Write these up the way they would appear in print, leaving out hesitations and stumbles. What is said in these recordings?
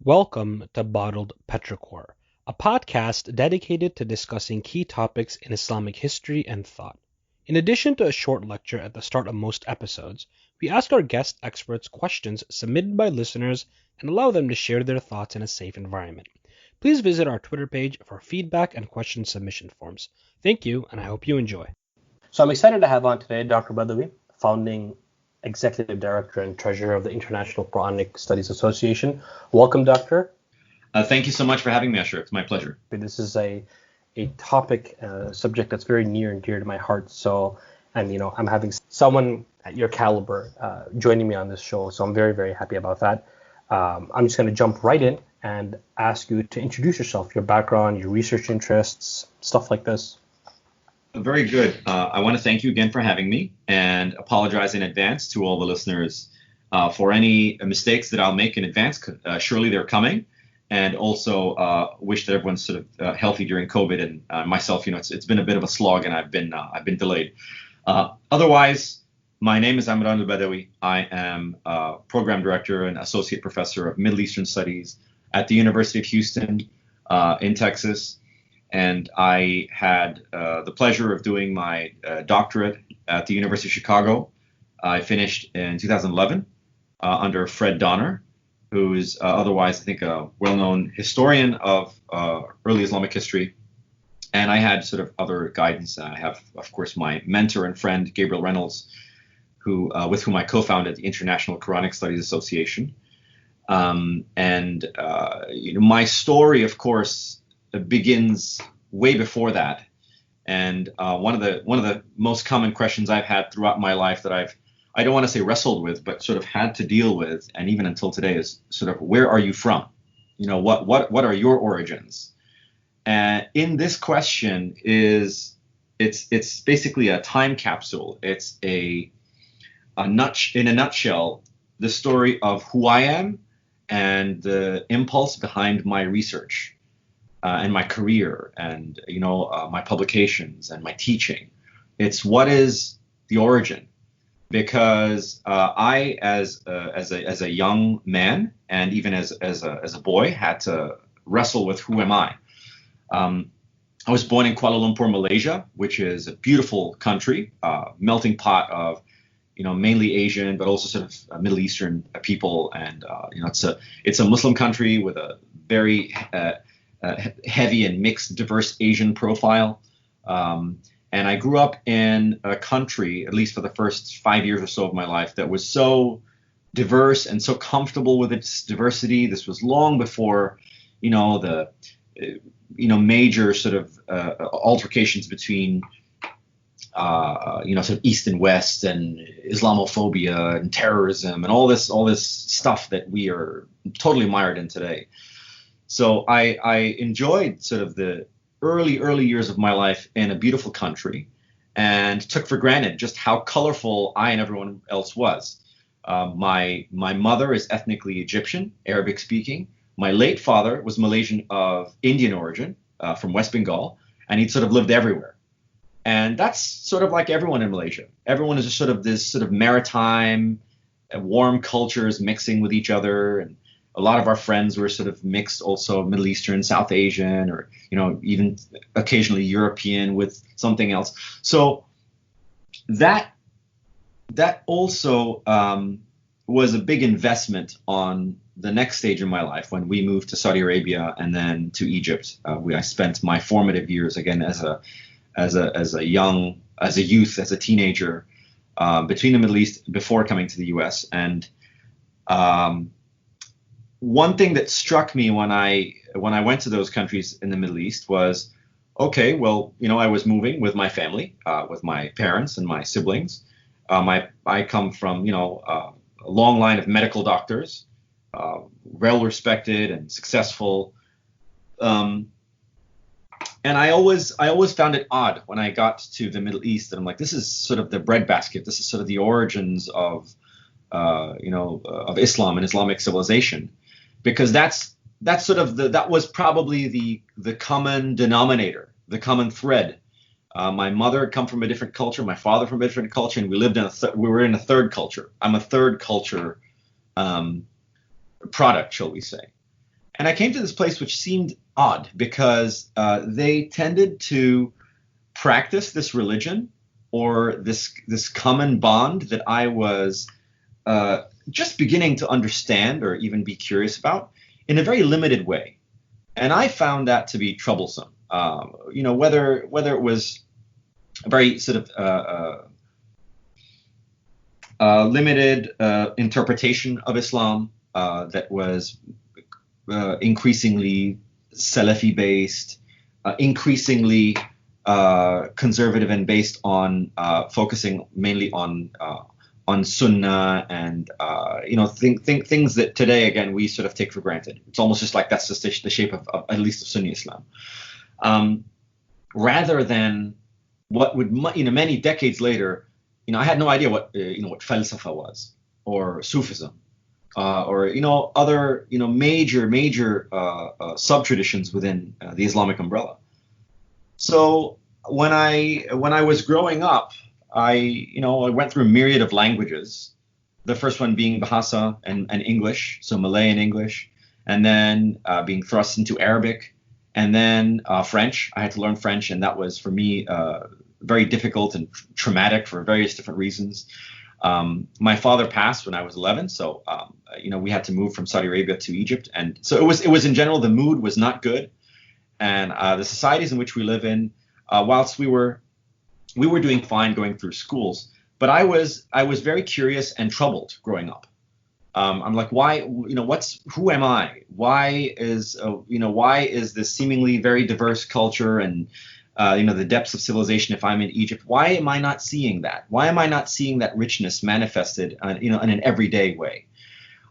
Welcome to Bottled Petrichor, a podcast dedicated to discussing key topics in Islamic history and thought. In addition to a short lecture at the start of most episodes, we ask our guest experts questions submitted by listeners and allow them to share their thoughts in a safe environment. Please visit our Twitter page for feedback and question submission forms. Thank you, and I hope you enjoy. So I'm excited to have on today Dr. Badawi, founding Executive Director and Treasurer of the International Qur'anic Studies Association. Welcome, Doctor. Thank you so much for having me, Asher. It's my pleasure. This is a topic, subject that's very near and dear to my heart. So, and I'm having someone at your caliber joining me on this show. So I'm very, very happy about that. I'm just going to jump right in and ask you to introduce yourself, your background, your research interests, stuff like this. Very good. I want to thank you again for having me and apologize in advance to all the listeners for any mistakes that I'll make in advance. Surely they're coming. And also wish that everyone's sort of healthy during COVID. And myself, it's been a bit of a slog and I've been delayed. Otherwise, my name is Emran El-Badawi. I am Program Director and Associate Professor of Middle Eastern Studies at the University of Houston in Texas. And I had the pleasure of doing my doctorate at the University of Chicago. I finished in 2011 under Fred Donner, who is otherwise, I think, a well-known historian of early Islamic history. And I had sort of other guidance. I have, of course, my mentor and friend, Gabriel Reynolds, with whom I co-founded the International Quranic Studies Association. My story, of course, begins way before that, and one of the most common questions I've had throughout my life that I don't want to say wrestled with, but sort of had to deal with, and even until today, is sort of, where are you from? What are your origins? And in this question it's basically a time capsule. It's in a nutshell, the story of who I am and the impulse behind my research. And my career and, my publications and my teaching. It's what is the origin? Because I, as a young man and even as a boy, had to wrestle with who am I? I was born in Kuala Lumpur, Malaysia, which is a beautiful country, melting pot of, mainly Asian, but also sort of Middle Eastern people. And, it's a Muslim country with a very heavy and mixed, diverse Asian profile. And I grew up in a country, at least for the first 5 years or so of my life, that was so diverse and so comfortable with its diversity. This was long before, the major sort of altercations between, sort of East and West and Islamophobia and terrorism and all this stuff that we are totally mired in today. So I enjoyed sort of the early years of my life in a beautiful country and took for granted just how colorful I and everyone else was. My mother is ethnically Egyptian, Arabic speaking. My late father was Malaysian of Indian origin, from West Bengal, and he'd sort of lived everywhere. And that's sort of like everyone in Malaysia. Everyone is just sort of this sort of maritime, warm cultures mixing with each other. And a lot of our friends were sort of mixed, also Middle Eastern, South Asian, or, even occasionally European with something else. So that also was a big investment on the next stage in my life when we moved to Saudi Arabia and then to Egypt. I spent my formative years again as a youth, as a teenager, between the Middle East before coming to the U.S. And one thing that struck me when I went to those countries in the Middle East was, okay, well, I was moving with my family, with my parents and my siblings. I come from, a long line of medical doctors, well respected and successful. And I always found it odd when I got to the Middle East that I'm like, this is sort of the breadbasket. This is sort of the origins of Islam and Islamic civilization. Because that was probably the common denominator, the common thread. My mother had come from a different culture, my father from a different culture, and we were in a third culture. I'm a third culture product, shall we say. And I came to this place which seemed odd because they tended to practice this religion or this common bond that I was just beginning to understand or even be curious about in a very limited way. And I found that to be troublesome. Whether it was a very sort of limited interpretation of Islam that was increasingly Salafi based, increasingly conservative and based on focusing mainly on Sunnah and things that today again we sort of take for granted. It's almost just like that's the shape of at least of Sunni Islam, rather than what would many decades later. I had no idea what falsafa was or Sufism. Or other major sub traditions within the Islamic umbrella. So when I was growing up, I went through a myriad of languages. The first one being Bahasa and English, so Malay and English, and then being thrust into Arabic, and then French. I had to learn French, and that was for me very difficult and traumatic for various different reasons. My father passed when I was 11, so we had to move from Saudi Arabia to Egypt, and so it was in general the mood was not good, and the societies in which we live in, whilst we were doing fine going through schools, but I was very curious and troubled growing up. I'm like, why? Who am I? Why is this seemingly very diverse culture and the depths of civilization, if I'm in Egypt, why am I not seeing that? Why am I not seeing that richness manifested, in an everyday way?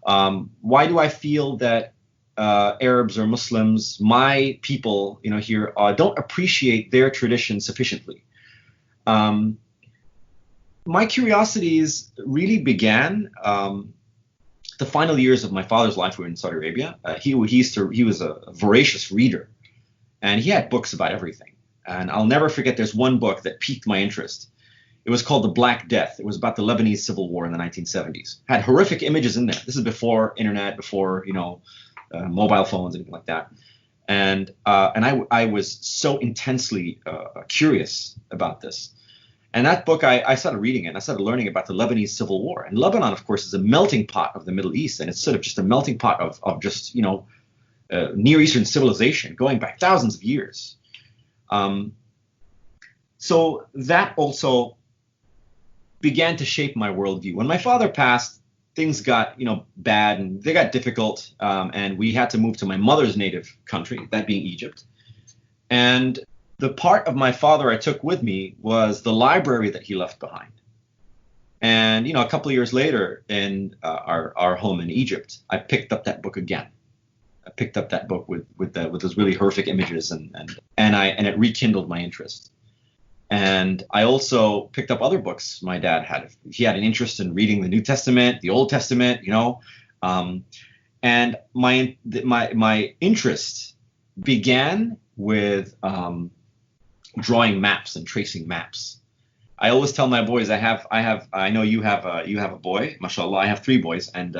Why do I feel that Arabs or Muslims, my people, here, don't appreciate their tradition sufficiently? My curiosities really began the final years of my father's life. We were in Saudi Arabia. He was a voracious reader, and he had books about everything. And I'll never forget, there's one book that piqued my interest. It was called The Black Death. It was about the Lebanese Civil War in the 1970s. Had horrific images in there. This is before internet, before mobile phones, anything like that. And I was so intensely curious about this. And that book, I started reading it, and I started learning about the Lebanese Civil War. And Lebanon, of course, is a melting pot of the Middle East, and it's sort of just a melting pot of just Near Eastern civilization going back thousands of years. So that also began to shape my worldview. When my father passed, things got, bad, and they got difficult. And we had to move to my mother's native country, that being Egypt. And the part of my father I took with me was the library that he left behind. And, a couple of years later in our home in Egypt, I picked up that book again. I picked up that book with those really horrific images, and it rekindled my interest. And I also picked up other books my dad had. He had an interest in reading the New Testament, the Old Testament, and my interest began with drawing maps and tracing maps. I always tell my boys, I know you have a boy, mashallah. I have 3 boys, and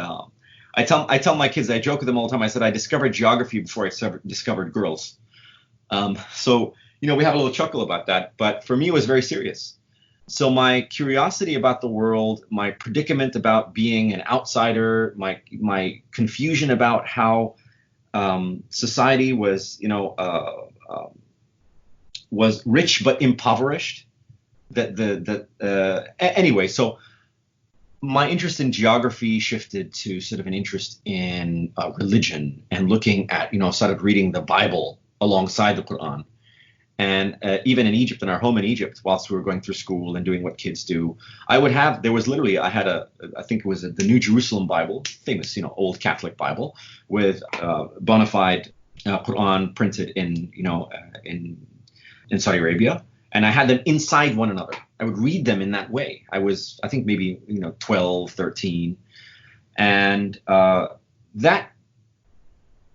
I tell my kids, I joke with them all the time. I said I discovered geography before I discovered girls. So we have a little chuckle about that, but for me it was very serious. So my curiosity about the world, my predicament about being an outsider, my confusion about how society was rich but impoverished. Anyway, so my interest in geography shifted to sort of an interest in religion and looking at, started reading the Bible alongside the Qur'an. And even in Egypt, in our home in Egypt, whilst we were going through school and doing what kids do, I had I think it was the New Jerusalem Bible, famous, old Catholic Bible with bona fide Qur'an printed in Saudi Arabia. And I had them inside one another. I would read them in that way. I think maybe 12, 13. And that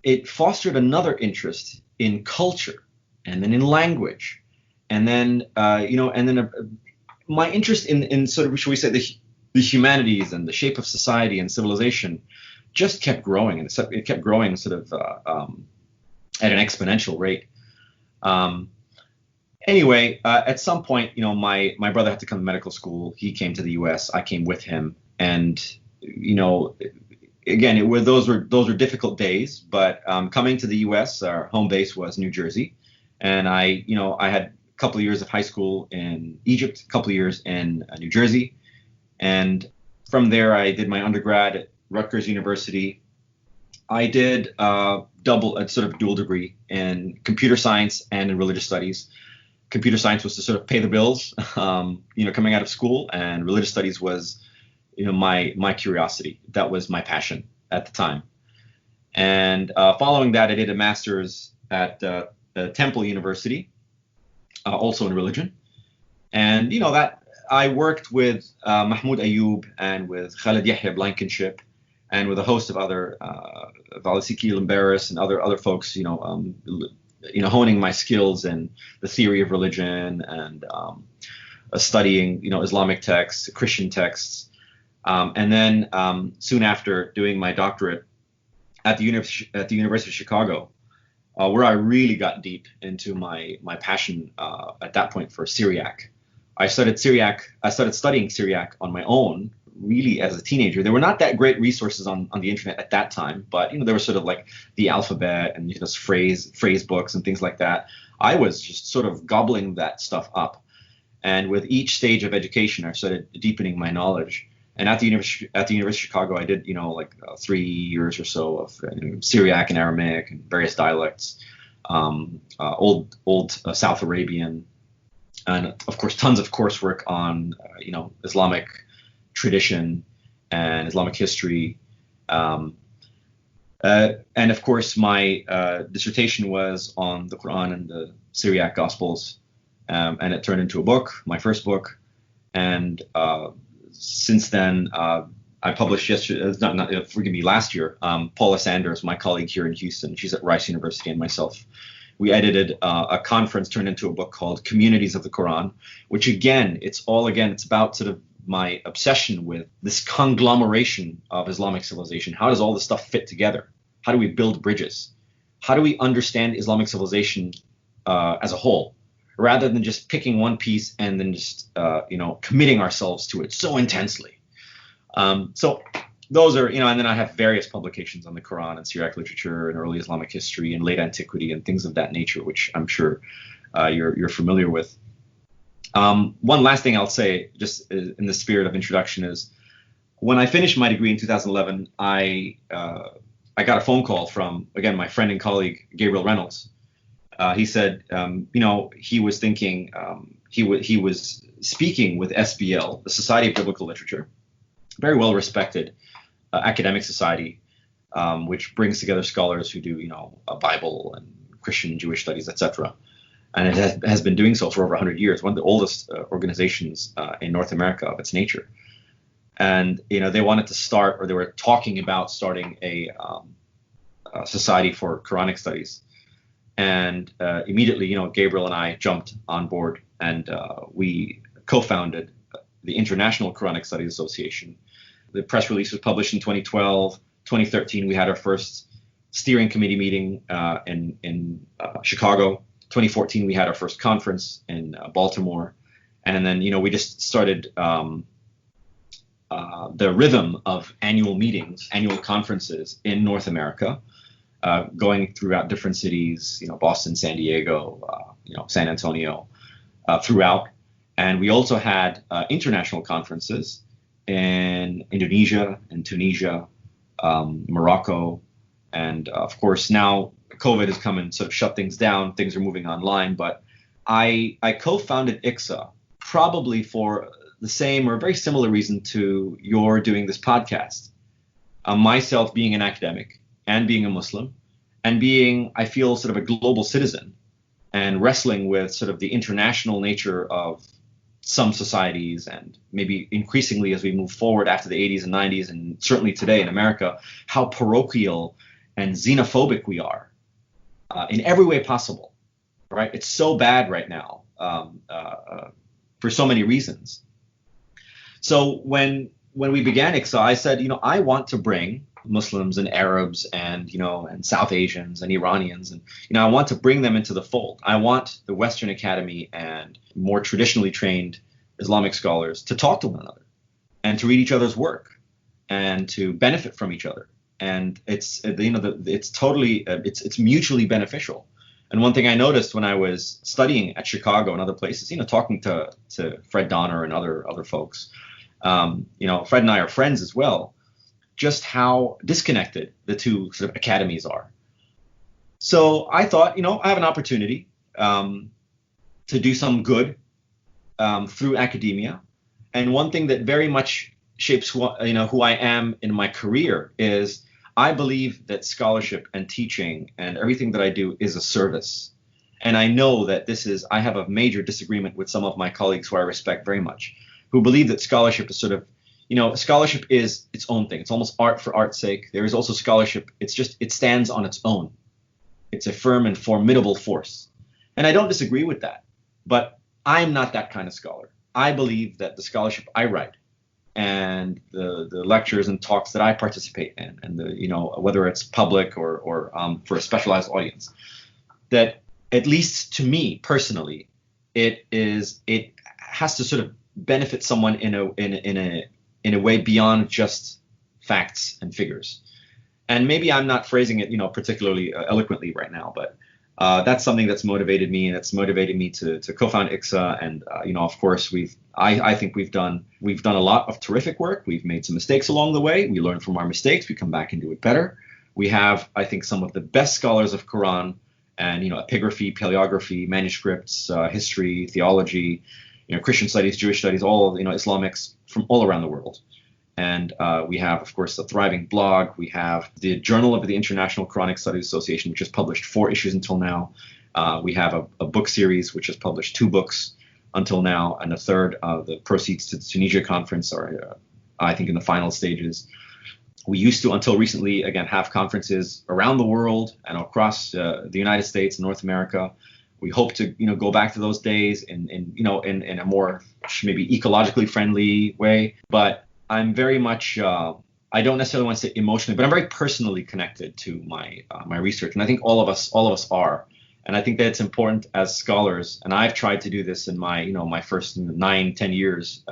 it fostered another interest in culture, and then in language, and then my interest in sort of, shall we say, the humanities and the shape of society and civilization just kept growing, and it kept growing sort of at an exponential rate. Anyway, at some point, my brother had to come to medical school. He came to the U.S. I came with him, and again, those were difficult days. But coming to the U.S., our home base was New Jersey, and I had a couple of years of high school in Egypt, a couple of years in New Jersey, and from there I did my undergrad at Rutgers University. I did a sort of dual degree in computer science and in religious studies. Computer science was to sort of pay the bills, coming out of school, and religious studies was, my curiosity. That was my passion at the time. And following that, I did a master's at Temple University, also in religion. And that I worked with Mahmoud Ayoub and with Khalid Yahya Blankenship, and with a host of other Valasiki Limberis and other folks, honing my skills in the theory of religion and studying, Islamic texts, Christian texts, and then soon after doing my doctorate at the University of Chicago, where I really got deep into my passion at that point for Syriac. I studied studying Syriac on my own, really as a teenager. There were not that great resources on the internet at that time, but there was sort of like the alphabet and phrase books and things like that. I was just sort of gobbling that stuff up, and with each stage of education, I started deepening my knowledge. And at the University of Chicago, I did 3 years or so of Syriac and Aramaic and various dialects, old South Arabian, and of course tons of coursework on Islamic tradition and Islamic history. And of course, my dissertation was on the Qur'an and the Syriac Gospels, and it turned into a book, my first book. And since then, I published last year, Paula Sanders, my colleague here in Houston, she's at Rice University, and myself, we edited a conference turned into a book called Communities of the Qur'an, which it's about sort of my obsession with this conglomeration of Islamic civilization. How does all this stuff fit together? How do we build bridges? How do we understand Islamic civilization as a whole, rather than just picking one piece and then just committing ourselves to it so intensely? So those are, and then I have various publications on the Quran and Syriac literature and early Islamic history and late antiquity and things of that nature, which I'm sure you're familiar with. One last thing I'll say, just in the spirit of introduction, is when I finished my degree in 2011, I got a phone call from, again, my friend and colleague, Gabriel Reynolds. He said, he was thinking, he was speaking with SBL, the Society of Biblical Literature, very well respected academic society, which brings together scholars who do, a Bible and Christian Jewish studies, etc. And it has been doing so for over 100 years, one of the oldest organizations in North America of its nature. And, they wanted to start, or they were talking about starting a society for Quranic studies. And immediately, Gabriel and I jumped on board, and we co-founded the International Quranic Studies Association. The press release was published in 2012. 2013, we had our first steering committee meeting in Chicago. 2014, we had our first conference in Baltimore. And then, we just started the rhythm of annual meetings, annual conferences in North America, going throughout different cities, Boston, San Diego, San Antonio, throughout. And we also had international conferences in Indonesia and Tunisia, Morocco, and of course now COVID has come and sort of shut things down. Things are moving online, but I co-founded IQSA probably for the same or very similar reason to your doing this podcast. Myself being an academic and being a Muslim and being, I feel, sort of a global citizen and wrestling with sort of the international nature of some societies, and maybe increasingly as we move forward after the 80s and 90s, and certainly today in America, how parochial and xenophobic we are in every way possible, right? It's so bad right now for so many reasons. So when we began IQSA, I said, I want to bring Muslims and Arabs and, and South Asians and Iranians. And, I want to bring them into the fold. I want the Western Academy and more traditionally trained Islamic scholars to talk to one another and to read each other's work and to benefit from each other. And it's mutually beneficial. And one thing I noticed when I was studying at Chicago and other places, talking to Fred Donner and other folks, Fred and I are friends as well, just how disconnected the two sort of academies are. So I thought, I have an opportunity to do some good through academia. And one thing that very much shapes who I am in my career is I believe that scholarship and teaching and everything that I do is a service. And I know that I have a major disagreement with some of my colleagues who I respect very much, who believe that scholarship is sort of, scholarship is its own thing. It's almost art for art's sake. There is also scholarship. It stands on its own. It's a firm and formidable force. And I don't disagree with that, but I'm not that kind of scholar. I believe that the scholarship I write and the lectures and talks that I participate in, and whether it's public or for a specialized audience, that at least to me personally, it has to sort of benefit someone in a way beyond just facts and figures. And maybe I'm not phrasing it, particularly eloquently right now, but that's something that's motivated me, and it's motivated me to co-found IQSA. And of course, I think we've done a lot of terrific work. We've made some mistakes along the way. We learn from our mistakes. We come back and do it better. We have, I think, some of the best scholars of Qur'an and epigraphy, paleography, manuscripts, history, theology, Christian studies, Jewish studies, all Islamics from all around the world. And we have, of course, a thriving blog. We have the Journal of the International Quranic Studies Association, which has published 4 issues until now. We have a book series, which has published 2 books until now, and a third. The proceeds to the Tunisia conference are, I think, in the final stages. We used to, until recently, again, have conferences around the world and across the United States and North America. We hope to, go back to those days in a more maybe ecologically friendly way. But I'm very much, I don't necessarily want to say emotionally, but I'm very personally connected to my research, and I think all of us are. And I think that it's important as scholars, and I've tried to do this in my my first 9-10 years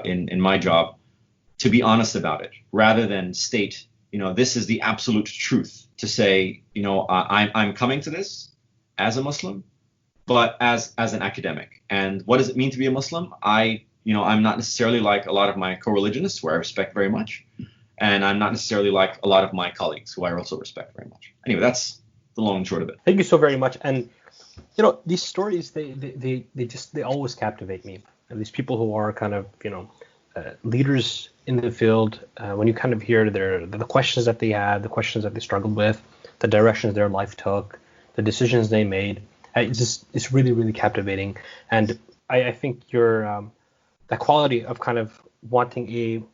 in my job, to be honest about it, rather than state this is the absolute truth. To say I'm coming to this as a Muslim, but as an academic. And what does it mean to be a Muslim? I'm not necessarily like a lot of my co-religionists, who I respect very much, and I'm not necessarily like a lot of my colleagues, who I also respect very much. Anyway, that's the long and short of it. Thank you so very much. And these stories, they always captivate me. And these people who are kind of leaders in the field, when you kind of hear the questions that they had, the questions that they struggled with, the directions their life took, the decisions they made, it's really, really captivating. And I think that quality of kind of wanting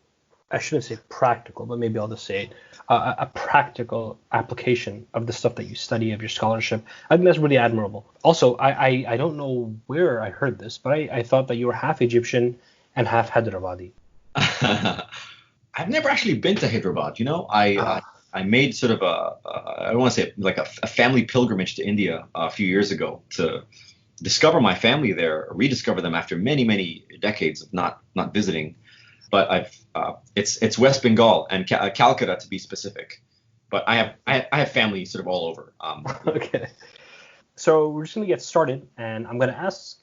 I shouldn't say practical, but maybe I'll just say it, a practical application of the stuff that you study, of your scholarship, I think that's really admirable. Also, I don't know where I heard this, but I thought that you were half Egyptian and half Hyderabadi. I've never actually been to Hyderabad. I made sort of I don't want to say like a family pilgrimage to India a few years ago to discover my family there, rediscover them after many, many decades of not visiting. But it's West Bengal and Calcutta, to be specific. But I have family sort of all over. Okay. So we're just going to get started, and I'm going to ask,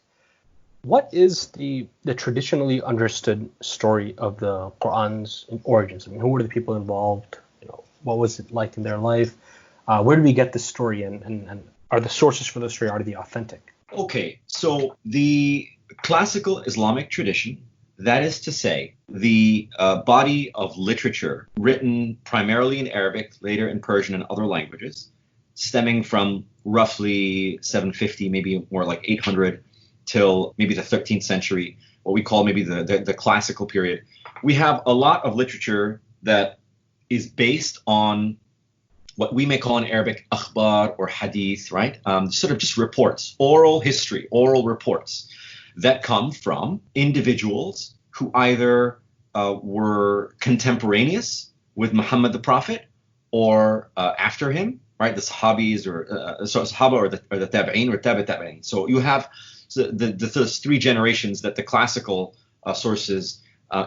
what is the traditionally understood story of the Qur'an's origins? I mean, who were the people involved? What was it like in their life? Where do we get the story, and are the sources for the story, are they authentic? Okay, so the classical Islamic tradition, that is to say, the body of literature written primarily in Arabic, later in Persian and other languages, stemming from roughly 750, maybe more like 800, till maybe the 13th century, what we call maybe the classical period. We have a lot of literature that is based on what we may call in Arabic akhbar or hadith, right? Sort of just reports, oral history, oral reports that come from individuals who either were contemporaneous with Muhammad the Prophet or after him, right? The Sahabis or Sahaba or the Tabi'in or Tabi'in. So you have those three generations that the classical sources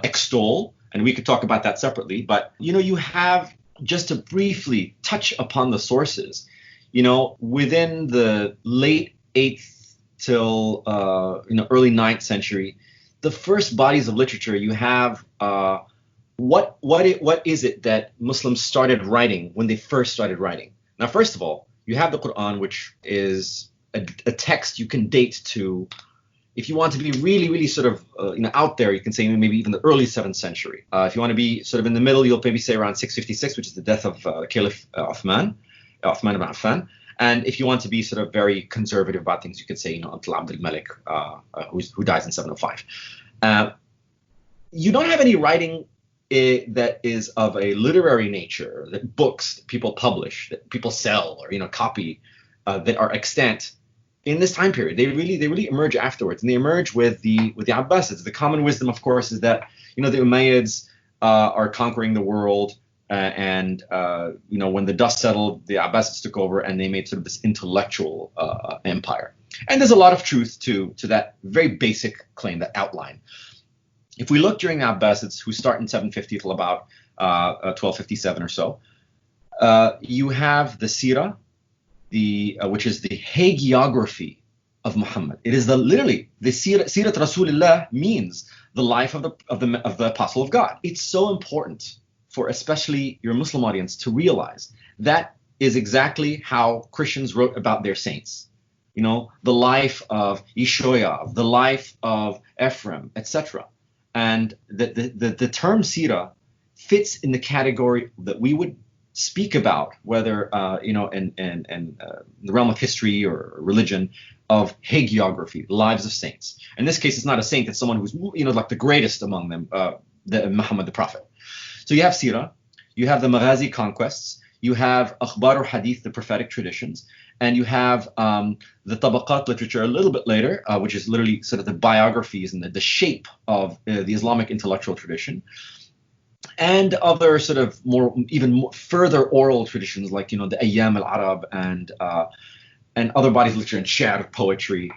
extol, and we could talk about that separately. But you have, just to briefly touch upon the sources, within the late 8th till early 9th century, the first bodies of literature you have. What is it that Muslims started writing when they first started writing? Now, first of all, you have the Qur'an, which is a text you can date to, if you want to be really, really sort of out there, you can say maybe even the early 7th century. If you want to be sort of in the middle, you'll maybe say around 656, which is the death of Caliph Uthman ibn Affan. And if you want to be sort of very conservative about things, you could say until Abd al-Malik, who dies in 705. You don't have any writing that is of a literary nature, that books that people publish, that people sell or copy, that are extant in this time period. They really emerge afterwards, and they emerge with the Abbasids. The common wisdom, of course, is that the Umayyads are conquering the world, and when the dust settled, the Abbasids took over, and they made sort of this intellectual empire. And there's a lot of truth to that very basic claim, that outline. If we look during the Abbasids, who start in 750 till about 1257 or so, you have the Sirah, which is the hagiography of Muhammad. It is literally the Sirat Rasulullah means the life of the Apostle of God. It's so important for especially your Muslim audience to realize that is exactly how Christians wrote about their saints. The life of Ishoya, the life of Ephraim, etc. And the term Sirah fits in the category that we would speak about, whether in the realm of history or religion, of hagiography, lives of saints. In this case, it's not a saint; it's someone who's like the greatest among them, Muhammad the Prophet. So you have Sirah, you have the Maghazi conquests, you have Akhbar or Hadith, the prophetic traditions, and you have the Tabaqat literature a little bit later, which is literally sort of the biographies and the shape of the Islamic intellectual tradition, and other sort of even more further oral traditions like the Ayyam al-Arab and other bodies of literature and Shi'r, poetry,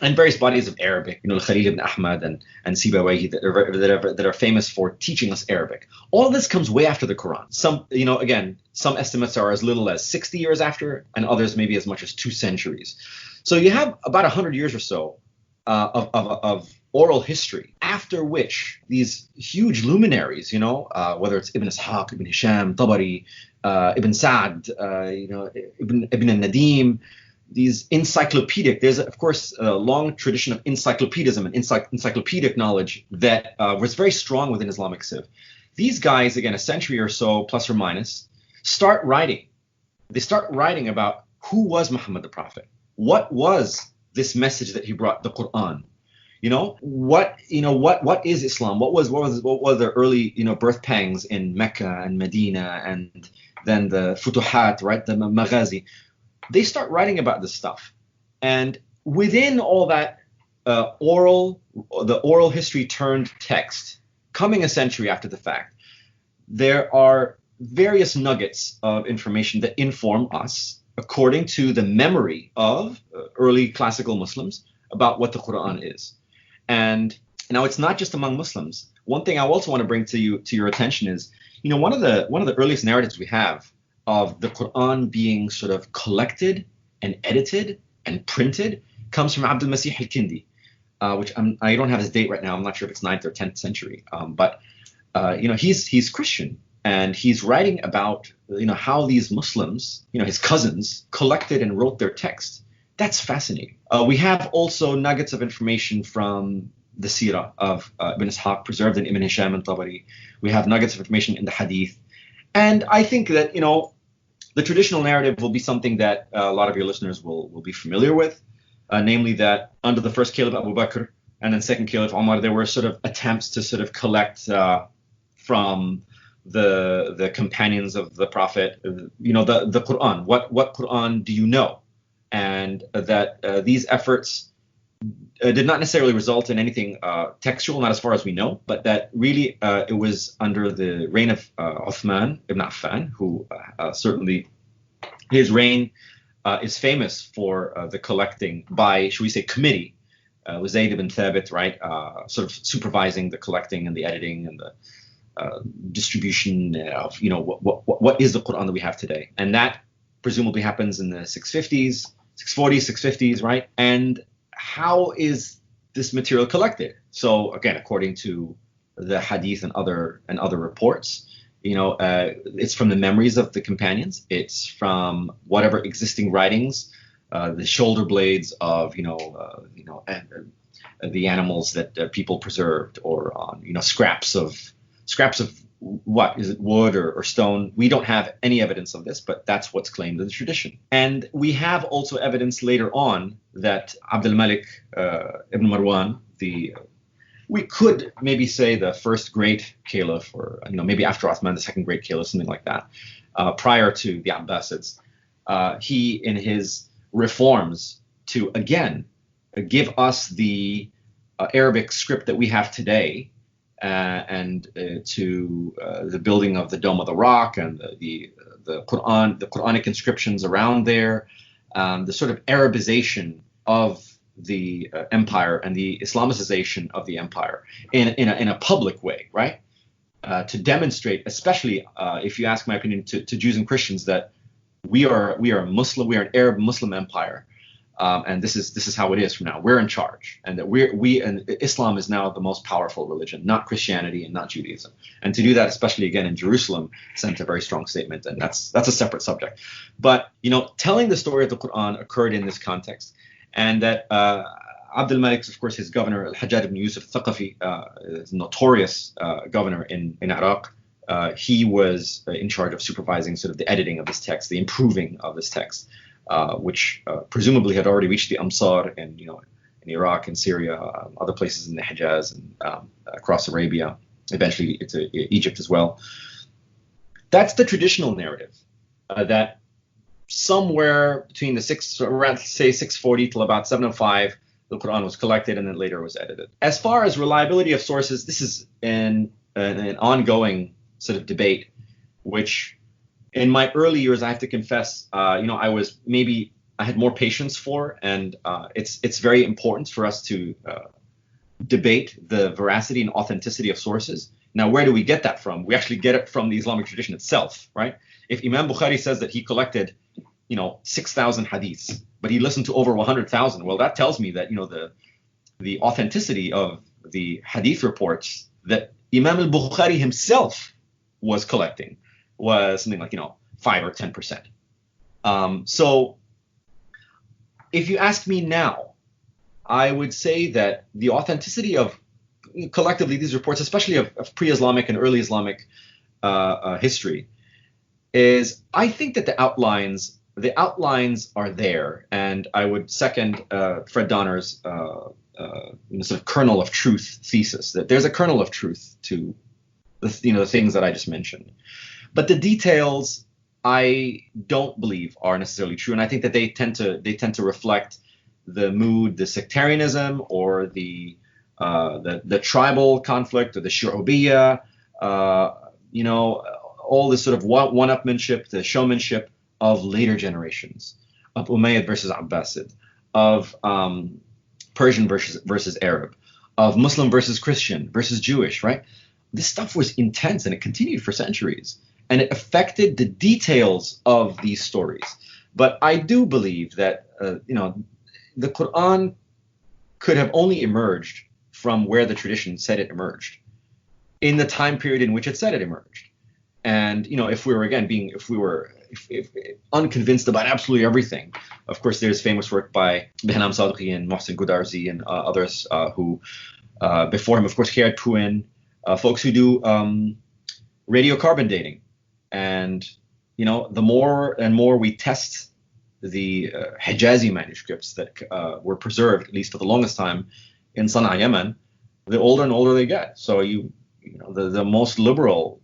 and various bodies of Arabic, Khalil ibn Ahmad and Sibawayhi that are famous for teaching us Arabic. All of this comes way after the Quran. Some, again, some estimates are as little as 60 years after, and others maybe as much as 2 centuries. So you have about 100 years or so of oral history, after which these huge luminaries, whether it's Ibn Ishaq, Ibn Hisham, Tabari, Ibn Sa'd, Ibn al-Nadim, these encyclopedic, there's of course a long tradition of encyclopedism and encyclopedic knowledge that was very strong within Islamic civ. These guys, again, a century or so, plus or minus, start writing. They start writing about who was Muhammad the Prophet. What was this message that he brought, the Qur'an? What is Islam? What were the early, birth pangs in Mecca and Medina, and then the Futuhat, right, the Maghazi. They start writing about this stuff, and within all that the oral history turned text, coming a century after the fact, there are various nuggets of information that inform us, according to the memory of early classical Muslims, about what the Qur'an is. And now it's not just among Muslims. One thing I also want to bring to your attention is, one of the earliest narratives we have of the Qur'an being sort of collected and edited and printed comes from Abdul Masih al-Kindi, which I don't have his date right now. I'm not sure if it's 9th or 10th century, but he's Christian, and he's writing about how these Muslims, his cousins, collected and wrote their text. That's fascinating. We have also nuggets of information from the Sirah of Ibn Ishaq, preserved in Ibn Hisham and Tabari. We have nuggets of information in the Hadith. And I think that, the traditional narrative will be something that a lot of your listeners will be familiar with, namely that under the first Caliph Abu Bakr and then second Caliph Umar, there were sort of attempts to sort of collect from the companions of the Prophet, the Qur'an. What Qur'an do you know? And that these efforts did not necessarily result in anything textual, not as far as we know, but that really it was under the reign of Uthman ibn Affan, who certainly his reign is famous for the collecting by, should we say, committee, with Zayd ibn Thabit, right, sort of supervising the collecting and the editing and the distribution of, what is the Qur'an that we have today. And that presumably happens in the 650s, 640s, 650s, right? And how is this material collected? So again, according to the hadith and other reports, it's from the memories of the companions. It's from whatever existing writings, the shoulder blades of the animals that people preserved, or on scraps of what is it, wood or stone. We don't have any evidence of this, but that's what's claimed in the tradition. And we have also evidence later on that Abd al-Malik ibn Marwan, we could maybe say the first great caliph, or maybe after Uthman, the second great caliph, something like that, prior to the Abbasids, he in his reforms to again give us the Arabic script that we have today, and to the building of the Dome of the Rock and the Qur'an, the Qur'anic inscriptions around there, the sort of Arabization of the empire and the Islamicization of the empire in a public way, right? To demonstrate, especially if you ask my opinion, to Jews and Christians, that we are Muslim, we are an Arab Muslim empire. And this is how it is from now. We're in charge, and that and Islam is now the most powerful religion, not Christianity and not Judaism. And to do that, especially again in Jerusalem, sent a very strong statement, and that's a separate subject. But telling the story of the Qur'an occurred in this context, and that Abd al-Malik, of course, his governor Al-Hajjaj ibn Yusuf Thaqafi, is a notorious governor in Iraq. He was in charge of supervising sort of the editing of this text, the improving of this text. Which presumably had already reached the Amsar in Iraq and Syria, other places in the Hijaz, and across Arabia, eventually to Egypt as well. That's the traditional narrative, that somewhere between around say 640 till about 705, the Quran was collected and then later was edited. As far as reliability of sources, this is an ongoing sort of debate, which in my early years, I have to confess, I had more patience for, and it's very important for us to debate the veracity and authenticity of sources. Now, where do we get that from? We actually get it from the Islamic tradition itself, right? If Imam Bukhari says that he collected, 6,000 hadiths, but he listened to over 100,000, well, that tells me that, the authenticity of the hadith reports that Imam al-Bukhari himself was collecting was something like 5 or 10%. So if you ask me now, I would say that the authenticity of collectively these reports, especially of pre-Islamic and early Islamic history, is I think that the outlines are there, and I would second Fred Donner's sort of kernel of truth thesis, that there's a kernel of truth to the things that I just mentioned. But the details, I don't believe are necessarily true, and I think that they tend to reflect the mood, the sectarianism, or the tribal conflict, or the shu'ubiyya, all this sort of one-upmanship, the showmanship of later generations, of Umayyad versus Abbasid, of Persian versus Arab, of Muslim versus Christian versus Jewish, right? This stuff was intense, and it continued for centuries. And it affected the details of these stories. But I do believe that, the Qur'an could have only emerged from where the tradition said it emerged, in the time period in which it said it emerged. And, if we were unconvinced about absolutely everything, of course, there's famous work by Behnam Sadiqi and Mohsen Gudarzi and others who, before him, of course, Khyat Pruin, folks who do radiocarbon dating. And, the more and more we test the Hijazi manuscripts that were preserved, at least for the longest time, in Sana'a, Yemen, the older and older they get. So the most liberal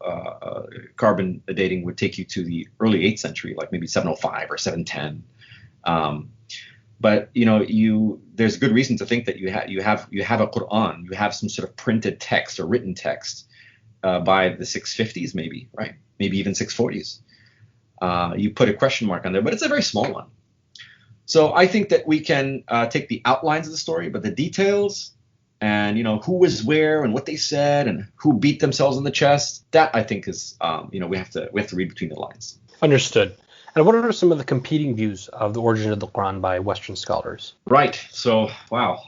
carbon dating would take you to the early 8th century, like maybe 705 or 710. But there's good reason to think that you have a Qur'an, you have some sort of printed text or written text by the 650s, maybe, right? Maybe even 640s. You put a question mark on there, but it's a very small one. So I think that we can take the outlines of the story, but the details and who was where and what they said and who beat themselves on the chest, that I think is we have to read between the lines. Understood. And what are some of the competing views of the origin of the Quran by Western scholars? Right. So wow,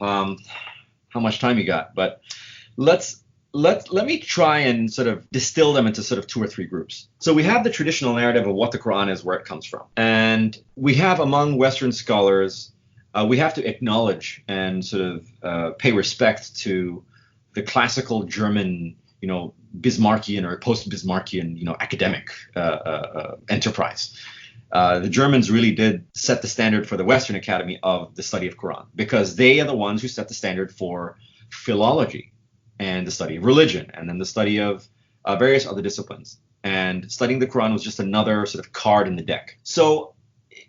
how much time you got? But let me try and sort of distill them into sort of two or three groups. So we have the traditional narrative of what the Quran is, where it comes from. And we have among Western scholars, we have to acknowledge and sort of pay respect to the classical German, Bismarckian or post-Bismarckian, academic enterprise. The Germans really did set the standard for the Western Academy of the study of Quran, because they are the ones who set the standard for philology and the study of religion, and then the study of various other disciplines. And studying the Quran was just another sort of card in the deck. So,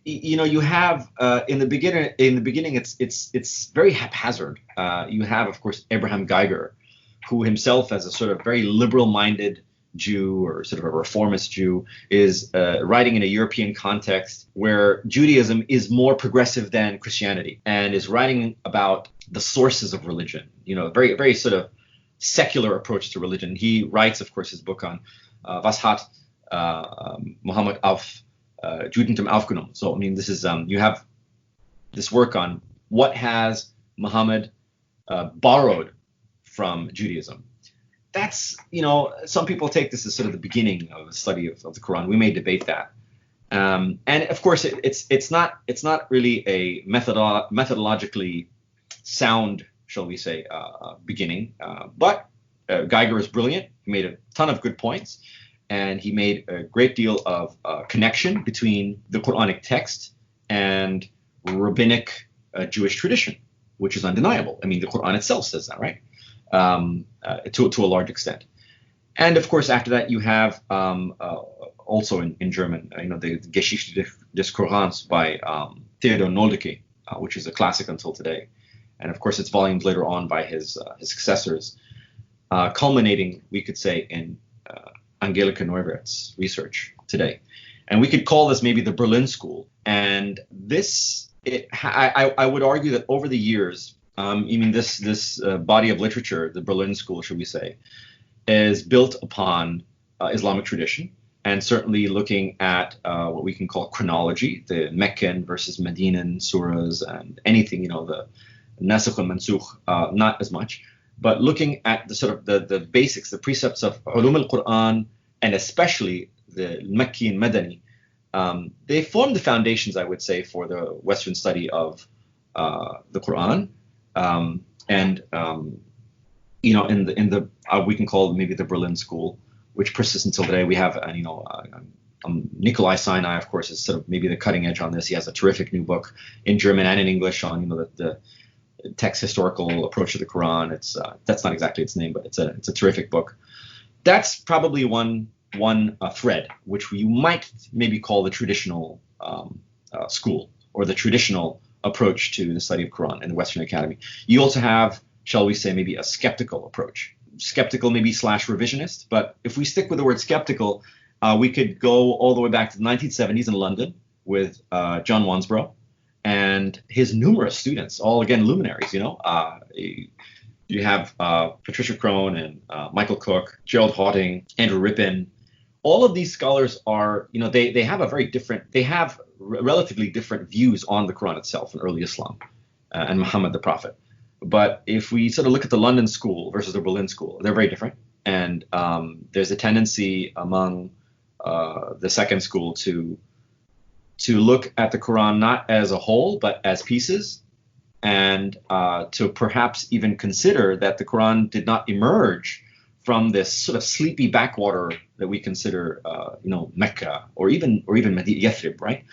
you have in the beginning, it's very haphazard. You have, of course, Abraham Geiger, who himself, as a sort of very liberal-minded Jew or sort of a reformist Jew, is writing in a European context where Judaism is more progressive than Christianity, and is writing about the sources of religion, very, very sort of secular approach to religion. He writes, of course, his book on Was hat Muhammad auf Judentum aufgenommen. So, this is, you have this work on what has Muhammad borrowed from Judaism. That's, some people take this as sort of the beginning of the study of the Quran. We may debate that. And of course, it's not really a methodologically sound, shall we say, beginning. But Geiger is brilliant. He made a ton of good points, and he made a great deal of connection between the Qur'anic text and rabbinic Jewish tradition, which is undeniable. The Qur'an itself says that, right? To a large extent. And of course, after that, you have also in German, the Geschichte des Qur'ans by Theodor Noldeke, which is a classic until today. And of course, its volumes later on by his successors, culminating, we could say, in Angelika Neuwirth's research today. And we could call this maybe the Berlin School. And this, I would argue that over the years, this body of literature, the Berlin School, should we say, is built upon Islamic tradition, and certainly looking at what we can call chronology, the Meccan versus Medinan surahs, and anything, the Nasikh and Mansukh, not as much, but looking at the sort of the basics, the precepts of Ulum al-Quran, and especially the Mecki and Madani. They form the foundations, I would say, for the Western study of the Quran. In the we can call it maybe the Berlin School, which persists until today. We have Nikolai Sinai, of course, is sort of maybe the cutting edge on this. He has a terrific new book in German and in English on the text historical approach to the Quran. It's that's not exactly its name, but it's a terrific book. That's probably one thread which you might maybe call the traditional school, or the traditional approach to the study of Quran in the Western Academy. You also have, shall we say, maybe a skeptical approach. Skeptical maybe / revisionist, but if we stick with the word skeptical, we could go all the way back to the 1970s in London with John Wansbrough and his numerous students, all again luminaries. You have Patricia Crone and Michael Cook, Gerald Hawting, Andrew Rippin. All of these scholars are, they have a very different, they have relatively different views on the Quran itself in early Islam and Muhammad the Prophet. But if we sort of look at the London school versus the Berlin school, they're very different. And there's a tendency among the second school to look at the Quran not as a whole, but as pieces, and to perhaps even consider that the Quran did not emerge from this sort of sleepy backwater that we consider, Mecca or even Medina, Yathrib, right?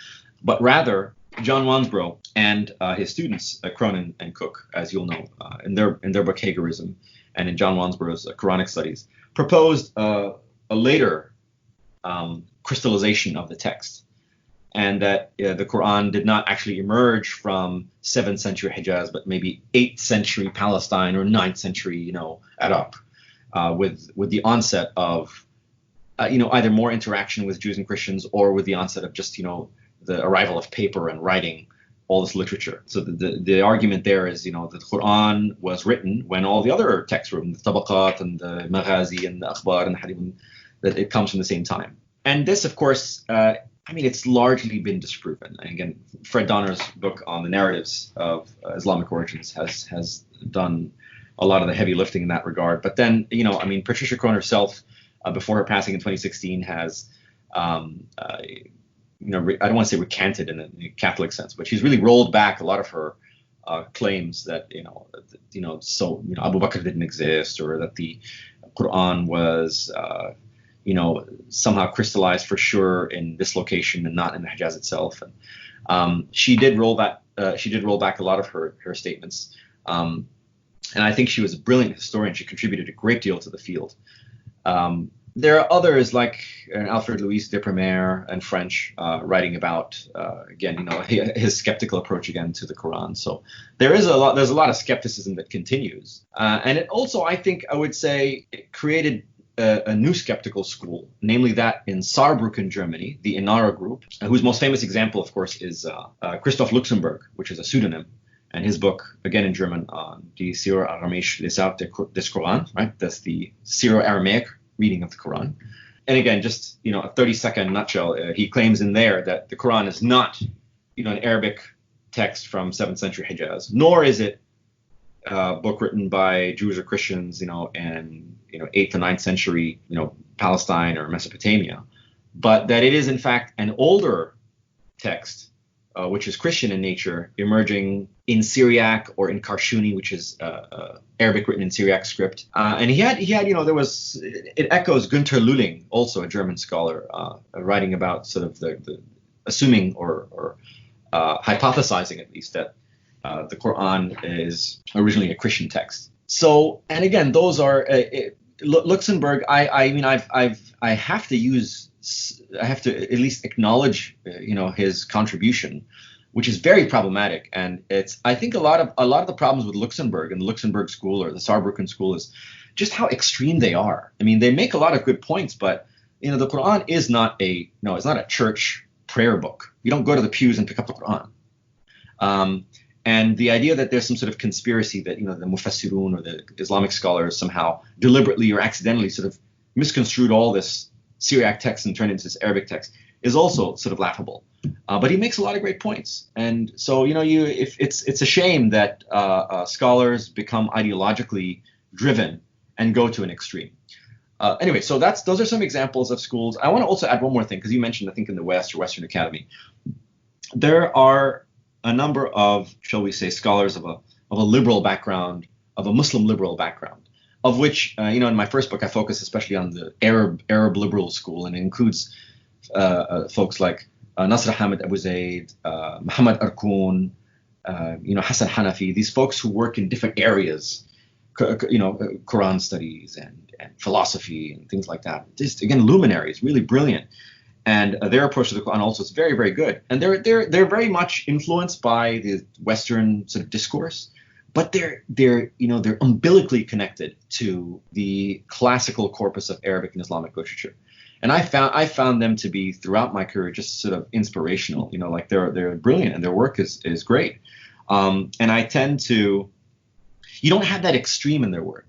But rather, John Wansbrough and his students, Cronin and Cook, as you'll know, in their book Hagerism, and in John Wansbrough's Quranic studies, proposed a later crystallization of the text. and that the Quran did not actually emerge from 7th century Hijaz, but maybe 8th century Palestine or 9th century, Iraq, with the onset of, either more interaction with Jews and Christians or with the onset of just, the arrival of paper and writing, all this literature. So the argument there is, the Quran was written when all the other texts were written, the Tabaqat and the Maghazi and the Akhbar and the Hadith, that it comes from the same time. And this, of course, it's largely been disproven. And again, Fred Donner's book on the narratives of Islamic origins has done a lot of the heavy lifting in that regard. But then, Patricia Crone herself, before her passing in 2016, has, I don't want to say recanted in a Catholic sense, but she's really rolled back a lot of her claims that, Abu Bakr didn't exist, or that the Qur'an was, somehow crystallized for sure in this location and not in the Hijaz itself. And she did roll back a lot of her statements. And I think she was a brilliant historian. She contributed a great deal to the field. There are others like Alfred Louis de Primer and French writing about, his skeptical approach again to the Quran. So there's a lot of skepticism that continues. And it also, I would say, it created a new skeptical school, namely that in Saarbrücken, Germany, the Inara group, whose most famous example, of course, is Christoph Luxemburg, which is a pseudonym, and his book, again in German, Die Syro-Aramische Lesart des Qur'an, right? That's the Syro-Aramaic reading of the Quran. And again, just, a 30-second nutshell, he claims in there that the Quran is not, an Arabic text from 7th century Hijaz, nor is it a book written by Jews or Christians, in 8th or 9th century, Palestine or Mesopotamia, but that it is in fact an older text, which is Christian in nature, emerging in Syriac or in Karshuni, which is Arabic written in Syriac script. And he had, it echoes Günter Lühling, also a German scholar, writing about sort of the assuming or hypothesizing at least that the Quran is originally a Christian text. So, and again, those are Luxemburg. I have to at least acknowledge, his contribution, which is very problematic. And I think a lot of the problems with Luxemburg and the Luxemburg school or the Saarbrücken school is just how extreme they are. I mean, they make a lot of good points, but the Quran is not it's not a church prayer book. You don't go to the pews and pick up the Quran. And the idea that there's some sort of conspiracy that, the Mufassirun or the Islamic scholars somehow deliberately or accidentally sort of misconstrued all this Syriac text and turned it into this Arabic text is also sort of laughable. But he makes a lot of great points. And so, if it's a shame that scholars become ideologically driven and go to an extreme. Anyway, so those are some examples of schools. I want to also add one more thing, because you mentioned, I think, in the West or Western Academy, there are a number of, shall we say, scholars of a liberal background, of a Muslim liberal background, of which, in my first book, I focus especially on the Arab liberal school, and it includes folks like Nasr Hamid Abu Zaid, Muhammad Arkoun, Hassan Hanafi, these folks who work in different areas, Quran studies and philosophy and things like that. Just, again, luminaries, really brilliant. And their approach to the Quran also is very, very good. And they're very much influenced by the Western sort of discourse, but they're umbilically connected to the classical corpus of Arabic and Islamic literature. And I found them to be, throughout my career, just sort of inspirational. They're brilliant and their work is great. And I tend to, you don't have that extreme in their work.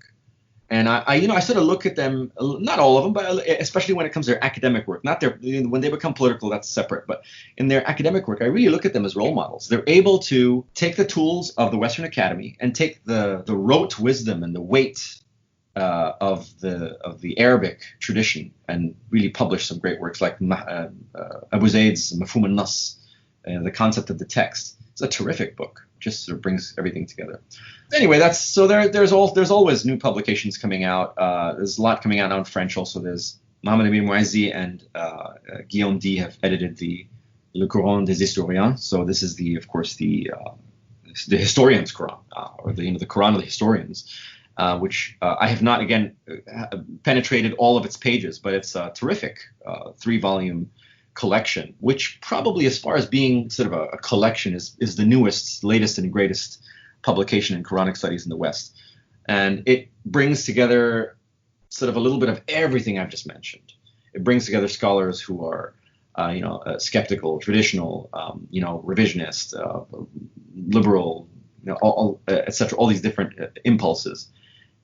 And I sort of look at them, not all of them, but especially when it comes to their academic work. Not when they become political, that's separate. But in their academic work, I really look at them as role models. They're able to take the tools of the Western Academy and take the rote wisdom and the weight of the Arabic tradition and really publish some great works like Abu Zaid's Mafhum al-Nas, the concept of the text. It's a terrific book. Just sort of brings everything together. Anyway, there's always new publications coming out. There's a lot coming out now in French also. There's Mohamed Amir Mouazi and Guillaume D have edited the Le Coran des Historiens. So this is of course the historians' Quran, or the Quran of the historians, which I have not penetrated all of its pages, but it's a terrific 3-volume collection, which probably, as far as being sort of a collection, is the newest, latest, and greatest publication in Quranic studies in the West. And it brings together sort of a little bit of everything I've just mentioned. It brings together scholars who are, skeptical, traditional, revisionist, liberal, etc. All these different impulses,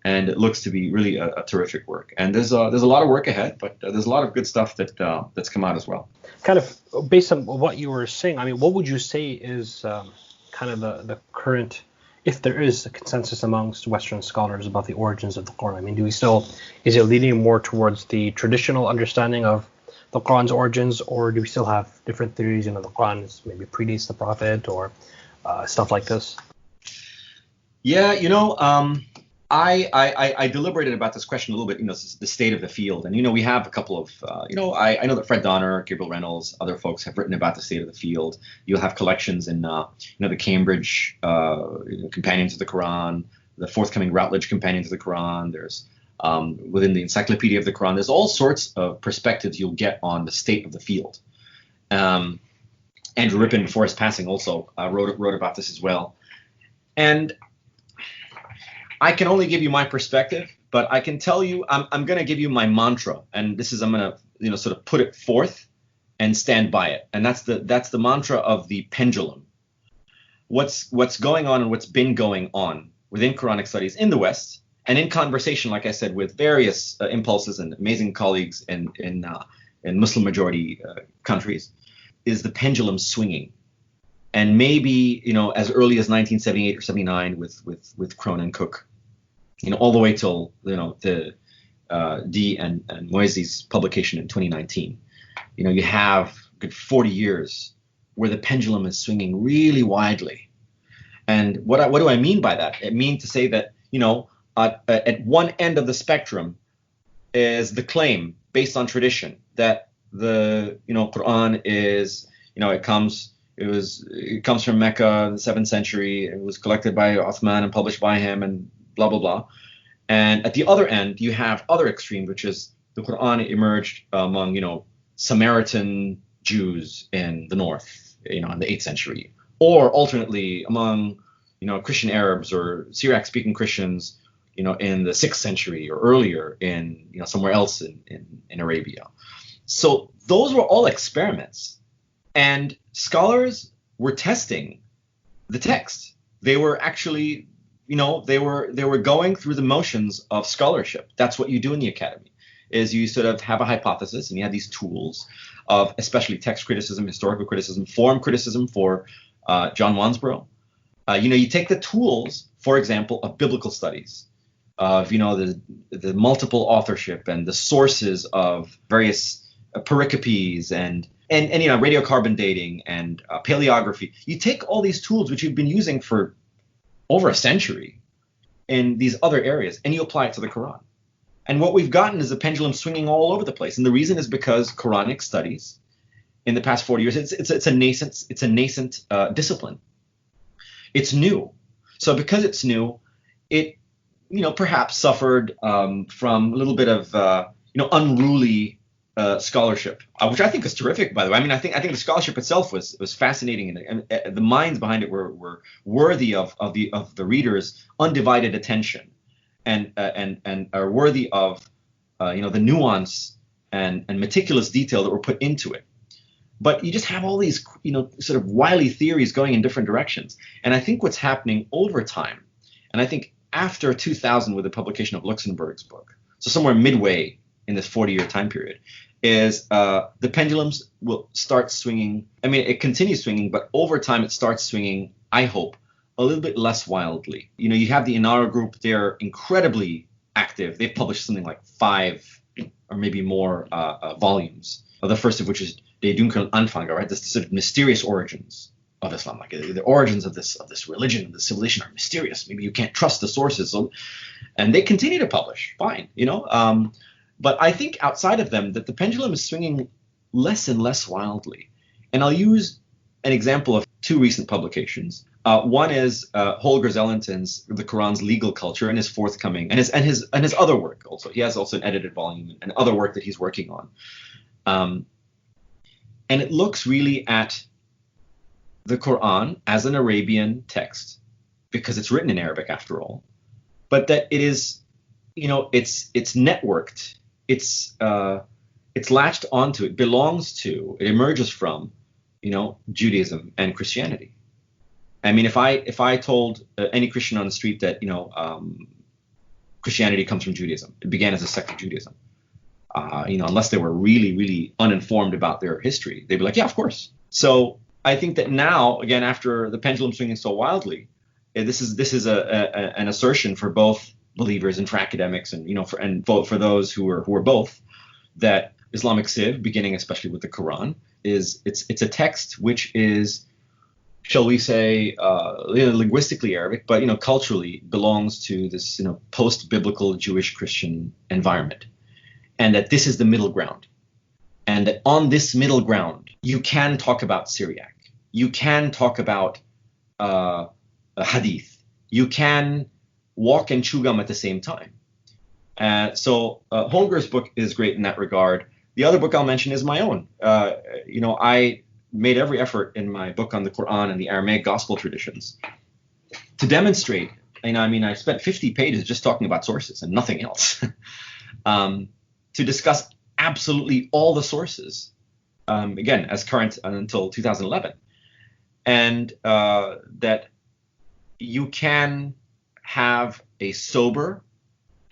and it looks to be really a terrific work. And there's a lot of work ahead, but there's a lot of good stuff that's come out as well. Kind of based on what you were saying, I mean, what would you say is kind of the current, if there is a consensus amongst Western scholars about the origins of the Quran? I mean, is it leaning more towards the traditional understanding of the Quran's origins, or do we still have different theories? The Quran maybe predates the Prophet, or stuff like this? Yeah, I deliberated about this question a little bit, the state of the field. And, we have a couple of, I know that Fred Donner, Gabriel Reynolds, other folks have written about the state of the field. You'll have collections in, the Cambridge Companions of the Quran, the forthcoming Routledge Companions of the Quran. There's within the Encyclopedia of the Quran, there's all sorts of perspectives you'll get on the state of the field. Andrew Rippin, before his passing, also wrote about this as well. And I can only give you my perspective, but I can tell you, I'm going to give you my mantra, and this is, I'm going to, sort of put it forth and stand by it. And that's the mantra of the pendulum. What's going on and what's been going on within Quranic studies in the West, and in conversation, like I said, with various impulses and amazing colleagues in Muslim majority countries, is the pendulum swinging. And maybe, as early as 1978 or 79 with Crone and Cook, all the way till, the D and Moisey's publication in 2019, you have a good 40 years where the pendulum is swinging really widely. And what do I mean by that? I mean to say that, at one end of the spectrum is the claim based on tradition that the, Qur'an is, it comes from Mecca in the 7th century. It was collected by Uthman and published by him, and blah, blah, blah. And at the other end, you have other extreme, which is the Qur'an emerged among, Samaritan Jews in the north, in the 8th century, or alternately among, Christian Arabs or Syriac-speaking Christians, in the 6th century or earlier in, somewhere else in Arabia. So those were all experiments. And scholars were testing the text. They were actually, they were going through the motions of scholarship. That's what you do in the academy, is you sort of have a hypothesis, and you have these tools of especially text criticism, historical criticism, form criticism for John Wansbrough. You take the tools, for example, of biblical studies, of, the multiple authorship and the sources of various pericopes and radiocarbon dating and paleography. You take all these tools which you've been using for over a century in these other areas, and you apply it to the Quran. And what we've gotten is a pendulum swinging all over the place. And the reason is because Quranic studies in the past 40 years, it's a nascent discipline. It's new. So because it's new, it perhaps suffered from a little bit of unruly scholarship, which I think is terrific, by the way. I mean, I think the scholarship itself was fascinating, and the minds behind it were worthy of the reader's undivided attention, and are worthy of the nuance and meticulous detail that were put into it. But you just have all these sort of wily theories going in different directions, and I think what's happening over time, and I think after 2000 with the publication of Luxemburg's book, so somewhere midway in this 40-year time period, is the pendulums will start swinging. I mean, it continues swinging, but over time it starts swinging, I hope, a little bit less wildly. You have the Inara group. They're incredibly active. They've published something like 5 or maybe more volumes, the first of which is De Dunkel Anfang, right? This sort of mysterious origins of Islam. Like the origins of this religion, of this civilization are mysterious. Maybe you can't trust the sources. And they continue to publish, fine, But I think outside of them that the pendulum is swinging less and less wildly. And I'll use an example of 2 recent publications. One is Holger Zellentin's The Quran's Legal Culture, and his forthcoming, and his other work also. He has also an edited volume and other work that he's working on. And it looks really at the Qur'an as an Arabian text, because it's written in Arabic after all, but that it is, it's networked, it's latched onto, it belongs to, it emerges from, Judaism and Christianity. I mean, if I told any Christian on the street that Christianity comes from Judaism, it began as a sect of Judaism, unless they were really, really uninformed about their history, they'd be like, yeah, of course. So I think that now, again, after the pendulum swinging so wildly, this is an assertion for both believers and for academics, and for those who are both, that Islamic civ, beginning especially with the Quran, it's a text which is, shall we say, linguistically Arabic, but culturally belongs to this post-biblical Jewish Christian environment, and that this is the middle ground, and that on this middle ground you can talk about Syriac, you can talk about hadith, you can walk and chew gum at the same time. So Holger's book is great in that regard. The other book I'll mention is my own. I made every effort in my book on the Qur'an and the Aramaic gospel traditions to demonstrate, I spent 50 pages just talking about sources and nothing else, to discuss absolutely all the sources, again, as current until 2011. And that you can have a sober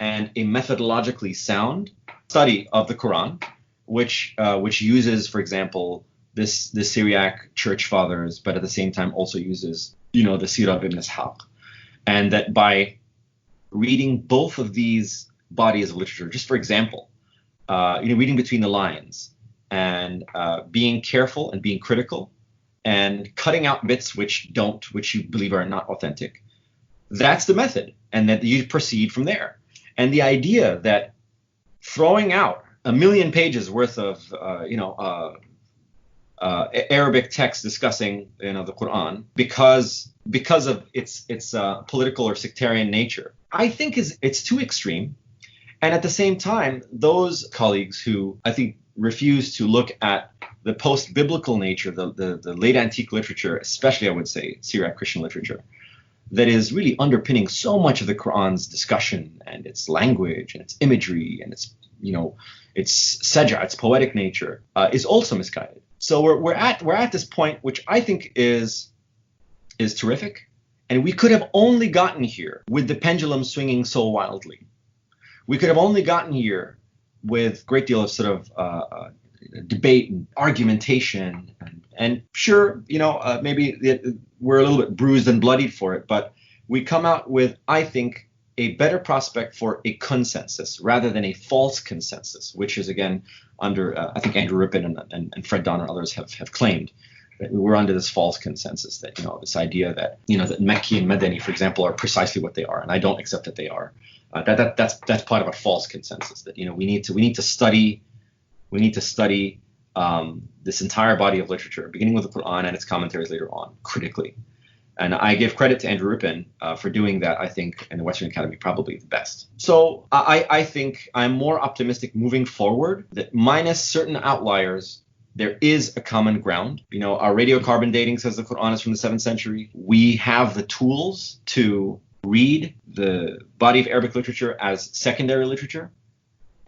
and a methodologically sound study of the Quran, which uses, for example, the Syriac church fathers, but at the same time also uses, the Sirah of Ibn Ishaq. And that by reading both of these bodies of literature, just for example, reading between the lines and being careful and being critical and cutting out bits which you believe are not authentic, that's the method, and that you proceed from there. And the idea that throwing out 1 million pages worth of Arabic text discussing the Quran because of its political or sectarian nature, I think it's too extreme. And at the same time, those colleagues who I think refuse to look at the post-biblical nature, the late antique literature, especially I would say Syriac Christian literature, that is really underpinning so much of the Quran's discussion and its language and its imagery and its saj'a, its poetic nature, is also misguided. So we're at this point, which I think is terrific, and we could have only gotten here with the pendulum swinging so wildly. We could have only gotten here with a great deal of sort of debate and argumentation, and sure, maybe we're a little bit bruised and bloodied for it, but we come out with, I think, a better prospect for a consensus rather than a false consensus, which is, again, under, I think Andrew Rippin and Fred Don and others have claimed that we're under this false consensus that, this idea that, that Mekki and Madani, for example, are precisely what they are, and I don't accept that they are. That's part of a false consensus that, we need to study this entire body of literature, beginning with the Qur'an and its commentaries later on, critically. And I give credit to Andrew Rippin for doing that, I think, in the Western Academy, probably the best. So I think I'm more optimistic moving forward that minus certain outliers, there is a common ground. Our radiocarbon dating says the Qur'an is from the 7th century. We have the tools to read the body of Arabic literature as secondary literature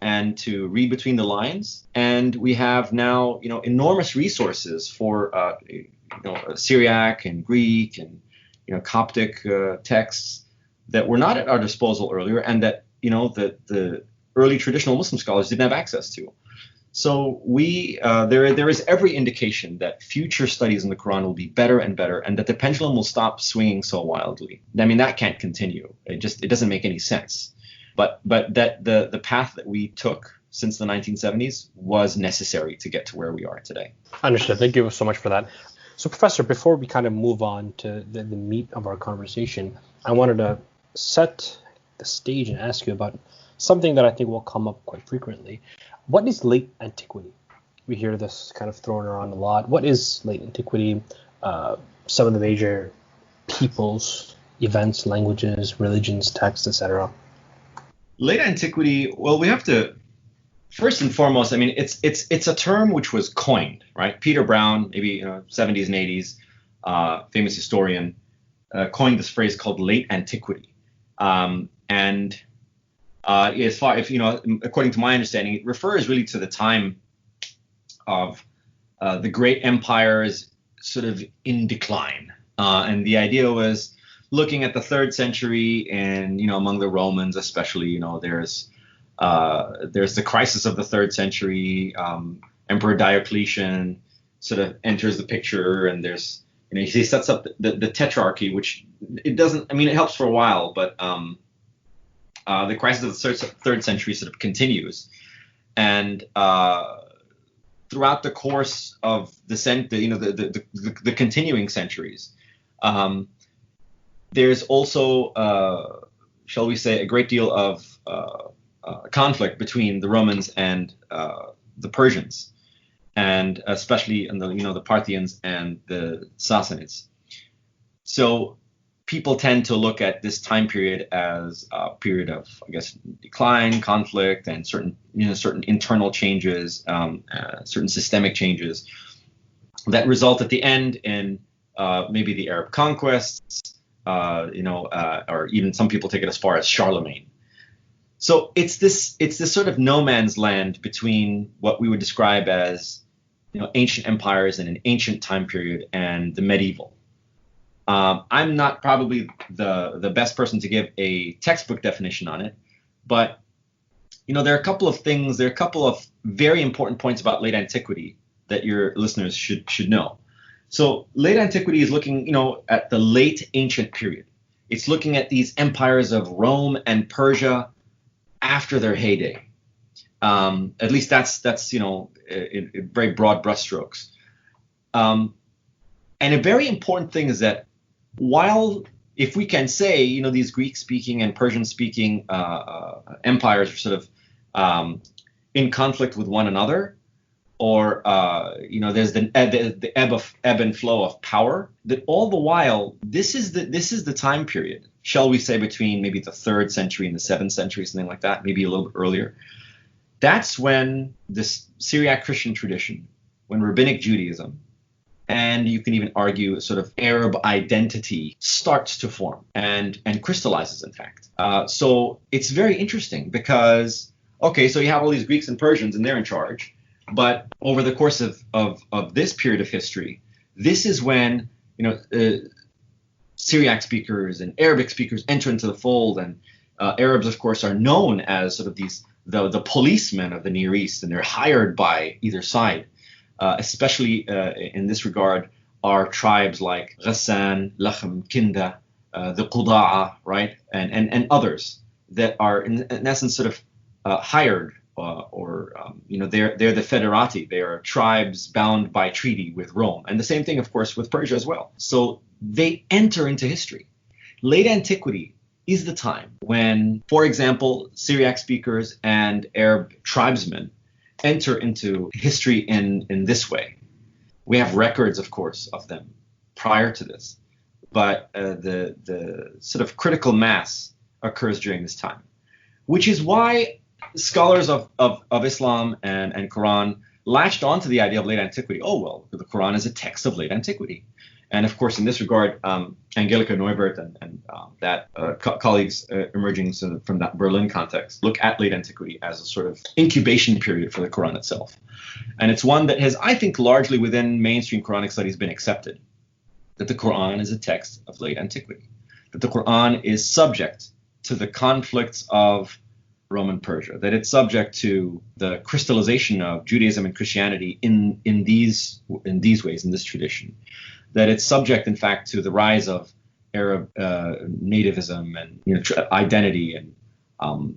and to read between the lines. And we have now, enormous resources for Syriac and Greek and Coptic texts that were not at our disposal earlier, and that the early traditional Muslim scholars didn't have access to. So there is every indication that future studies in the Quran will be better and better, and that the pendulum will stop swinging so wildly. That can't continue. It doesn't make any sense. But that the path that we took since the 1970s was necessary to get to where we are today. Understood. Thank you so much for that. So, Professor, before we kind of move on to the meat of our conversation, I wanted to set the stage and ask you about something that I think will come up quite frequently. What is late antiquity? We hear this kind of thrown around a lot. What is late antiquity? Some of the major peoples, events, languages, religions, texts, etc. Late antiquity, well, we have to First and foremost, I mean, it's a term which was coined, right? Peter Brown, maybe 70s and 80s, famous historian, coined this phrase called late antiquity. And as far if according to my understanding, it refers really to the time of the great empires sort of in decline. And the idea was looking at the 3rd century, and among the Romans especially, there's the crisis of the 3rd century. Emperor Diocletian sort of enters the picture, and there's he sets up the tetrarchy, which it doesn't. I mean, it helps for a while, but the crisis of the 3rd century sort of continues, and throughout the course of the continuing centuries, there's also, shall we say, a great deal of conflict between the Romans and the Persians, and especially in the Parthians and the Sassanids. So people tend to look at this time period as a period of, I guess, decline, conflict, and certain internal changes, certain systemic changes that result at the end in maybe the Arab conquests, or even some people take it as far as Charlemagne. So it's this sort of no man's land between what we would describe as ancient empires in an ancient time period and the medieval. I'm not probably the best person to give a textbook definition on it, but there are a couple of very important points about late antiquity that your listeners should know. So late antiquity is looking at the late ancient period. It's looking at these empires of Rome and Persia after their heyday. At least that's in very broad brushstrokes. And a very important thing is that while, if we can say, these Greek-speaking and Persian-speaking empires are sort of in conflict with one another, or there's the ebb and flow of power, that all the while this is the time period, shall we say, between maybe the 3rd century and the 7th century, something like that, maybe a little bit earlier. That's when this Syriac Christian tradition, when Rabbinic Judaism, and you can even argue a sort of Arab identity starts to form and crystallizes, in fact. So it's very interesting because, okay, so you have all these Greeks and Persians and they're in charge, but over the course of this period of history, this is when, Syriac speakers and Arabic speakers enter into the fold, and Arabs, of course, are known as sort of the policemen of the Near East, and they're hired by either side. Especially in this regard, are tribes like Ghassan, Lachem, Kinda, the Quda'a, right, and others that are in essence sort of hired, they're the federati. They are tribes bound by treaty with Rome, and the same thing, of course, with Persia as well. So they enter into history. Late antiquity is the time when, for example, Syriac speakers and Arab tribesmen enter into history in this way. We have records, of course, of them prior to this, but the sort of critical mass occurs during this time, which is why scholars of Islam and Qur'an latched onto the idea of late antiquity. Oh, well, the Qur'an is a text of late antiquity. And of course, in this regard, Angelika Neubert and colleagues emerging from that Berlin context look at late antiquity as a sort of incubation period for the Quran itself. And it's one that has, I think, largely within mainstream Quranic studies been accepted, that the Quran is a text of late antiquity, that the Quran is subject to the conflicts of Rome and Persia, that it's subject to the crystallization of Judaism and Christianity in these ways, in this tradition, that it's subject, in fact, to the rise of Arab nativism and identity and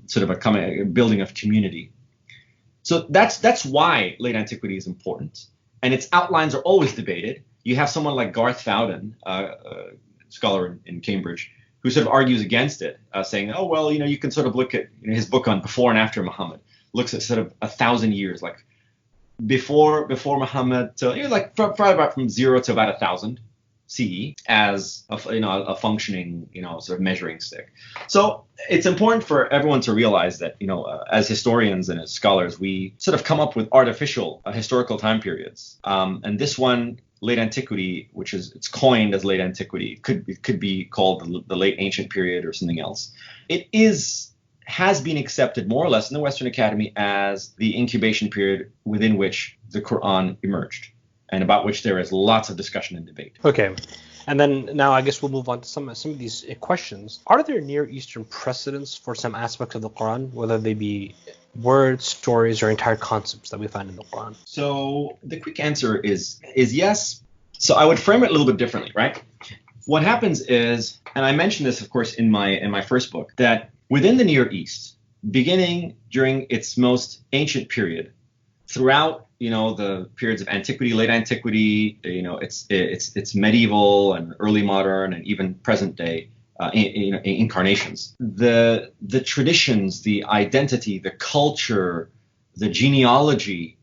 sort of a building of community. So that's why late antiquity is important, and its outlines are always debated. You have someone like Garth Fowden, a scholar in Cambridge, who sort of argues against it, saying, oh, well, you can sort of look at his book on before and after Muhammad, looks at sort of 1,000 years, like before Muhammad, probably about from 0 to about 1,000. CE as a functioning sort of measuring stick. So it's important for everyone to realize that as historians and as scholars, we sort of come up with artificial historical time periods. And this one, Late Antiquity, which is it's coined as Late Antiquity, it could be called the Late Ancient Period or something else. Has been accepted more or less in the Western Academy as the incubation period within which the Qur'an emerged, and about which there is lots of discussion and debate. Okay, and then now I guess we'll move on to some of these questions. Are there Near Eastern precedents for some aspects of the Qur'an, whether they be words, stories, or entire concepts that we find in the Qur'an? So the quick answer is yes. So I would frame it a little bit differently, right? What happens is, and I mentioned this, of course, in my first book, that within the Near East, beginning during its most ancient period, throughout the periods of antiquity, late antiquity, it's medieval and early modern and even present day incarnations. The traditions, the identity, the culture, the genealogy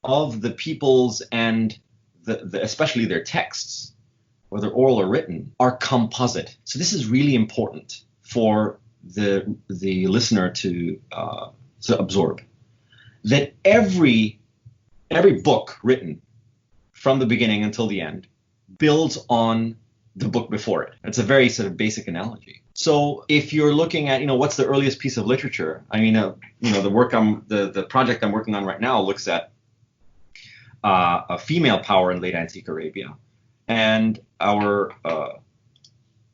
of the peoples and especially their texts, whether oral or written, are composite. So this is really important for the listener to absorb. That every book written from the beginning until the end builds on the book before it. It's a very sort of basic analogy. So if you're looking at what's the earliest piece of literature, I mean the project I'm working on right now looks at a female power in late antique Arabia, and our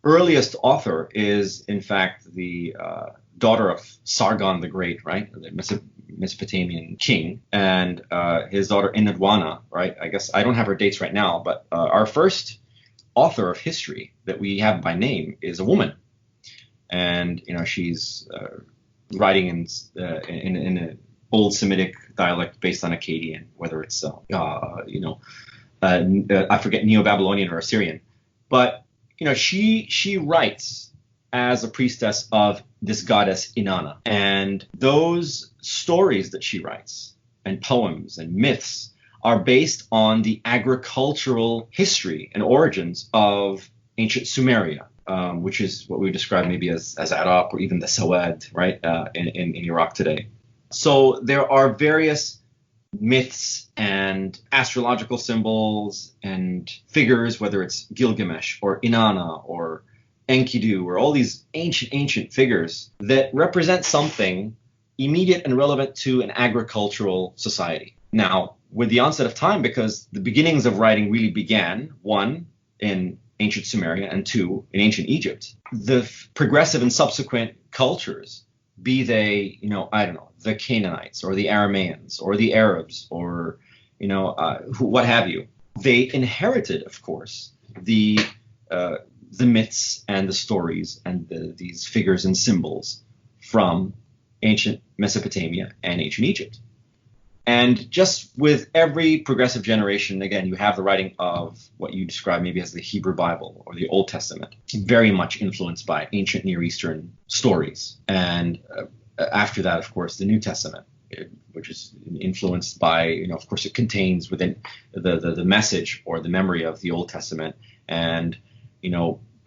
earliest author is in fact the daughter of Sargon the Great, right? The Mesopotamian king, and his daughter Inadwana, right? I guess I don't have her dates right now, but our first author of history that we have by name is a woman, and she's writing in an old Semitic dialect based on Akkadian, whether it's I forget, Neo-Babylonian or Assyrian, but she writes as a priestess of this goddess Inanna. And those stories that she writes, and poems and myths, are based on the agricultural history and origins of ancient Sumeria, which is what we would describe maybe as Iraq or even the Sawad, right, in Iraq today. So there are various myths and astrological symbols and figures, whether it's Gilgamesh or Inanna or Enkidu, or all these ancient figures that represent something immediate and relevant to an agricultural society. Now, with the onset of time, because the beginnings of writing really began, one, in ancient Sumeria, and two, in ancient Egypt, the progressive and subsequent cultures, be they, the Canaanites or the Aramaeans or the Arabs or, what have you, they inherited, of course, the myths and the stories and these figures and symbols from ancient Mesopotamia and ancient Egypt. And just with every progressive generation, again, you have the writing of what you describe maybe as the Hebrew Bible or the Old Testament, very much influenced by ancient Near Eastern stories. And after that, of course, the New Testament, which is influenced by, of course, it contains within the message or the memory of the Old Testament, and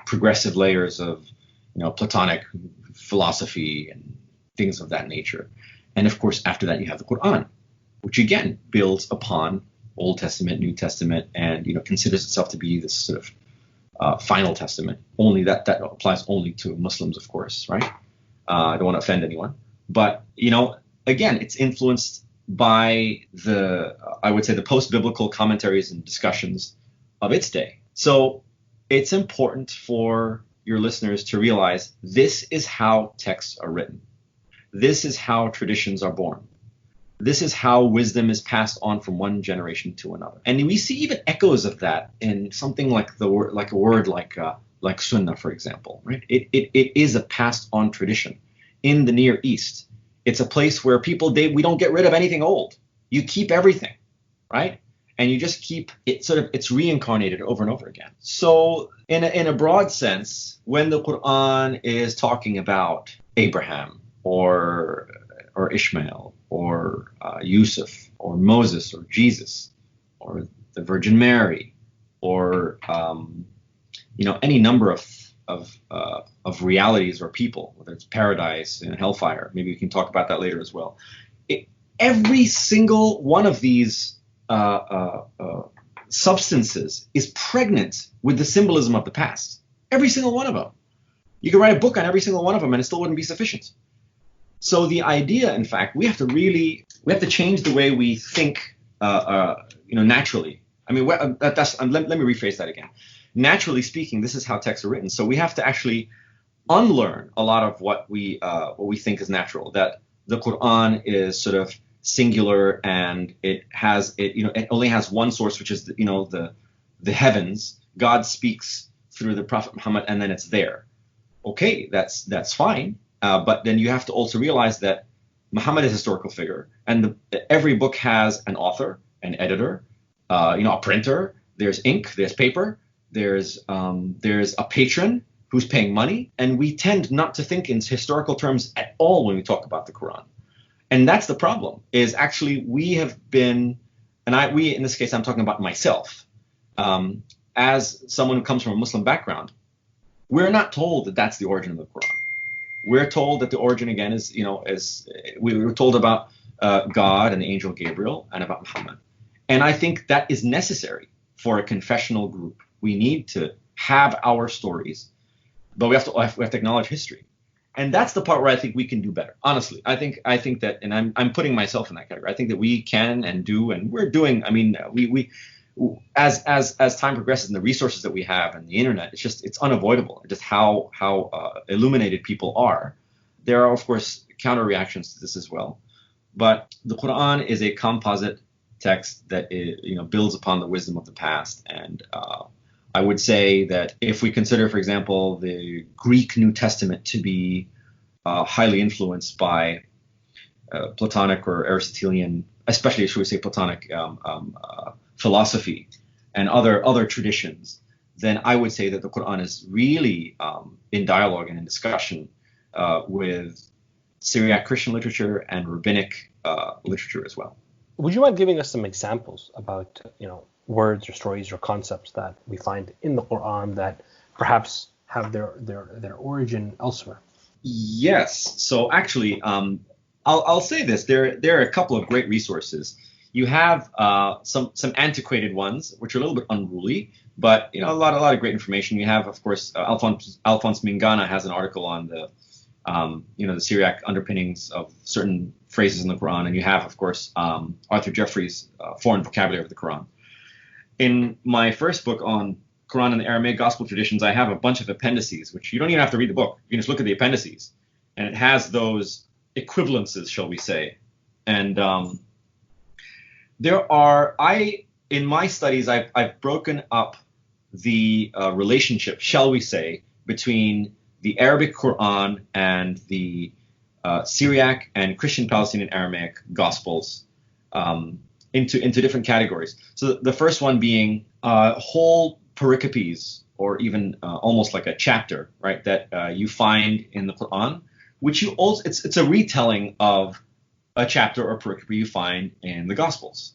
progressive layers of Platonic philosophy and things of that nature. And of course, after that, you have the Qur'an, which again builds upon Old Testament, New Testament, and considers itself to be this sort of final testament. Only that applies only to Muslims, of course, right? I don't want to offend anyone, but again, it's influenced by I would say the post-biblical commentaries and discussions of its day. So it's important for your listeners to realize this is how texts are written. This is how traditions are born. This is how wisdom is passed on from one generation to another. And we see even echoes of that in something like a word like sunnah, for example, right? It is a passed on tradition. In the Near East, it's a place where we don't get rid of anything old. You keep everything, right? And you just keep it it's reincarnated over and over again. So in a broad sense, when the Qur'an is talking about Abraham or Ishmael or Yusuf or Moses or Jesus or the Virgin Mary or any number of realities or people, whether it's paradise and hellfire. Maybe we can talk about that later as well. Every single one of these substances is pregnant with the symbolism of the past. Every single one of them. You could write a book on every single one of them and it still wouldn't be sufficient. So the idea, in fact, we have to change the way we think, naturally. I mean, let me rephrase that again. Naturally speaking, this is how texts are written. So we have to actually unlearn a lot of what we think is natural. That the Qur'an is sort of singular and it only has one source, which is the heavens. God speaks through the Prophet Muhammad, and then it's there. Okay, that's fine. But then you have to also realize that Muhammad is a historical figure, and every book has an author, an editor, a printer. There's ink, there's paper, there's a patron who's paying money, and we tend not to think in historical terms at all when we talk about the Quran. And that's the problem. Is actually we have been, and we in this case I'm talking about myself, as someone who comes from a Muslim background. We're not told that that's the origin of the Quran. We're told that the origin again is we were told about God and the angel Gabriel and about Muhammad. And I think that is necessary for a confessional group. We need to have our stories, but we have to acknowledge history. And that's the part where I think we can do better. Honestly, I think that, and I'm putting myself in that category. I think that we can and do, and we're doing. I mean, we as time progresses and the resources that we have and the internet, it's unavoidable. Just how illuminated people are. There are of course counter reactions to this as well, but the Quran is a composite text that builds upon the wisdom of the past. And I would say that if we consider, for example, the Greek New Testament to be highly influenced by Platonic or Aristotelian, especially should we say Platonic philosophy and other traditions, then I would say that the Quran is really in dialogue and in discussion with Syriac Christian literature and rabbinic literature as well. Would you mind giving us some examples about words or stories or concepts that we find in the Quran that perhaps have their origin elsewhere? Yes. So actually, I'll say this: there are a couple of great resources. You have some antiquated ones, which are a little bit unruly, but a lot of great information. You have, of course, Alphonse Mingana has an article on the Syriac underpinnings of certain phrases in the Quran, and you have, of course, Arthur Jeffrey's Foreign Vocabulary of the Quran. In my first book on Quran and the Aramaic Gospel traditions, I have a bunch of appendices, which you don't even have to read the book. You can just look at the appendices, and it has those equivalences, shall we say. And in my studies, I've broken up the relationship, shall we say, between the Arabic Quran and the Syriac and Christian Palestinian Aramaic Gospels into different categories. So the first one being whole pericopes, or even almost like a chapter, right, that you find in the Quran, which you also it's a retelling of a chapter or pericope you find in the Gospels.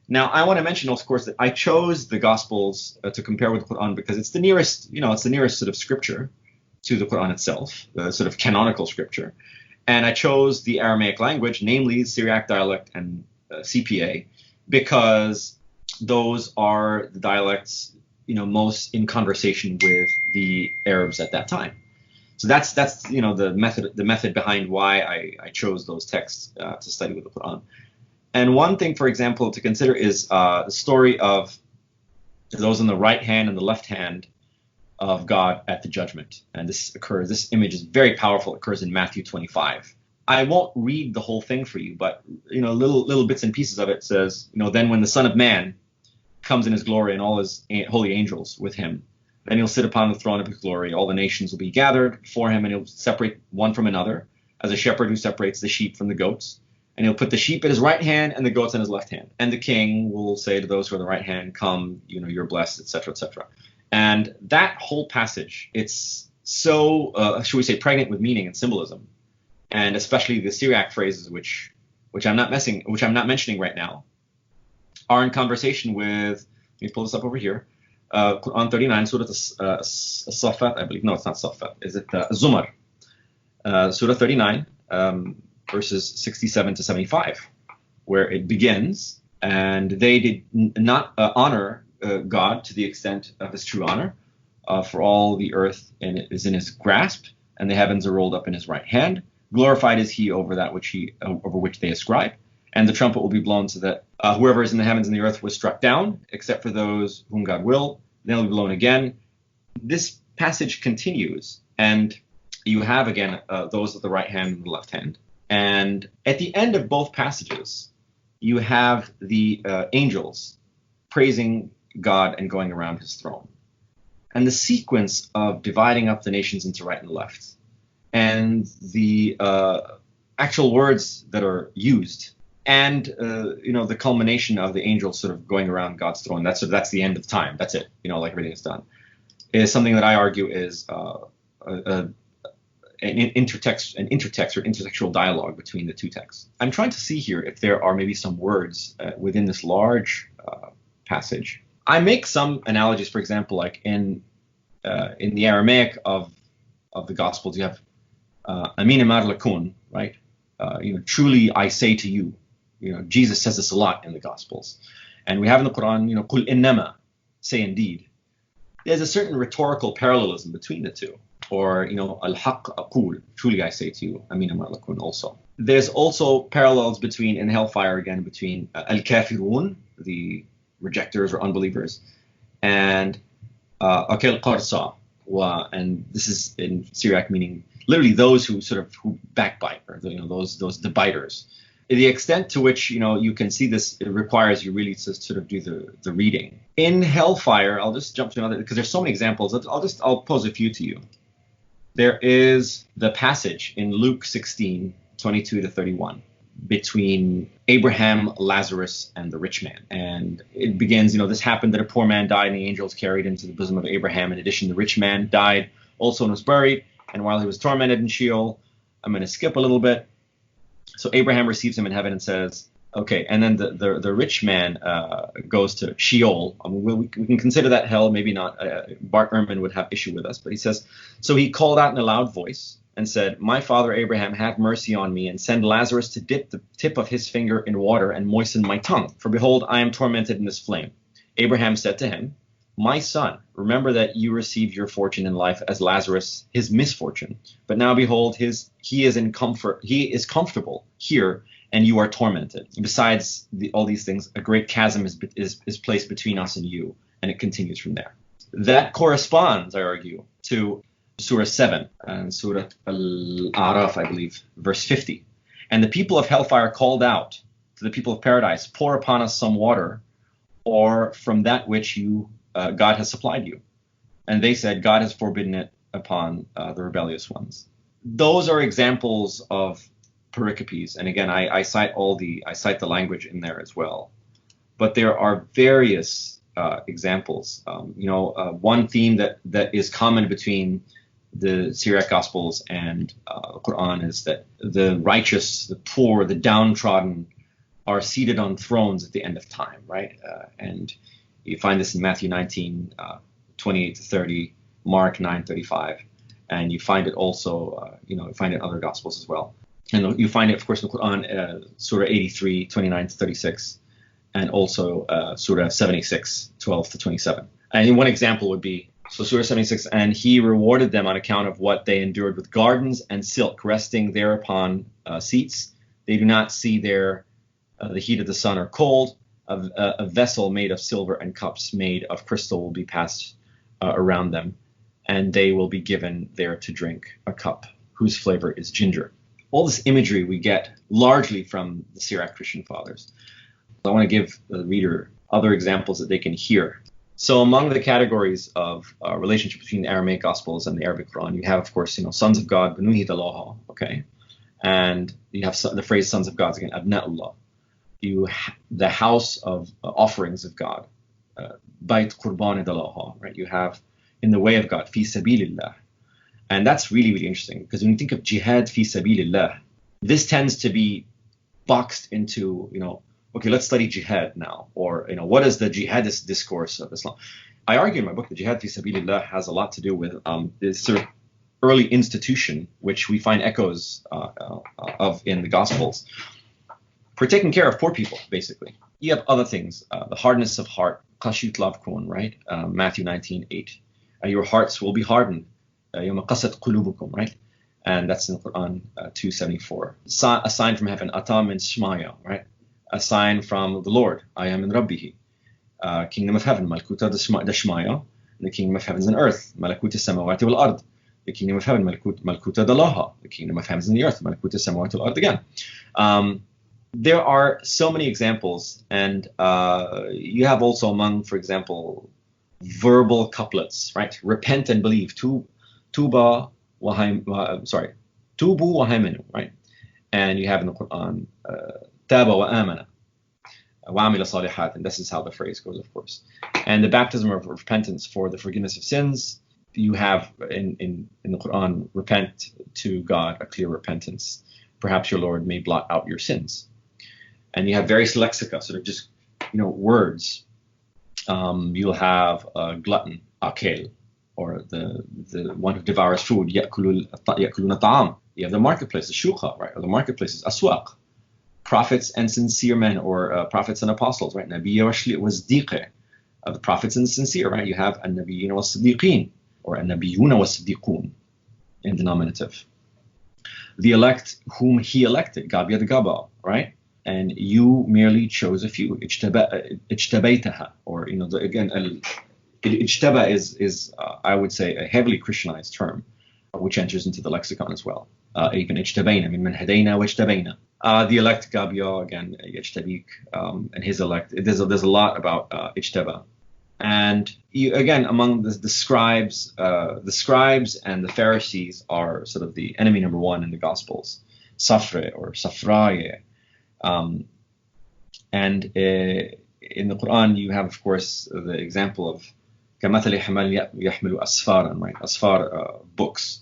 Now, I want to mention, of course, that I chose the Gospels to compare with the Quran because it's the nearest, sort of scripture to the Quran itself, the sort of canonical scripture. And I chose the Aramaic language, namely Syriac dialect and CPA, because those are the dialects, most in conversation with the Arabs at that time. So that's the method behind why I chose those texts to study with the Quran. And one thing, for example, to consider is the story of those on the right hand and the left hand of God at the judgment. And this image is very powerful. It occurs in Matthew 25. I won't read the whole thing for you, but little bits and pieces of it says, then when the Son of Man comes in his glory and all his holy angels with him, then he'll sit upon the throne of his glory. All the nations will be gathered before him, and he'll separate one from another, as a shepherd who separates the sheep from the goats. And he'll put the sheep at his right hand and the goats in his left hand. And the king will say to those who are on the right hand, come, you're blessed, etc., etc. And that whole passage, it's so, should we say, pregnant with meaning and symbolism. And especially the Syriac phrases, which I'm not mentioning right now, are in conversation with, let me pull this up over here, Qur'an 39, Surah As-Saffat, I believe. No, it's not Saffat. Is it Zumar? Surah 39, verses 67 to 75, where it begins, and they did not honor God to the extent of his true honor, for all the earth is in his grasp, and the heavens are rolled up in his right hand. Glorified is he over that over which they ascribe. And the trumpet will be blown so that whoever is in the heavens and the earth was struck down, except for those whom God will. Then it will be blown again. This passage continues, and you have again those at the right hand and the left hand. And at the end of both passages, you have the angels praising God and going around his throne. And the sequence of dividing up the nations into right and left, and the actual words that are used, and the culmination of the angels sort of going around God's throne. That's the end of time. That's it. Like everything is done. Is something that I argue is an intertext or intertextual dialogue between the two texts. I'm trying to see here if there are maybe some words within this large passage. I make some analogies, for example, like in the Aramaic of the Gospels, you have Amin amar lakun, right? Truly I say to you. Jesus says this a lot in the Gospels. And we have in the Qur'an, Qul innama, say indeed. There's a certain rhetorical parallelism between the two. Or, al-haq aqul, truly I say to you, Amin amar lakun also. There's also parallels in hellfire again, between al-kafirun, the rejectors or unbelievers, and akil qarsa, and this is in Syriac meaning literally those who backbite, or those the biters. The extent to which you can see this, it requires you really to sort of do the reading. In hellfire, I'll just jump to another because there's so many examples. I'll pose a few to you. There is the passage in Luke 16, 22 to 31 between Abraham, Lazarus, and the rich man. And it begins, this happened that a poor man died and the angels carried him to the bosom of Abraham. In addition, the rich man died also and was buried. And while he was tormented in Sheol, I'm going to skip a little bit. So Abraham receives him in heaven and says, okay, and then the rich man goes to Sheol. We can consider that hell, maybe not. Bart Ehrman would have issue with us, but he says, so he called out in a loud voice and said, my father Abraham, have mercy on me and send Lazarus to dip the tip of his finger in water and moisten my tongue. For behold, I am tormented in this flame. Abraham said to him, my son, remember that you received your fortune in life as Lazarus his misfortune. But now behold, he is comfortable here, and you are tormented. Besides all these things, a great chasm is placed between us and you, and it continues from there. That corresponds, I argue, to Surah 7 and Surah Al-A'raf, I believe, verse 50. And the people of hellfire called out to the people of paradise, pour upon us some water, or from that which God has supplied you. And they said, God has forbidden it upon the rebellious ones. Those are examples of pericopes. And again, I cite the language in there as well. But there are various examples. One theme that is common between the Syriac Gospels and Qur'an is that the righteous, the poor, the downtrodden are seated on thrones at the end of time, right? And you find this in Matthew 19, 28 to 30, Mark 9:35, and you find it also, you find it in other Gospels as well. And you find it, of course, in the Qur'an, Surah 83, 29 to 36, and also Surah 76, 12 to 27. And one example would be, so Surah 76, and he rewarded them on account of what they endured with gardens and silk, resting thereupon seats. They do not see there the heat of the sun or cold. A vessel made of silver and cups made of crystal will be passed around them, and they will be given there to drink a cup whose flavor is ginger. All this imagery we get largely from the Syriac Christian fathers. I want to give the reader other examples that they can hear. So among the categories of relationship between the Aramaic Gospels and the Arabic Quran, you have, of course, sons of God, Banuhi Dalaha, okay? And you have the phrase sons of God, again, Abna'ullah. The house of offerings of God, Bait Qurban Dalaha, right? You have in the way of God, Fi Sabilillah. And that's really, really interesting, because when you think of jihad fi sabilillah, this tends to be boxed into, okay, let's study jihad now, or what is the jihadist discourse of Islam? I argue in my book that jihad fi sabilillah has a lot to do with this sort of early institution, which we find echoes of in the Gospels, for taking care of poor people, basically. You have other things, the hardness of heart, qashit lavkun, right? Matthew 19:8. Your hearts will be hardened, yawma qasat qulubukum, right? And that's in Qur'an 2:74. A sign from heaven, ata min shmaya, right? A sign from the Lord, I am in Rabbihi. Kingdom of heaven, malkuta dashmaya, the kingdom of heavens and earth, malakuta samawati wal ard, the kingdom of heaven, malkuta dalaha, the kingdom of heavens and the earth, malakuta samawati wal ard again. There are so many examples, and you have also among, for example, verbal couplets, right? Repent and believe. Tubu wa hayminu, right? And you have in the Quran, taba wa amana, wa amila salihat, and this is how the phrase goes, of course. And the baptism of repentance for the forgiveness of sins, you have in the Quran, repent to God, a clear repentance. Perhaps your Lord may blot out your sins. And you have various lexica, sort of just, words. You'll have glutton, akel, or the one who devours food, ya'kuluna ta'am. You have the marketplace, the shuqa, right, or the marketplaces, aswaq. Prophets and sincere men, or prophets and apostles, right? Nabiyya wa siddiqe, the prophets and sincere, right? You have an-nabiyyina wa siddiqeen, or an-nabiyyuna wa siddiqoon, in the nominative. The elect whom he elected, Gabia the Gaba, right? And you merely chose a few. Ijtabaitaha, or ijtaba is I would say a heavily Christianized term, which enters into the lexicon as well. Even ijtabaina, min man hadaina wa ijtabaina. The elect Gabia, again, Yajtabik, and his elect. There's a lot about ijtaba. And again, among the scribes and the Pharisees are sort of the enemy number one in the Gospels. Safre or Safraye. And in the Quran, you have, of course, the example of كَمَثَلِ حَمَلٍ يَحْمِلُ أَسْفَارًا, right? Asfar, books,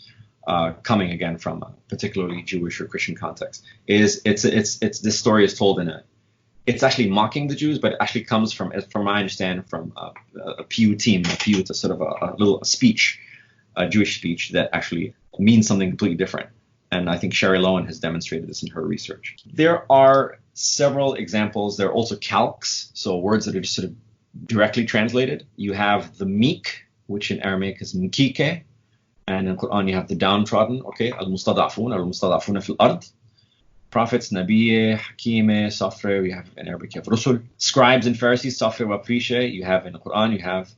coming again from a particularly Jewish or Christian context. It's this story is told it's actually mocking the Jews, but it actually comes from my understanding, from a Pew team. A Pew, it's a sort of a little speech, a Jewish speech that actually means something completely different. And I think Sherry Lowen has demonstrated this in her research. There are several examples. There are also calques, so words that are just sort of directly translated. You have the meek, which in Aramaic is mkike, and in Quran you have the downtrodden, okay, al-mustadafun fil ard. Prophets, Nabiyye, Hakime, Safre, we have in Arabic, you have Rusul. Scribes and Pharisees, Safre wa Prishe, you have in the Quran, you have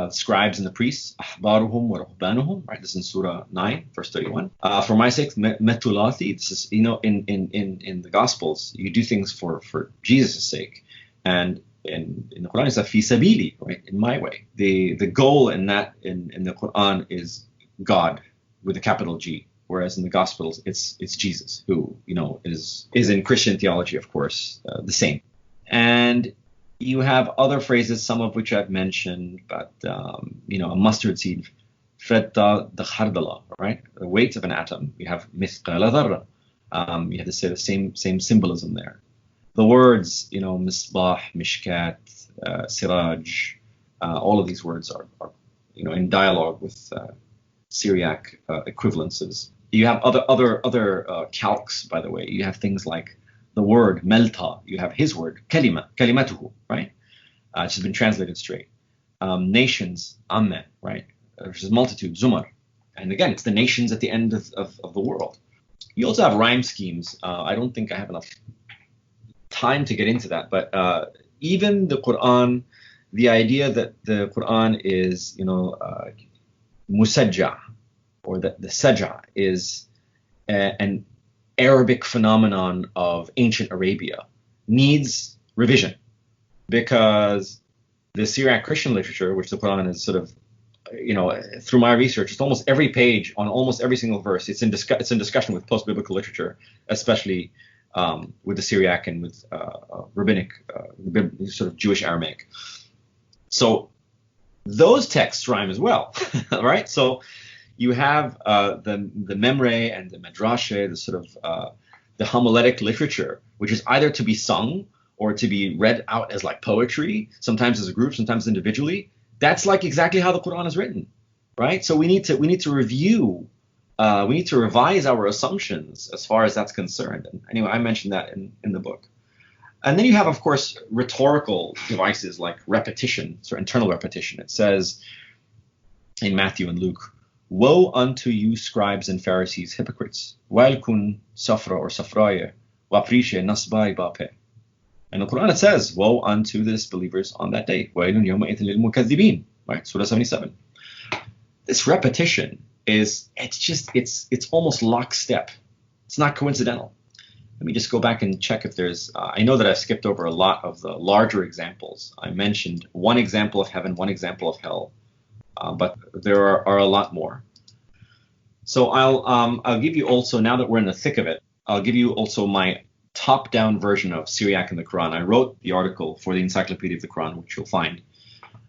scribes and the priests, Ahbaruhum wa Ruhbanuhum, right? This is in Surah 9, verse 31. For my sake, Metulathi, this is, in the Gospels, you do things for Jesus' sake. And in the Quran, it's a fi sabili, right? In my way. The goal in the Quran is God with a capital G. Whereas in the Gospels, it's Jesus, who, is in Christian theology, of course, the same. And you have other phrases, some of which I've mentioned, but, a mustard seed, fredda the khardala, right? The weight of an atom. You have mithqala dharra. You have to say the same symbolism there. The words, misbah, mishkat, siraj, all of these words are in dialogue with Syriac equivalences. You have other calques, by the way. You have things like the word melta. You have his word kalimatuhu, right? Which has been translated straight. Nations, amme, right? Versus multitude, zumar. And again, it's the nations at the end of the world. You also have rhyme schemes. I don't think I have enough time to get into that, but even the Quran, the idea that the Quran is, musajja, or that the sajja is an Arabic phenomenon of ancient Arabia, needs revision, because the Syriac Christian literature, which the Quran is sort of, through my research, it's almost every page on almost every single verse. It's in discussion with post-biblical literature, especially with the Syriac and with rabbinic, sort of Jewish Aramaic. So those texts rhyme as well, right? So you have the memre and the medrashe, the sort of the homiletic literature, which is either to be sung or to be read out as like poetry, sometimes as a group, sometimes individually. That's like exactly how the Quran is written, right? So we need to review, we need to revise our assumptions as far as that's concerned. And anyway, I mentioned that in the book. And then you have, of course, rhetorical devices like repetition, so internal repetition. It says in Matthew and Luke, "Woe unto you, scribes and Pharisees, hypocrites! Wailkun safra or safraya, waprishe nasbai bape." And the Quran, it says, "Woe unto the disbelievers on that day." Wailun yawma idhin lil mukaththibin, right? Surah 77. This repetition it's almost lockstep. It's not coincidental. Let me just go back and check if there's, I know that I've skipped over a lot of the larger examples. I mentioned one example of heaven, one example of hell, but there are a lot more. So I'll give you also, now that we're in the thick of it, I'll give you also my top-down version of Syriac in the Quran. I wrote the article for the Encyclopedia of the Quran, which you'll find.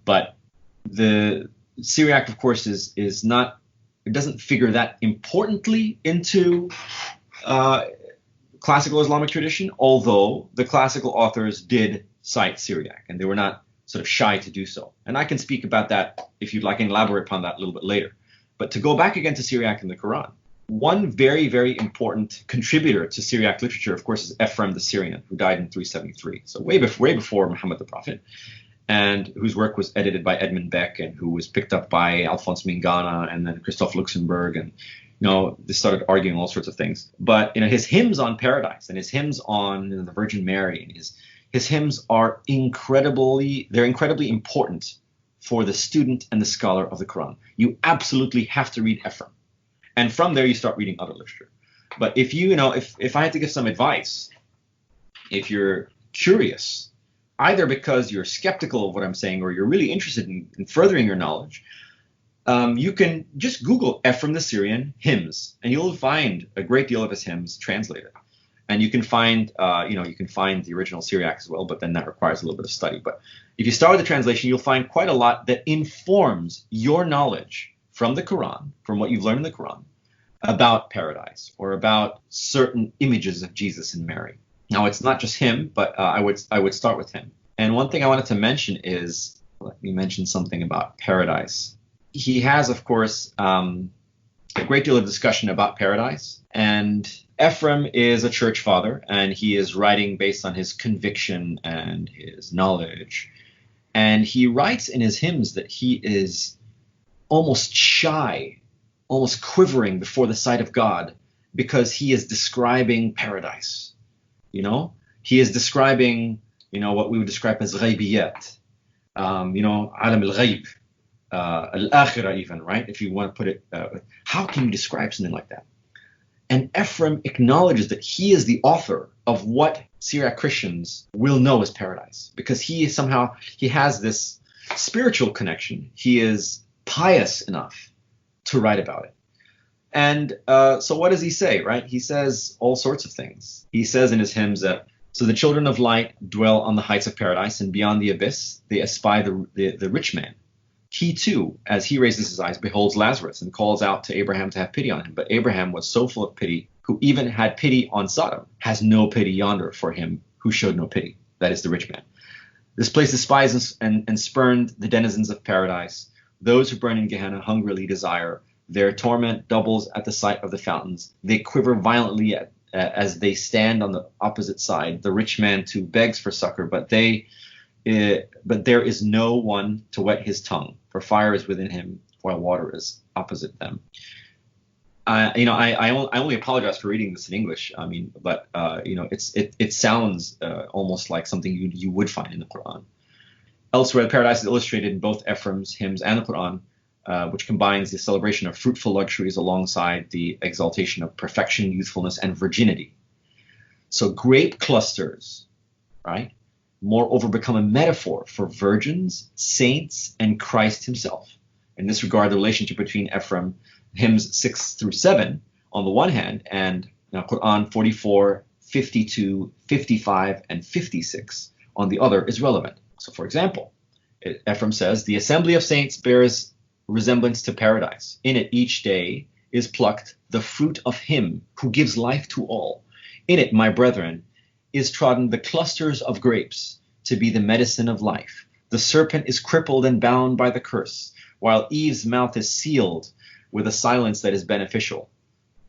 But the Syriac, of course, is not, it doesn't figure that importantly into classical Islamic tradition, although the classical authors did cite Syriac, and they were not sort of shy to do so. And I can speak about that if you'd like and elaborate upon that a little bit later. But to go back again to Syriac in the Quran, one very, very important contributor to Syriac literature, of course, is Ephrem the Syrian, who died in 373, so way before Muhammad the Prophet, and whose work was edited by Edmund Beck, and who was picked up by Alphonse Mingana and then Christoph Luxemburg, and they started arguing all sorts of things. But his hymns on paradise and his hymns on the Virgin Mary and his hymns are incredibly important for the student and the scholar of the Quran. You absolutely have to read Ephrem, and from there you start reading other literature. But if I had to give some advice, if you're curious, either because you're skeptical of what I'm saying or you're really interested in furthering your knowledge, you can just Google Ephrem the Syrian hymns, and you'll find a great deal of his hymns translated. And you can find, the original Syriac as well, but then that requires a little bit of study. But if you start with the translation, you'll find quite a lot that informs your knowledge from the Quran, from what you've learned in the Quran, about paradise or about certain images of Jesus and Mary. Now, it's not just him, but I would start with him. And one thing I wanted to mention is, let me mention something about paradise. He has, of course, a great deal of discussion about paradise. And Ephrem is a church father, and he is writing based on his conviction and his knowledge. And he writes in his hymns that he is almost shy, almost quivering before the sight of God, because he is describing paradise. He is describing, what we would describe as ghaibiyat, alam al-ghayb, al-akhirah even, right? If you want to put it, how can you describe something like that? And Ephrem acknowledges that he is the author of what Syriac Christians will know as paradise, because he has this spiritual connection. He is pious enough to write about it. And so what does he say, right? He says all sorts of things. He says in his hymns that, so the children of light dwell on the heights of paradise, and beyond the abyss they espy the rich man. He too, as he raises his eyes, beholds Lazarus and calls out to Abraham to have pity on him. But Abraham was so full of pity, who even had pity on Sodom, has no pity yonder for him who showed no pity. That is the rich man. This place despised and spurned the denizens of paradise. Those who burn in Gehenna hungrily desire. Their torment doubles at the sight of the fountains. They quiver violently as they stand on the opposite side. The rich man too begs for succor, but there is no one to wet his tongue, for fire is within him, while water is opposite them. I only apologize for reading this in English. But it sounds almost like something you would find in the Quran. Elsewhere, paradise is illustrated in both Ephrem's hymns and the Quran, which combines the celebration of fruitful luxuries alongside the exaltation of perfection, youthfulness, and virginity. So grape clusters, right, moreover become a metaphor for virgins, saints, and Christ himself. In this regard, the relationship between Ephrem hymns 6 through 7 on the one hand, and Qur'an 44, 52, 55, and 56 on the other is relevant. So, for example, Ephrem says, the assembly of saints bears resemblance to paradise. In it each day is plucked the fruit of him who gives life to all. In it, my brethren, is trodden the clusters of grapes to be the medicine of life. The serpent is crippled and bound by the curse, while Eve's mouth is sealed with a silence that is beneficial.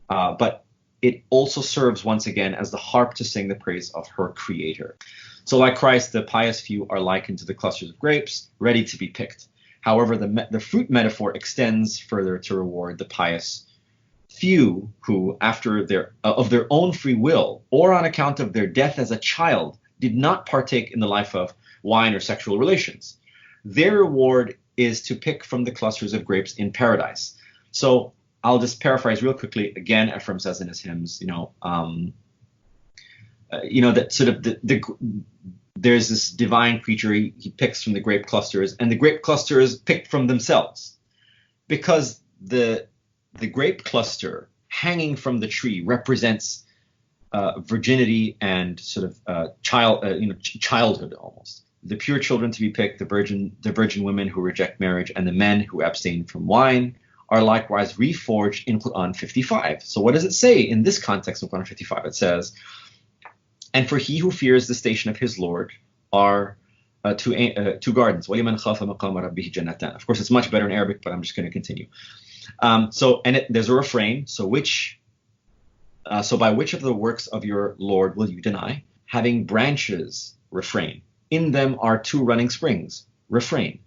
But it also serves once again as the harp to sing the praise of her creator. So like Christ, the pious few are likened to the clusters of grapes, ready to be picked. However, the fruit metaphor extends further to reward the pious few who, of their own free will, or on account of their death as a child, did not partake in the life of wine or sexual relations. Their reward is to pick from the clusters of grapes in paradise. So I'll just paraphrase real quickly. Again, Ephraim says in his hymns, that sort of there's this divine creature. He picks from the grape clusters, and the grape clusters picked from themselves, because the grape cluster hanging from the tree represents virginity and sort of childhood almost. The pure children to be picked, the virgin women who reject marriage, and the men who abstain from wine are likewise reforged in Qur'an 55. So what does it say in this context of Qur'an 55? It says, and for he who fears the station of his Lord are two gardens. وَلِمَنْ خَافَ مَقَامَ رَبِّهِ جَنَّتَانِ. Of course, it's much better in Arabic, but I'm just going to continue. There's a refrain. So by which of the works of your Lord will you deny? Having branches, refrain. In them are two running springs, refrain.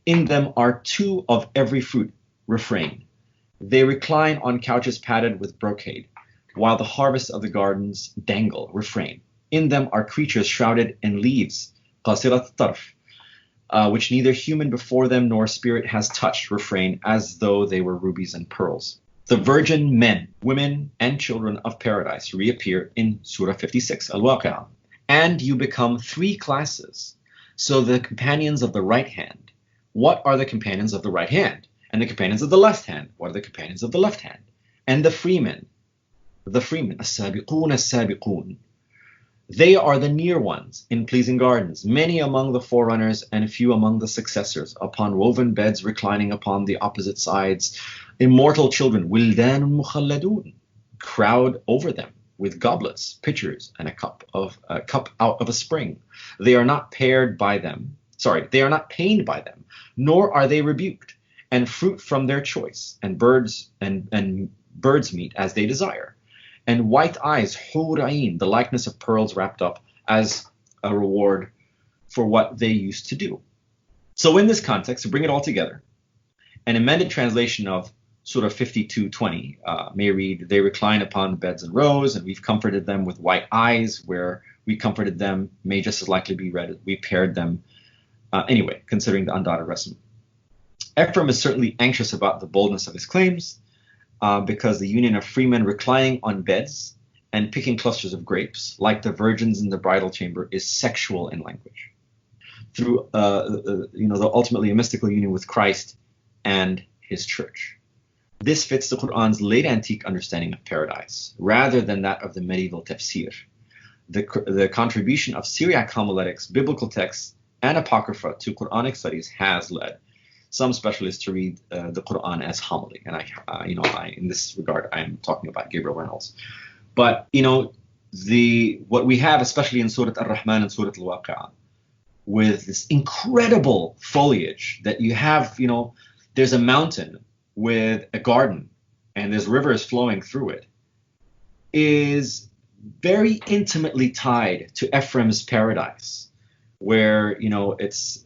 In them are two of every fruit, refrain. They recline on couches padded with brocade, while the harvest of the gardens dangle, refrain. In them are creatures shrouded in leaves, qasirat tarf, which neither human before them nor spirit has touched, refrain, as though they were rubies and pearls. The virgin men, women, and children of paradise reappear in Surah 56, Al-Waqi'ah. And you become three classes. So the companions of the right hand, what are the companions of the right hand? And the companions of the left hand, what are the companions of the left hand? And the freemen, as-sabiqun as-sabiqun. They are the near ones in pleasing gardens, many among the forerunners and few among the successors, upon woven beds reclining upon the opposite sides. Immortal children, wildanun mukhalladun, crowd over them with goblets, pitchers, and a cup out of a spring. They are not pained by them, nor are they rebuked, and fruit from their choice, and birds meat as they desire. And white eyes, hura'in, the likeness of pearls wrapped up as a reward for what they used to do. So in this context, to bring it all together, an amended translation of Surah 52:20 may read, they recline upon beds and rows, and we've comforted them with white eyes. Where we comforted them may just as likely be read, we paired them. Anyway, considering the undotted rest. Ephraim is certainly anxious about the boldness of his claims, because the union of freemen reclining on beds and picking clusters of grapes, like the virgins in the bridal chamber, is sexual in language. Through ultimately a mystical union with Christ and his church. This fits the Qur'an's late antique understanding of paradise, rather than that of the medieval tafsir. The contribution of Syriac homiletics, biblical texts, and apocrypha to Qur'anic studies has led some specialists to read the Qur'an as homily, and I in this regard I am talking about Gabriel Reynolds. But what we have, especially in Surah Ar-Rahman and Surah Al-Waqi'ah, with this incredible foliage that you have, there's a mountain with a garden and there's rivers flowing through it, is very intimately tied to Ephraim's paradise, where it's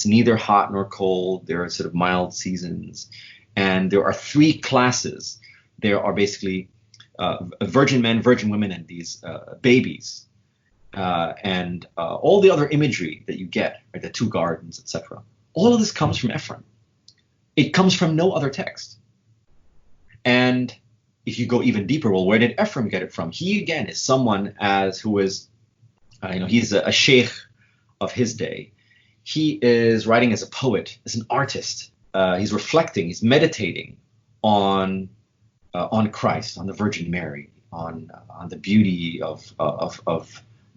neither hot nor cold. There are sort of mild seasons, and there are three classes. There are basically virgin men, virgin women, and these babies, and all the other imagery that you get, right? The two gardens, etc. All of this comes from Ephraim. It comes from no other text. And if you go even deeper, well, where did Ephraim get it from? He again is someone who is, he's a sheikh of his day. He is writing as a poet, as an artist. He's reflecting, he's meditating on Christ, on the Virgin Mary, on the beauty of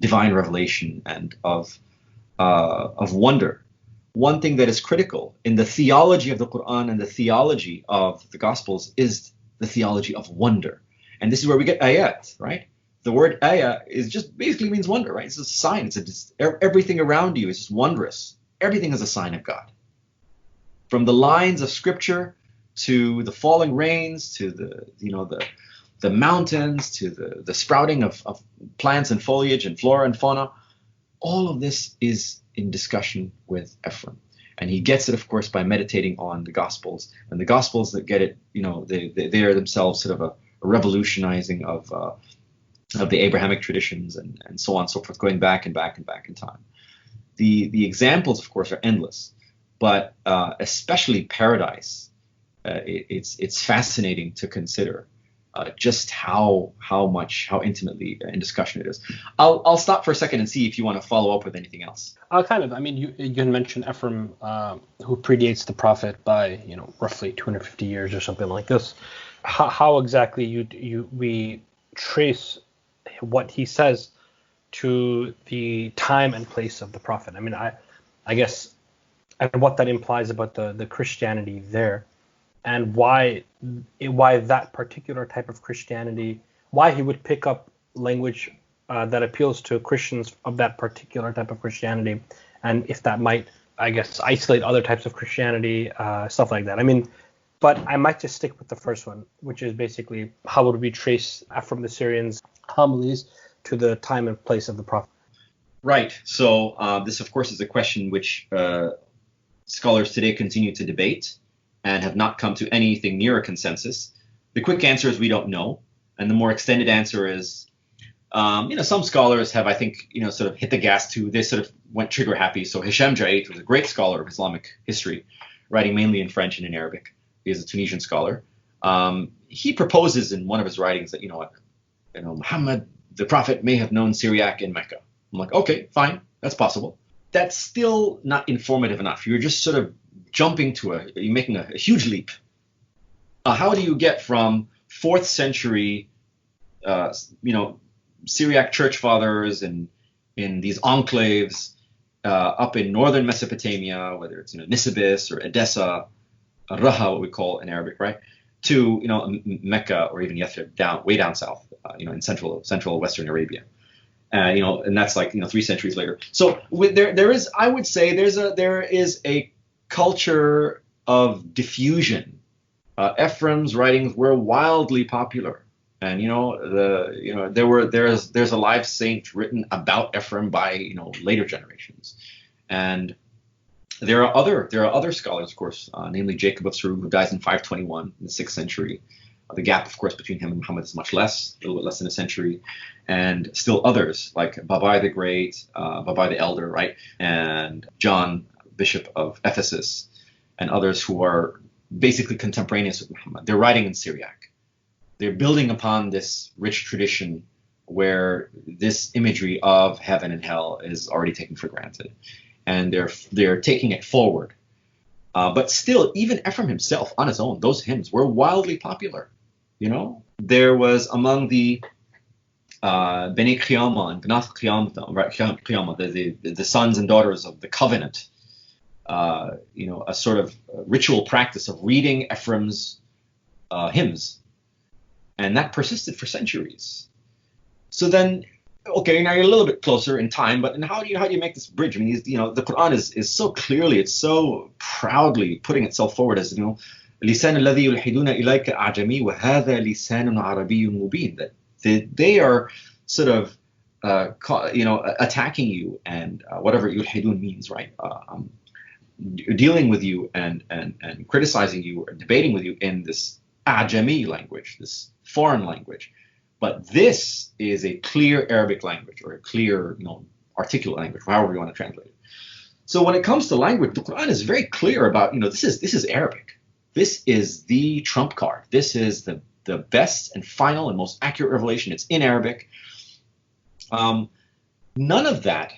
divine revelation and of wonder. One thing that is critical in the theology of the Qur'an and the theology of the Gospels is the theology of wonder. And this is where we get ayat, right? the word ayah is just basically means wonder, right? It's a sign. Everything around you is just wondrous. Everything is a sign of God. From the lines of scripture to the falling rains, to the mountains, to the sprouting of plants and foliage and flora and fauna, all of this is in discussion with Ephrem. And he gets it, of course, by meditating on the Gospels. And the Gospels that get it, they are themselves sort of a revolutionizing of the Abrahamic traditions and so on and so forth, going back and back and back in time. The examples, of course, are endless, but especially Paradise, it's fascinating to consider just how intimately in discussion it is. I'll stop for a second and see if you want to follow up with anything else. Kind of. I mean, you can mention Ephrem, who predates the prophet by roughly 250 years or something like this. How exactly we trace what he says to the time and place of the prophet? I mean, I guess, and what that implies about the Christianity there, and why that particular type of Christianity, why he would pick up language that appeals to Christians of that particular type of Christianity, and if that might, I guess, isolate other types of Christianity, stuff like that. I mean, but I might just stick with the first one, which is basically how would we trace Ephraim the Syrian's homilies to the time and place of the prophet? Right. So this, of course, is a question which scholars today continue to debate and have not come to anything near a consensus. The quick answer is we don't know. And the more extended answer is, some scholars have, I think, sort of hit the gas too. They sort of went trigger happy. So Hisham Ja'id was a great scholar of Islamic history, writing mainly in French and in Arabic. He is a Tunisian scholar. He proposes in one of his writings that, Muhammad, the prophet, may have known Syriac in Mecca. I'm like, okay, fine, that's possible. That's still not informative enough. You're just sort of you're making a huge leap. How do you get from 4th century, Syriac church fathers and in these enclaves up in northern Mesopotamia, whether it's Nisibis or Edessa, Raha, what we call in Arabic, right, to Mecca or even Yathrib, way down south, in central Western Arabia, and that's like 3 centuries later. So there is, I would say, there is a culture of diffusion. Ephrem's writings were wildly popular, and there's a live saint written about Ephrem by later generations, and there are other scholars, of course, namely Jacob of Saru, who dies in 521 in the 6th century. The gap, of course, between him and Muhammad is much less, a little bit less than a century, and still others like Babai the Great, Babai the Elder, right, and John, Bishop of Ephesus, and others who are basically contemporaneous with Muhammad. They're writing in Syriac. They're building upon this rich tradition where this imagery of heaven and hell is already taken for granted, and they're taking it forward. But still, even Ephrem himself, on his own, those hymns were wildly popular. There was among the Bnei Qiyamah and Bnat Qiyamah, the sons and daughters of the covenant, a sort of ritual practice of reading Ephrem's hymns, and that persisted for centuries. So then, okay, now you're a little bit closer in time, but how do you make this bridge? I mean, the Qur'an is so clearly, it's so proudly putting itself forward as لسان الذي يلحدون إليك أعجمي وهذا لسان عربي مبين, that they are sort of attacking you, and whatever yulhidun means, right? Dealing with you and criticizing you or debating with you in this Ajami language, this foreign language. But this is a clear Arabic language, or a clear, articulate language, however you want to translate it. So when it comes to language, the Qur'an is very clear about, this is Arabic. This is the trump card. This is the best and final and most accurate revelation. It's in Arabic. None of that,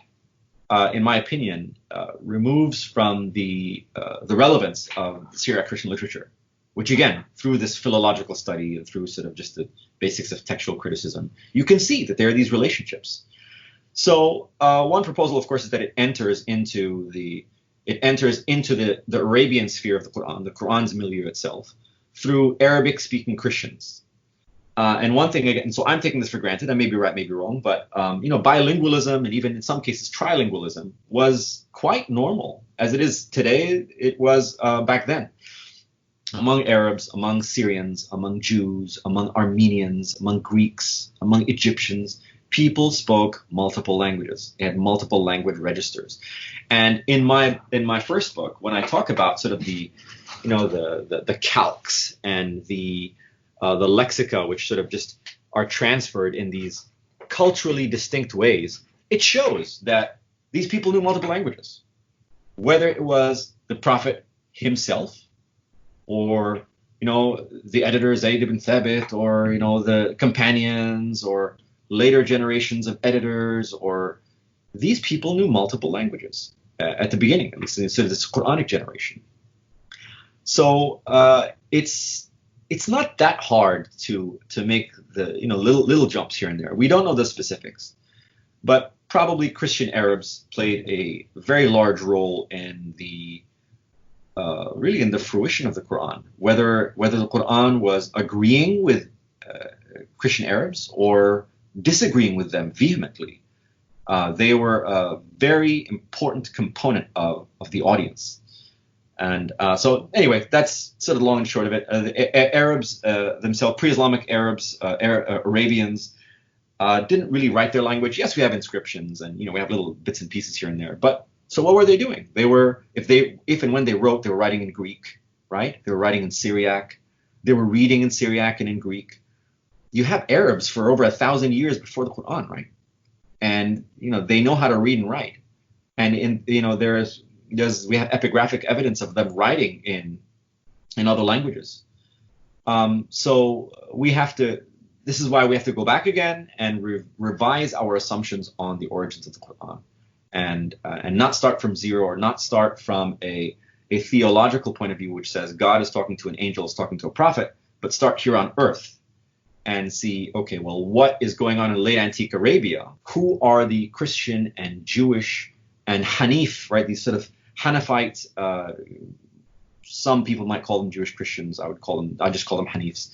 in my opinion, removes from the relevance of Syriac Christian literature, which again, through this philological study and through sort of just the basics of textual criticism, you can see that there are these relationships. So one proposal, of course, is that it enters into the Arabian sphere of the Qur'an's milieu itself through Arabic-speaking Christians. And one thing again, so I'm taking this for granted. I may be right, maybe wrong, but bilingualism and even in some cases trilingualism was quite normal, as it is today. It was back then among Arabs, among Syrians, among Jews, among Armenians, among Greeks, among Egyptians. People spoke multiple languages. They had multiple language registers. And in my first book, when I talk about sort of the calques and the lexica, which sort of just are transferred in these culturally distinct ways, it shows that these people knew multiple languages. Whether it was the Prophet himself, or the editor Zayd ibn Thabit, or the companions, or later generations of editors, or these people knew multiple languages at the beginning, at least in sort of this Qur'anic generation. So it's not that hard to make the little jumps here and there. We don't know the specifics, but probably Christian Arabs played a very large role in the really in the fruition of the Qur'an. Whether the Qur'an was agreeing with Christian Arabs or disagreeing with them vehemently, they were a very important component of the audience. And so anyway, that's sort of long and short of it. The Arabs themselves, pre-Islamic Arabs, Arabians, didn't really write their language. Yes, we have inscriptions and we have little bits and pieces here and there. But so what were they doing? They were, if and when they wrote, they were writing in Greek, right? They were writing in Syriac. They were reading in Syriac and in Greek. You have Arabs for over 1,000 years before the Qur'an, right? And they know how to read and write. And we have epigraphic evidence of them writing in other languages. So this is why we have to go back again and revise our assumptions on the origins of the Qur'an, and not start from zero, or not start from a theological point of view, which says God is talking to an angel, is talking to a prophet, but start here on earth and see, okay, well, what is going on in late antique Arabia? Who are the Christian and Jewish and Hanif, right? These sort of Hanafites, some people might call them Jewish Christians. I just call them Hanifs.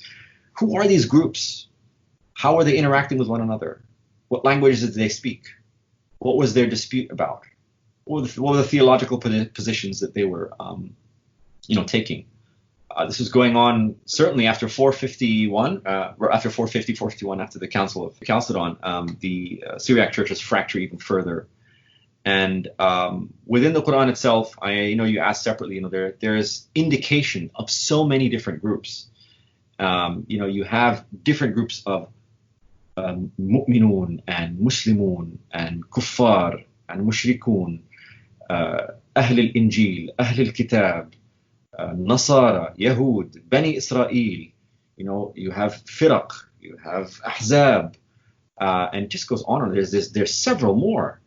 Who are these groups? How are they interacting with one another? What languages did they speak? What was their dispute about? What were the theological positions that they were, taking? This was going on certainly after 451, after 451, after the Council of Chalcedon. The Syriac churches fracture even further. And within the Qur'an itself, you asked separately, there is indication of so many different groups. You have different groups of mu'minun and muslimun and kuffar and mushrikun, Ahl al-Injil, Ahl al-Kitab, Nasara, Yahud, Bani Israel. You have firaq, you have ahzab, and it just goes on. There's several more.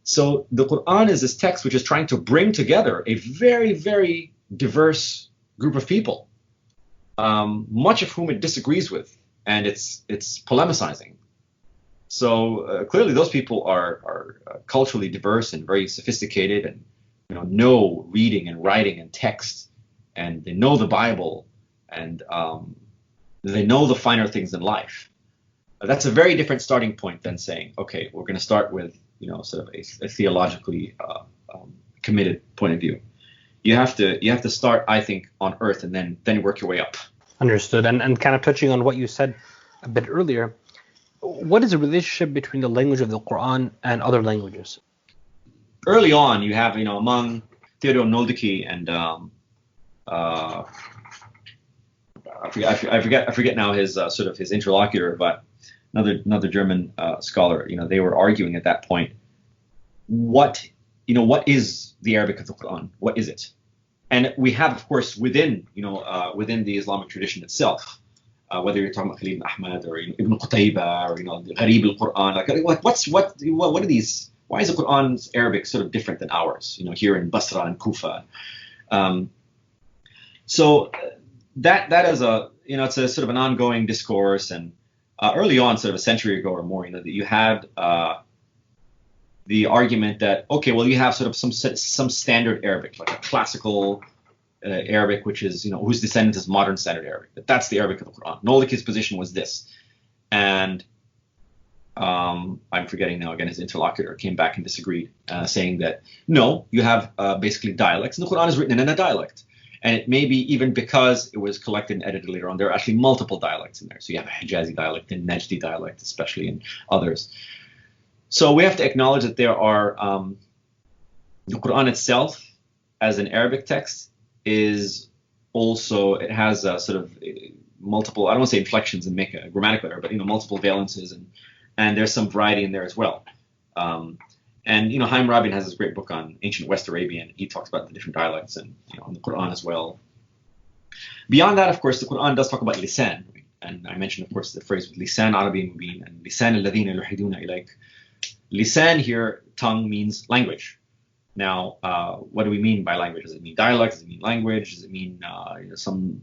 So the Qur'an is this text which is trying to bring together a very, very diverse group of people, much of whom it disagrees with, and it's polemicizing. So clearly those people are culturally diverse and very sophisticated, and know reading and writing and text, and they know the Bible, and they know the finer things in life. That's a very different starting point than saying, okay, we're going to start with sort of a theologically committed point of view. You have to start, I think, on earth, and then work your way up. Understood. And kind of touching on what you said a bit earlier, what is the relationship between the language of the Qur'an and other languages? Early on, you have among Theodore Noldeke and I forget now his sort of his interlocutor, but another German scholar. They were arguing at that point, what is the Arabic of the Qur'an? What is it? And we have, of course, within the Islamic tradition itself, whether you're talking about Khalil ibn Ahmad or Ibn Qutayba or the Gharib al-Qur'an, what are these? Why is the Qur'an's Arabic sort of different than ours? Here in Basra and Kufa. So that is it's a sort of an ongoing discourse. And early on, sort of a century ago or more, that you had the argument that, okay, well, you have sort of some standard Arabic, like a classical Arabic, which is, whose descendant is modern Standard Arabic. That's the Arabic of the Qur'an. Nolik's position was this. And I'm forgetting now, again, his interlocutor came back and disagreed, saying that, no, you have basically dialects, and the Qur'an is written in a dialect. And it may be even because it was collected and edited later on, there are actually multiple dialects in there. So you have a Hijazi dialect and Najdi dialect, especially, and others. So we have to acknowledge that there are, the Qur'an itself, as an Arabic text, is also, it has a sort of multiple, I don't want to say inflections and make a grammatical error, but, multiple valences, and there's some variety in there as well. And Haim Rabin has this great book on ancient West Arabian. He talks about the different dialects and on the Qur'an as well. Beyond that, of course, the Qur'an does talk about lisan, and I mentioned, of course, the phrase with lisan Arabi mubin and lisan alladhina yuhiduna ilayk. Lisan here, tongue, means language. Now, what do we mean by language? Does it mean dialect? Does it mean language? Does it mean some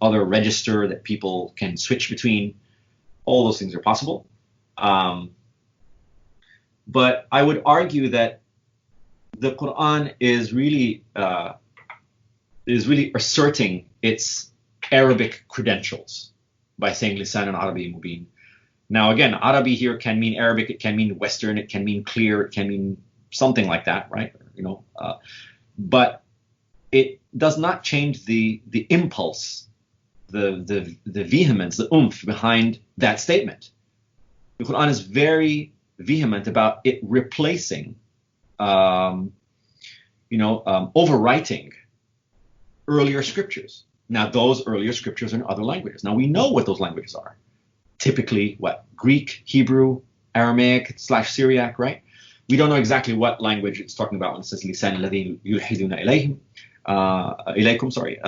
other register that people can switch between? All those things are possible. But I would argue that the Qur'an is really asserting its Arabic credentials by saying lisan Arabi mubin. Now, again, Arabi here can mean Arabic, it can mean Western, it can mean clear, it can mean something like that, right? But it does not change the impulse, the vehemence, the oomph behind that statement. The Qur'an is very vehement about it replacing, overwriting earlier scriptures. Now, those earlier scriptures are in other languages. Now, we know what those languages are. Typically, what? Greek, Hebrew, Aramaic / Syriac, right? We don't know exactly what language it's talking about when it says lisan alladhina yulhiduna ilaykum, sorry.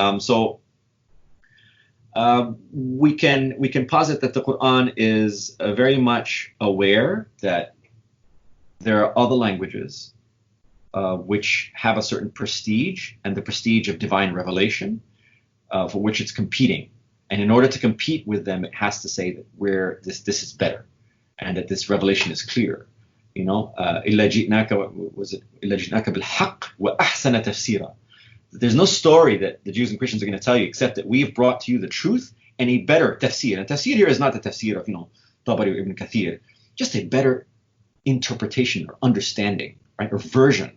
We can posit that the Qur'an is very much aware that there are other languages which have a certain prestige, and the prestige of divine revelation, for which it's competing. And in order to compete with them, it has to say that this is better, and that this revelation is clear. إِلَّا جِئْنَاكَ بِالْحَقِّ وَأَحْسَنَ تَفْسِيرًا. There's no story that the Jews and Christians are going to tell you except that we have brought to you the truth and a better tafsir. And tafsir here is not the tafsir of, Tabari or Ibn Kathir, just a better interpretation or understanding, right, or version.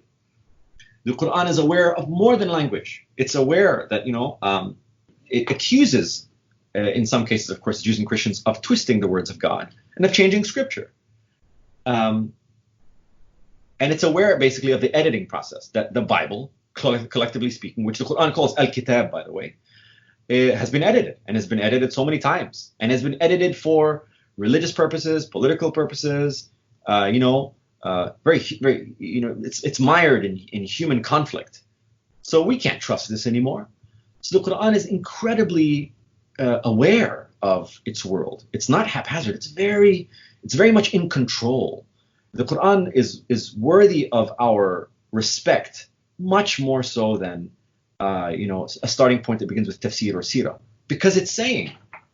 The Qur'an is aware of more than language. It's aware that, it accuses, in some cases, of course, Jews and Christians, of twisting the words of God and of changing scripture. And it's aware, basically, of the editing process, that the Bible, collectively speaking, which the Qur'an calls Al-Kitab, by the way, it has been edited, and has been edited so many times, and has been edited for religious purposes, political purposes, very, it's mired in human conflict. So we can't trust this anymore. So the Qur'an is incredibly aware of its world. It's not haphazard. It's very much in control. The Qur'an is worthy of our respect, much more so than a starting point that begins with tafsir or sirah, because it's saying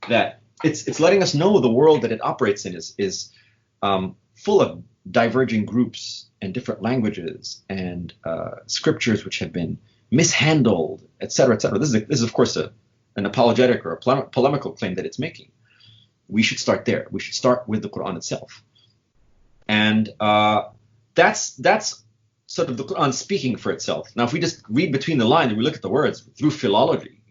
that it's letting us know the world that it operates in is full of diverging groups and different languages and scriptures which have been mishandled, etc., etc. This is of course an apologetic or a polemical claim that it's making. We should start there. We should start with the Qur'an itself, and that's sort of the Qur'an speaking for itself. Now, if we just read between the lines and we look at the words through philology,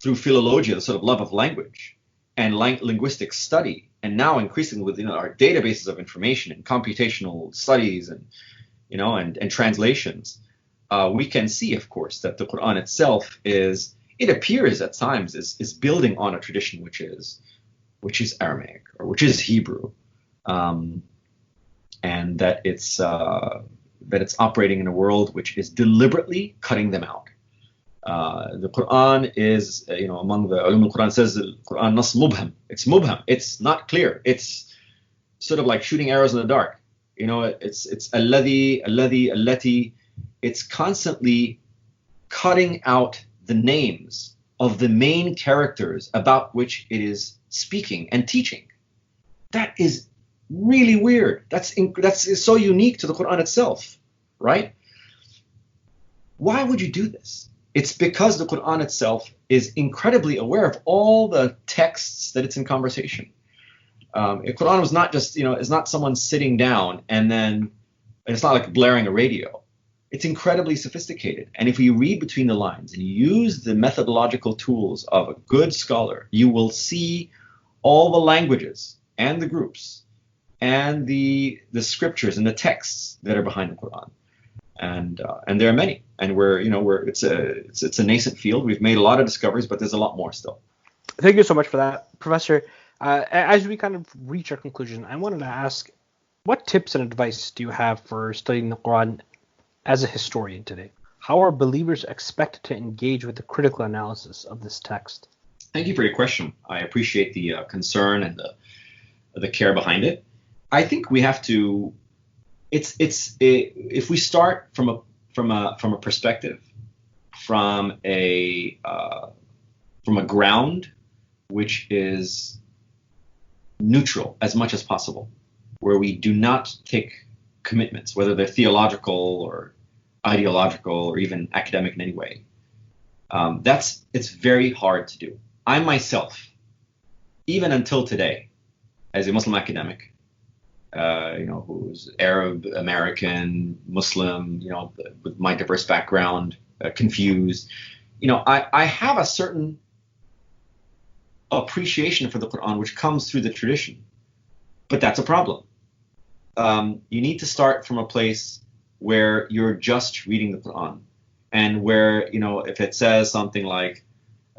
through philologia, the sort of love of language and linguistic study, and now increasingly with our databases of information and computational studies and translations, we can see, of course, that the Qur'an itself it appears at times is building on a tradition which is Aramaic or which is Hebrew, and that it's operating in a world which is deliberately cutting them out. The Qur'an is, among the ulum al-Qur'an says the Qur'an nas mubham. It's mubham. It's not clear. It's sort of like shooting arrows in the dark. It's alladhi, allati. It's constantly cutting out the names of the main characters about which it is speaking and teaching. That is really weird. That's so unique to the Qur'an itself, right? Why would you do this? It's because the Qur'an itself is incredibly aware of all the texts that it's in conversation. The Qur'an was not just, it's not someone sitting down and it's not like blaring a radio. It's incredibly sophisticated. And if you read between the lines and use the methodological tools of a good scholar, you will see all the languages and the groups and the scriptures and the texts that are behind the Qur'an. And there are many. And it's a nascent field. We've made a lot of discoveries, but there's a lot more still. Thank you so much for that, Professor. As we kind of reach our conclusion, I wanted to ask, what tips and advice do you have for studying the Qur'an as a historian today? How are believers expected to engage with the critical analysis of this text? Thank you for your question. I appreciate the concern and the care behind it. I think we have to. If we start from a perspective, from a ground which is neutral as much as possible, where we do not take commitments, whether they're theological or ideological or even academic in any way. It's very hard to do. I myself, even until today, as a Muslim academic, who's Arab, American, Muslim, with my diverse background, confused, I have a certain appreciation for the Qur'an which comes through the tradition, but that's a problem. You need to start from a place where you're just reading the Qur'an, and where, if it says something like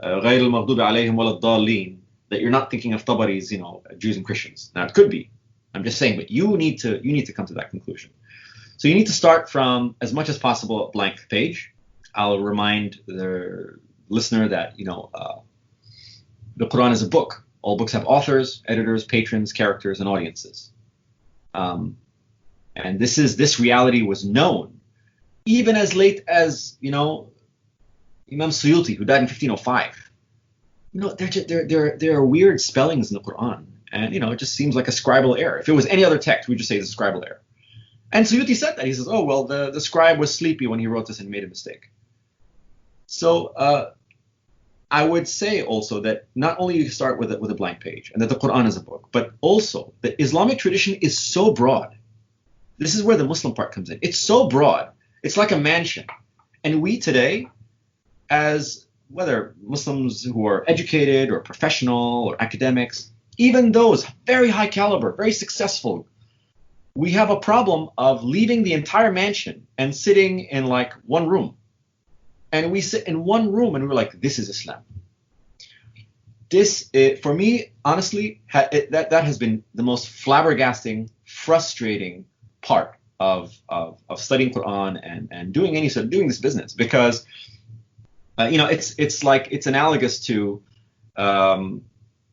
غَيْرِ الْمَغْضُوبِ عَلَيْهِمْ وَلَا الضَّالِّينَ, that you're not thinking of Tabari's, Jews and Christians. Now, it could be. I'm just saying, but you need to come to that conclusion. So you need to start from, as much as possible, a blank page. I'll remind the listener that, the Qur'an is a book. All books have authors, editors, patrons, characters, and audiences. And this reality was known even as late as, Imam Suyuti, who died in 1505. There are weird spellings in the Qur'an. And, it just seems like a scribal error. If it was any other text, we'd just say it's a scribal error. And Suyuti said that. He says, oh, well, the scribe was sleepy when he wrote this and made a mistake. So I would say also that not only you start with a blank page and that the Qur'an is a book, but also the Islamic tradition is so broad. This is where the Muslim part comes in. It's so broad. It's like a mansion. And we today, as whether Muslims who are educated or professional or academics, even those very high caliber, very successful, we have a problem of leaving the entire mansion and sitting in like one room. And we sit in one room and we're like, this is Islam. This, for me, honestly, that has been the most flabbergasting, frustrating part of studying Qur'an and doing this business, because it's analogous to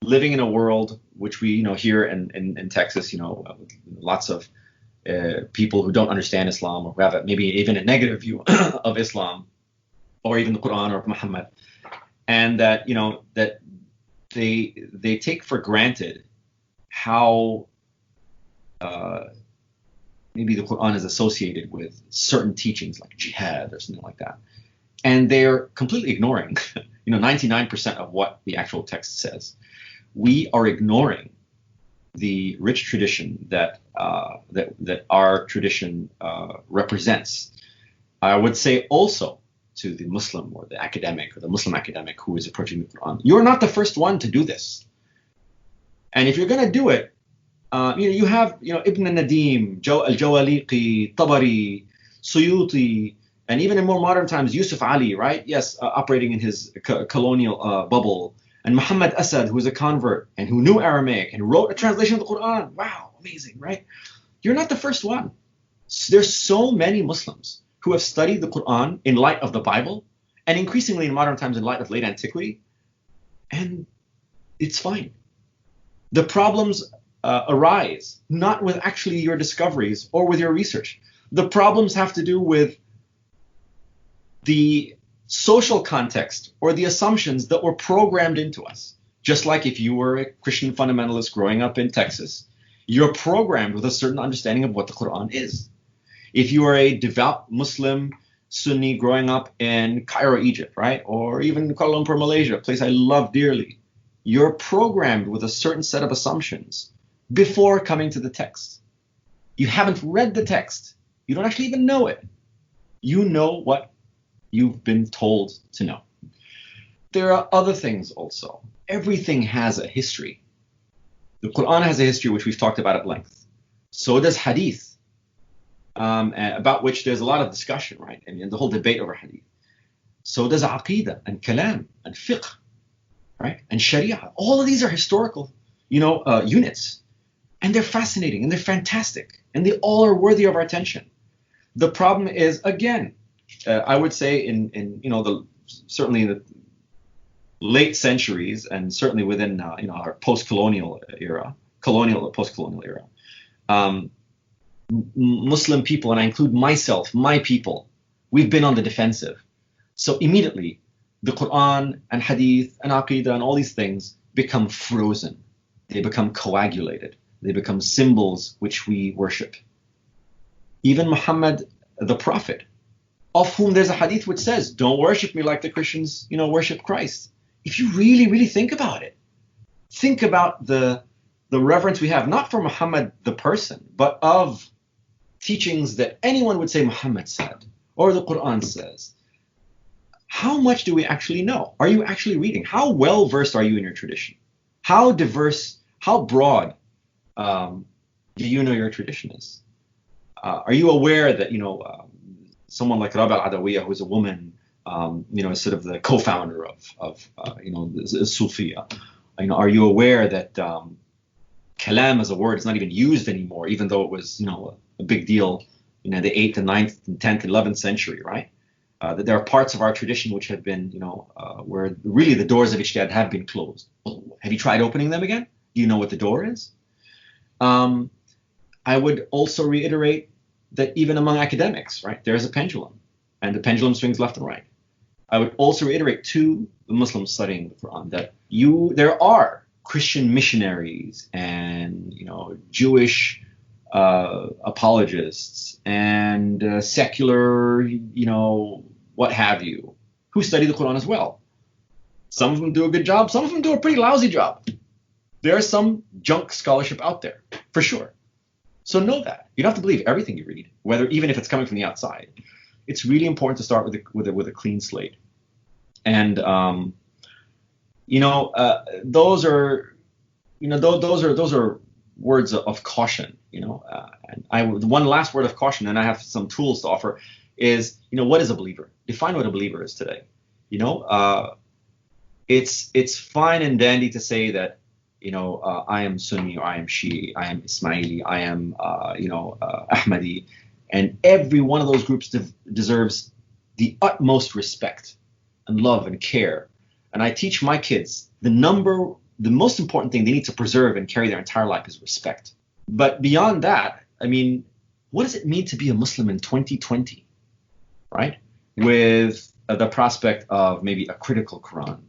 living in a world which we here in Texas, lots of people who don't understand Islam, or who have maybe even a negative view of Islam, or even the Qur'an or Muhammad, and that that they take for granted how maybe the Qur'an is associated with certain teachings like jihad or something like that, and they're completely ignoring 99% of what the actual text says. We are ignoring the rich tradition that our tradition represents. I would say also to the Muslim or the academic or the Muslim academic who is approaching the Qur'an, you're not the first one to do this. And if you're going to do it, you have Ibn Nadim, Al-Jawaliqi, Tabari, Suyuti, and even in more modern times, Yusuf Ali, right? Yes, operating in his colonial bubble. And Muhammad Asad, who was a convert and who knew Aramaic and wrote a translation of the Qur'an. Wow, amazing, right? You're not the first one. There's so many Muslims who have studied the Qur'an in light of the Bible, and increasingly in modern times in light of late antiquity, and it's fine. The problems arise not with actually your discoveries or with your research. The problems have to do with the social context or the assumptions that were programmed into us. Just like if you were a Christian fundamentalist growing up in Texas, you're programmed with a certain understanding of what the Qur'an is. If you are a devout Muslim Sunni growing up in Cairo, Egypt, right? Or even Kuala Lumpur, Malaysia, a place I love dearly. You're programmed with a certain set of assumptions before coming to the text. You haven't read the text. You don't actually even know it. You know what you've been told to know. There are other things also. Everything has a history. The Qur'an has a history which we've talked about at length. So does Hadith. About which there's a lot of discussion, right? I mean, the whole debate over hadith. So does Aqidah and Kalam and Fiqh, right? And Sharia. All of these are historical, units. And they're fascinating and they're fantastic. And they all are worthy of our attention. The problem is, again, I would say certainly in the late centuries and certainly within, our post-colonial era, post-colonial era, Muslim people, and I include myself, my people, we've been on the defensive. So immediately, the Qur'an and Hadith and Aqidah and all these things become frozen. They become coagulated. They become symbols which we worship. Even Muhammad, the Prophet, of whom there's a hadith which says, don't worship me like the Christians, worship Christ. If you really, really think about it, think about the reverence we have, not for Muhammad the person, but of teachings that anyone would say Muhammad said, or the Qur'an says. How much do we actually know? Are you actually reading? How well versed are you in your tradition? How diverse, how broad do you know your tradition is? Are you aware that, someone like Rabi al-Adawiyya, who's a woman, is sort of the co-founder of the Sufiya? Are you aware that kalam as a word is not even used anymore, even though it was, a big deal, the 8th and 9th and 10th, 11th century, right? That there are parts of our tradition which have been, where really the doors of ijtihad have been closed. Have you tried opening them again? Do you know what the door is? I would also reiterate that even among academics, right, there is a pendulum, and the pendulum swings left and right. I would also reiterate to the Muslims studying the Quran that there are Christian missionaries and Jewish apologists and secular, what have you, who study the Quran as well. Some of them do a good job. Some of them do a pretty lousy job. There's some junk scholarship out there, for sure. So know that. You don't have to believe everything you read, even if it's coming from the outside. It's really important to start with a clean slate. And those are words of caution. And one last word of caution, and I have some tools to offer, is what is a believer? Define what a believer is today. It's fine and dandy to say that I am Sunni, or I am Shi'i, I am Ismaili, I am Ahmadi, and every one of those groups deserves the utmost respect and love and care. And I teach my kids the most important thing they need to preserve and carry their entire life is respect. But beyond that, what does it mean to be a Muslim in 2020, right? With the prospect of maybe a critical Quran,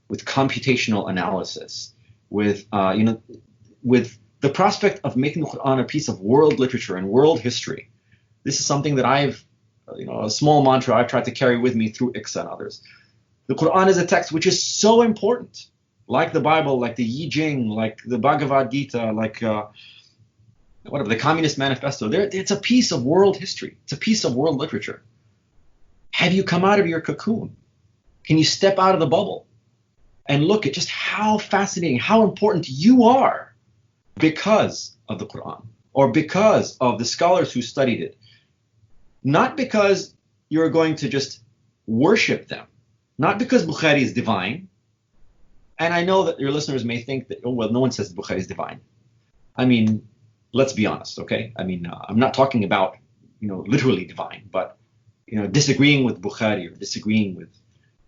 with computational analysis, with the prospect of making the Quran a piece of world literature and world history. This is something that I've, a small mantra I've tried to carry with me through IQSA and others. The Quran is a text which is so important, like the Bible, like the Yi Jing, like the Bhagavad Gita, like the Communist Manifesto. It's a piece of world history. It's a piece of world literature. Have you come out of your cocoon? Can you step out of the bubble and look at just how fascinating, how important you are because of the Quran, or because of the scholars who studied it? Not because you're going to just worship them, not because Bukhari is divine. And I know that your listeners may think that, no one says Bukhari is divine. Let's be honest, okay? I'm not talking about, literally divine, but, disagreeing with Bukhari or disagreeing with,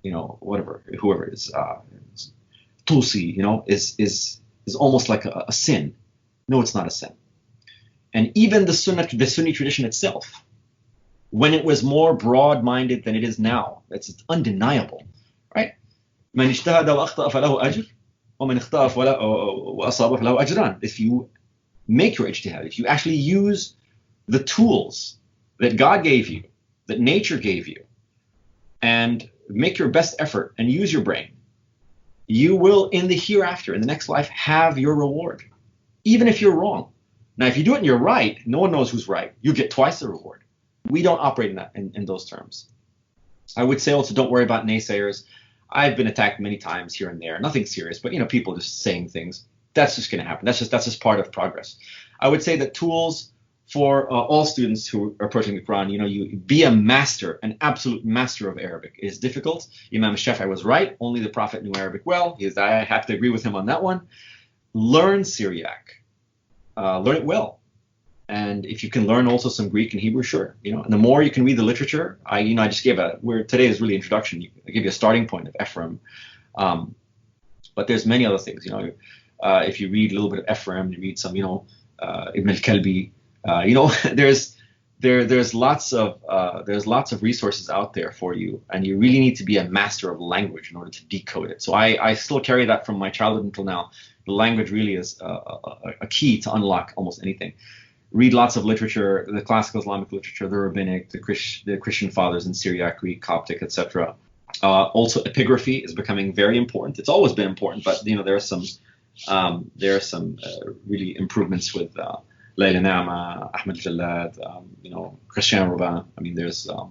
whoever it is, Tusi, is almost like a sin. No, it's not a sin. And even the Sunni tradition itself, when it was more broad-minded than it is now, it's undeniable, right? من اجتهد وأخطأ فله أجر ومن اخطأ وأصاب فله أجران. If you make your ijtihad, if you actually use the tools that God gave you, that nature gave you, and make your best effort and use your brain, you will in the hereafter, in the next life, have your reward, even if you're wrong. Now, if you do it and you're right, no one knows who's right. You get twice the reward. We don't operate in that in those terms. I would say also don't worry about naysayers. I've been attacked many times here and there. Nothing serious, but people just saying things. That's just going to happen. That's just part of progress. I would say that tools for all students who are approaching the Quran, you be a master, an absolute master of Arabic. It is difficult. Imam Shafi'i was right. Only the Prophet knew Arabic well. I have to agree with him on that one. Learn Syriac. Learn it well. And if you can learn also some Greek and Hebrew, sure. And the more you can read the literature, I just gave today is really introduction. I give you a starting point of Ephraim. But there's many other things. If you read a little bit of Ephraim, you read some, Ibn al-Kalbi. There's lots of resources out there for you, and you really need to be a master of language in order to decode it. So I still carry that from my childhood until now. The language really is a key to unlock almost anything. Read lots of literature, the classical Islamic literature, the rabbinic, the Christian fathers in Syriac, Greek, Coptic, etc. Also, epigraphy is becoming very important. It's always been important, but there are some really improvements with Layla Nama, Ahmed Jalad, Christian Robin. There's a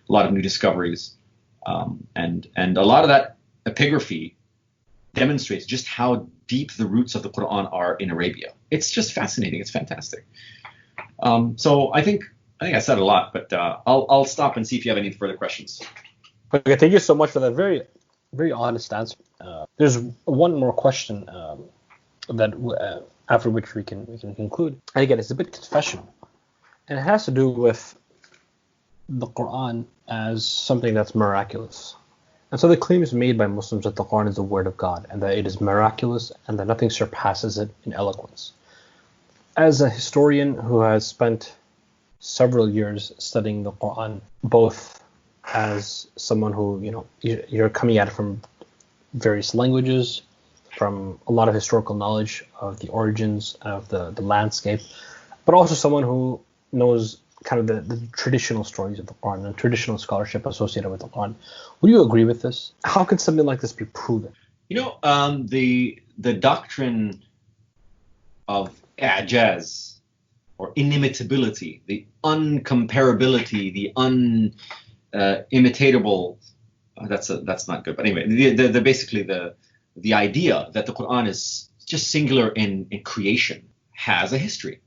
lot of new discoveries, and a lot of that epigraphy demonstrates just how deep the roots of the Qur'an are in Arabia. It's just fascinating. It's fantastic. So I think I said a lot, but I'll stop and see if you have any further questions. Okay, thank you so much for that very, very honest answer. There's one more question that after which we can conclude. And again, it's a bit confessional, and it has to do with the Qur'an as something that's miraculous. And so the claim is made by Muslims that the Qur'an is the word of God and that it is miraculous and that nothing surpasses it in eloquence. As a historian who has spent several years studying the Qur'an, both as someone who, you're coming at it from various languages, from a lot of historical knowledge of the origins of the landscape, but also someone who knows kind of the traditional stories of the Qur'an and traditional scholarship associated with the Qur'an. Would you agree with this? How can something like this be proven? The doctrine of i'jaz, or inimitability, the uncomparability, the unimitatable. That's not good. But anyway, basically the idea that the Qur'an is just singular in creation has a history.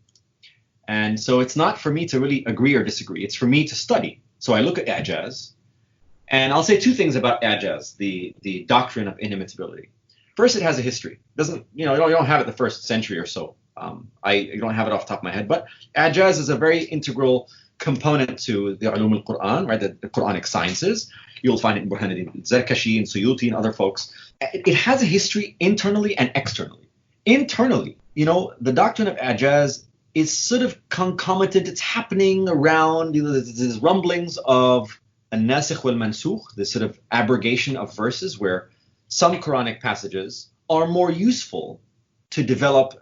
And so it's not for me to really agree or disagree. It's for me to study. So I look at i'jaz, and I'll say two things about i'jaz, the doctrine of inimitability. First, it has a history. You don't have it the first century or so. I don't have it off the top of my head, but i'jaz is a very integral component to the ulum al-Qur'an, right? The Qur'anic sciences. You'll find it in Burhanuddin al-Zarkashi and Suyuti and other folks. It has a history internally and externally. Internally, the doctrine of i'jaz is sort of concomitant. It's happening around, there's rumblings of an-nasikh wal-mansukh, this sort of abrogation of verses where some Quranic passages are more useful to develop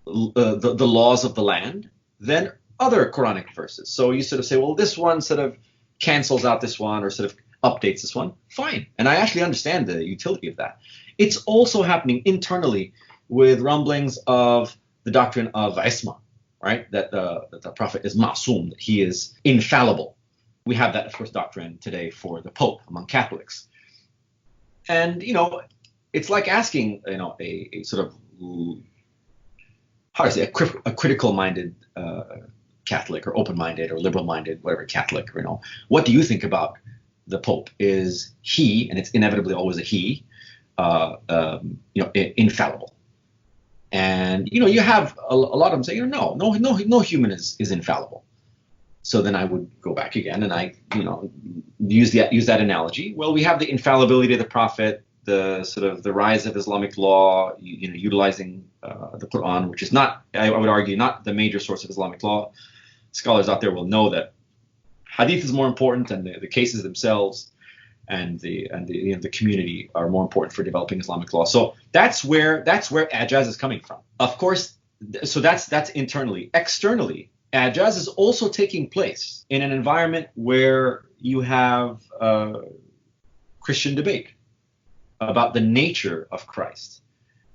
the laws of the land than other Quranic verses. So you sort of say, well, this one sort of cancels out this one or sort of updates this one. Fine. And I actually understand the utility of that. It's also happening internally with rumblings of the doctrine of isma, right? That the Prophet is ma'soom, that he is infallible. We have that, of course, doctrine today for the Pope among Catholics. And, it's like asking, a sort of, how to say, a critical-minded Catholic or open-minded or liberal-minded, whatever, Catholic, what do you think about the Pope? Is he, and it's inevitably always a he, infallible? And, you have a lot of them say, no human is infallible. So then I would go back again and I, use that analogy. Well, we have the infallibility of the Prophet, the sort of the rise of Islamic law, utilizing the Qur'an, which is not, I would argue, not the major source of Islamic law. Scholars out there will know that hadith is more important, and the cases themselves and the community are more important for developing Islamic law. So that's where i'jaz is coming from. Of course, so that's internally. Externally, Ijaz is also taking place in an environment where you have Christian debate about the nature of Christ.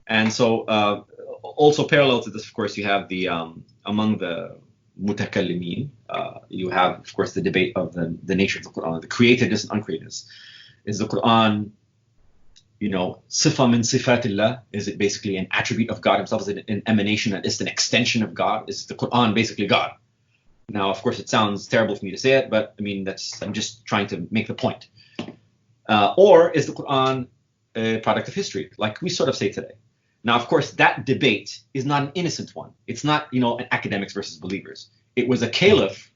And so also parallel to this, of course, you have the among the mutakallimin, you have, of course, the debate of the nature of the Qur'an, the createdness and uncreatedness. Is the Qur'an, sifa min sifatillah? Is it basically an attribute of God himself? Is it an emanation? Is it an extension of God? Is the Qur'an basically God? Now, of course, it sounds terrible for me to say it, but I mean, I'm just trying to make the point. Or is the Qur'an a product of history, like we sort of say today? Now, of course, that debate is not an innocent one. It's not, an academics versus believers. It was a caliph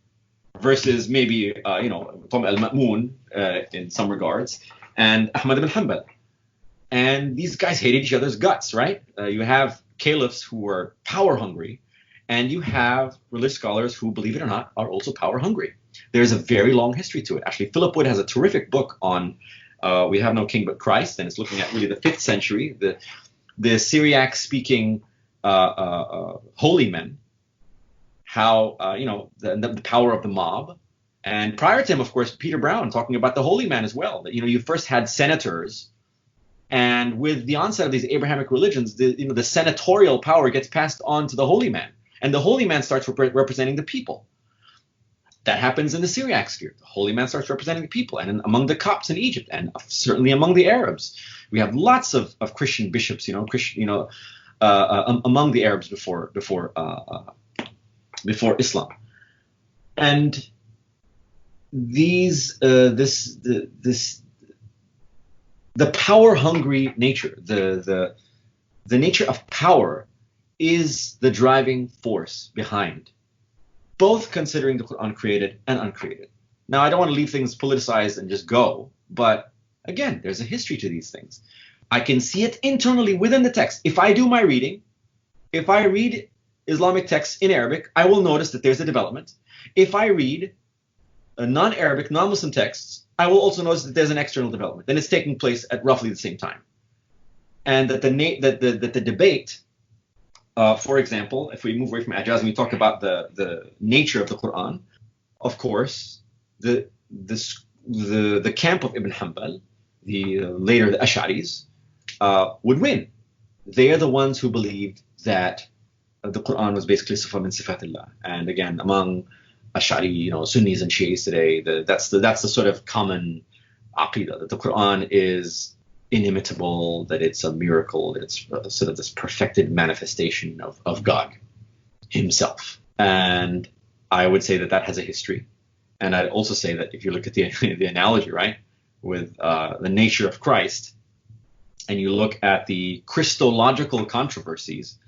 versus maybe, al-Ma'mun in some regards, and Ahmad ibn Hanbal. And these guys hated each other's guts, right? You have caliphs who were power hungry, and you have religious scholars who, believe it or not, are also power hungry. There's a very long history to it. Actually, Philip Wood has a terrific book on We Have No King But Christ, and it's looking at really the 5th century, the Syriac-speaking holy men, how, the power of the mob. And prior to him, of course, Peter Brown talking about the holy man as well. That, you first had senators, and with the onset of these Abrahamic religions, the senatorial power gets passed on to the holy man, and the holy man starts representing the people. That happens in the Syriac sphere. The holy man starts representing the people, and among the Copts in Egypt, and certainly among the Arabs, we have lots of Christian bishops, among the Arabs before Islam, and the power-hungry nature, the nature of power, is the driving force behind both considering the Qur'an created and uncreated. Now, I don't want to leave things politicized and just go, but again, there's a history to these things. I can see it internally within the text. If I do my reading, if I read Islamic texts in Arabic, I will notice that there's a development. If I read non-Arabic, non-Muslim texts, I will also notice that there's an external development, and it's taking place at roughly the same time. And that the debate, for example, if we move away from Ijaz and we talk about the nature of the Qur'an, of course, the camp of Ibn Hanbal, later the Ash'aris, would win. They are the ones who believed that the Qur'an was basically sifa min sifatillah. And again, among Ash'ari, Sunnis and Shi'is today, that's the sort of common aqidah, that the Qur'an is inimitable, that it's a miracle, that it's sort of this perfected manifestation of God himself. And I would say that has a history. And I'd also say that if you look at the analogy, right, with the nature of Christ, and you look at the Christological controversies,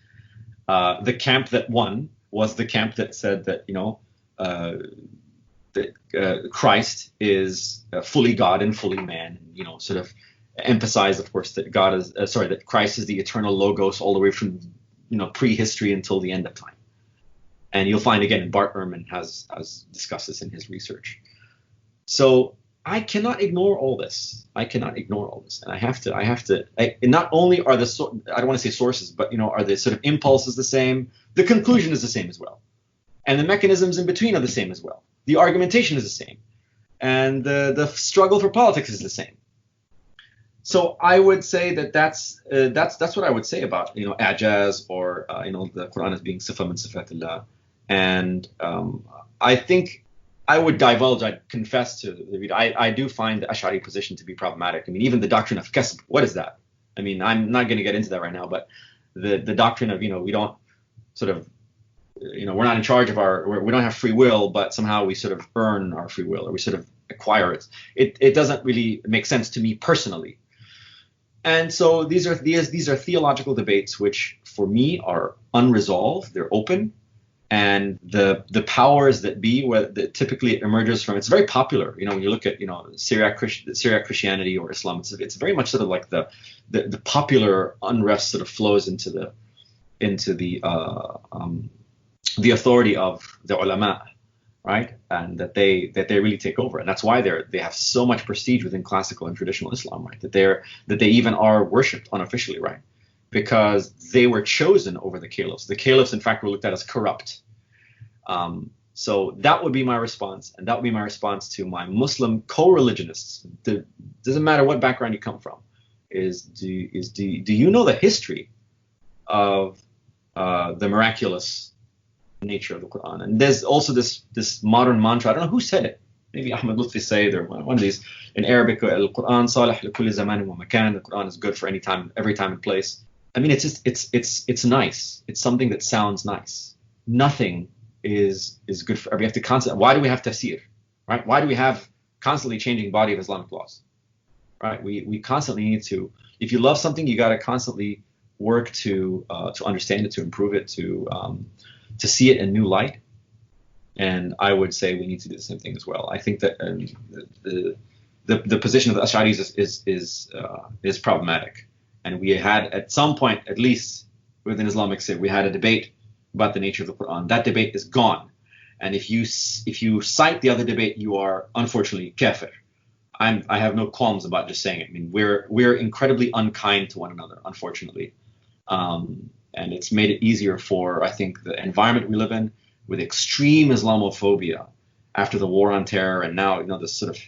the camp that won was the camp that said that, that Christ is fully God and fully man, sort of emphasize, of course, that that Christ is the eternal logos all the way from, prehistory until the end of time. And you'll find, again, Bart Ehrman has discussed this in his research. So I cannot ignore all this. And I have to, not only are I don't want to say sources, but, are the sort of impulses the same? The conclusion is the same as well. And the mechanisms in between are the same as well. The argumentation is the same. And the struggle for politics is the same. So I would say that's what I would say about, Ijaz, or, the Qur'an as being sifa min sifatillah. And I think I would divulge, I'd confess to the reader, I do find the Ash'ari position to be problematic. I mean, even the doctrine of kasb, what is that? I mean, I'm not going to get into that right now, but the doctrine of, we don't sort of, we're not in charge of we don't have free will, but somehow we sort of earn our free will, or we sort of acquire it. It doesn't really make sense to me personally. And so these are theological debates which, for me, are unresolved. They're open. And the powers that be, typically it emerges from, it's very popular. When you look at Syriac Christianity or Islam, it's very much sort of like the popular unrest sort of flows into the authority of the ulama, right? And that they really take over, and that's why they have so much prestige within classical and traditional Islam, right? That they even are worshipped unofficially, right? Because they were chosen over the caliphs. The caliphs, in fact, were looked at as corrupt. So that would be my response, and that would be my response to my Muslim co-religionists. Doesn't matter what background you come from. Do you know the history of the miraculous nature of the Qur'an? And there's also this modern mantra. I don't know who said it. Maybe Ahmed Lutfi Sayyid or one of these in Arabic. Al-Qur'an salih li kulli zaman wa makan. The Qur'an is good for any time, every time and place. I mean, it's nice. It's something that sounds nice. Nothing is good for. We have to constantly. Why do we have tafsir? Right? Why do we have constantly changing body of Islamic laws? Right? We constantly need to. If you love something, you got to constantly work to understand it, to improve it, to see it in new light. And I would say we need to do the same thing as well. I think that the position of the Ash'aris is problematic. And we had at some point, at least within Islamic State, we had a debate about the nature of the Qur'an. That debate is gone. And if you cite the other debate, you are unfortunately kafir. I have no qualms about just saying it. I mean, we're incredibly unkind to one another, unfortunately. And it's made it easier for, I think, the environment we live in with extreme Islamophobia after the war on terror, and now, this sort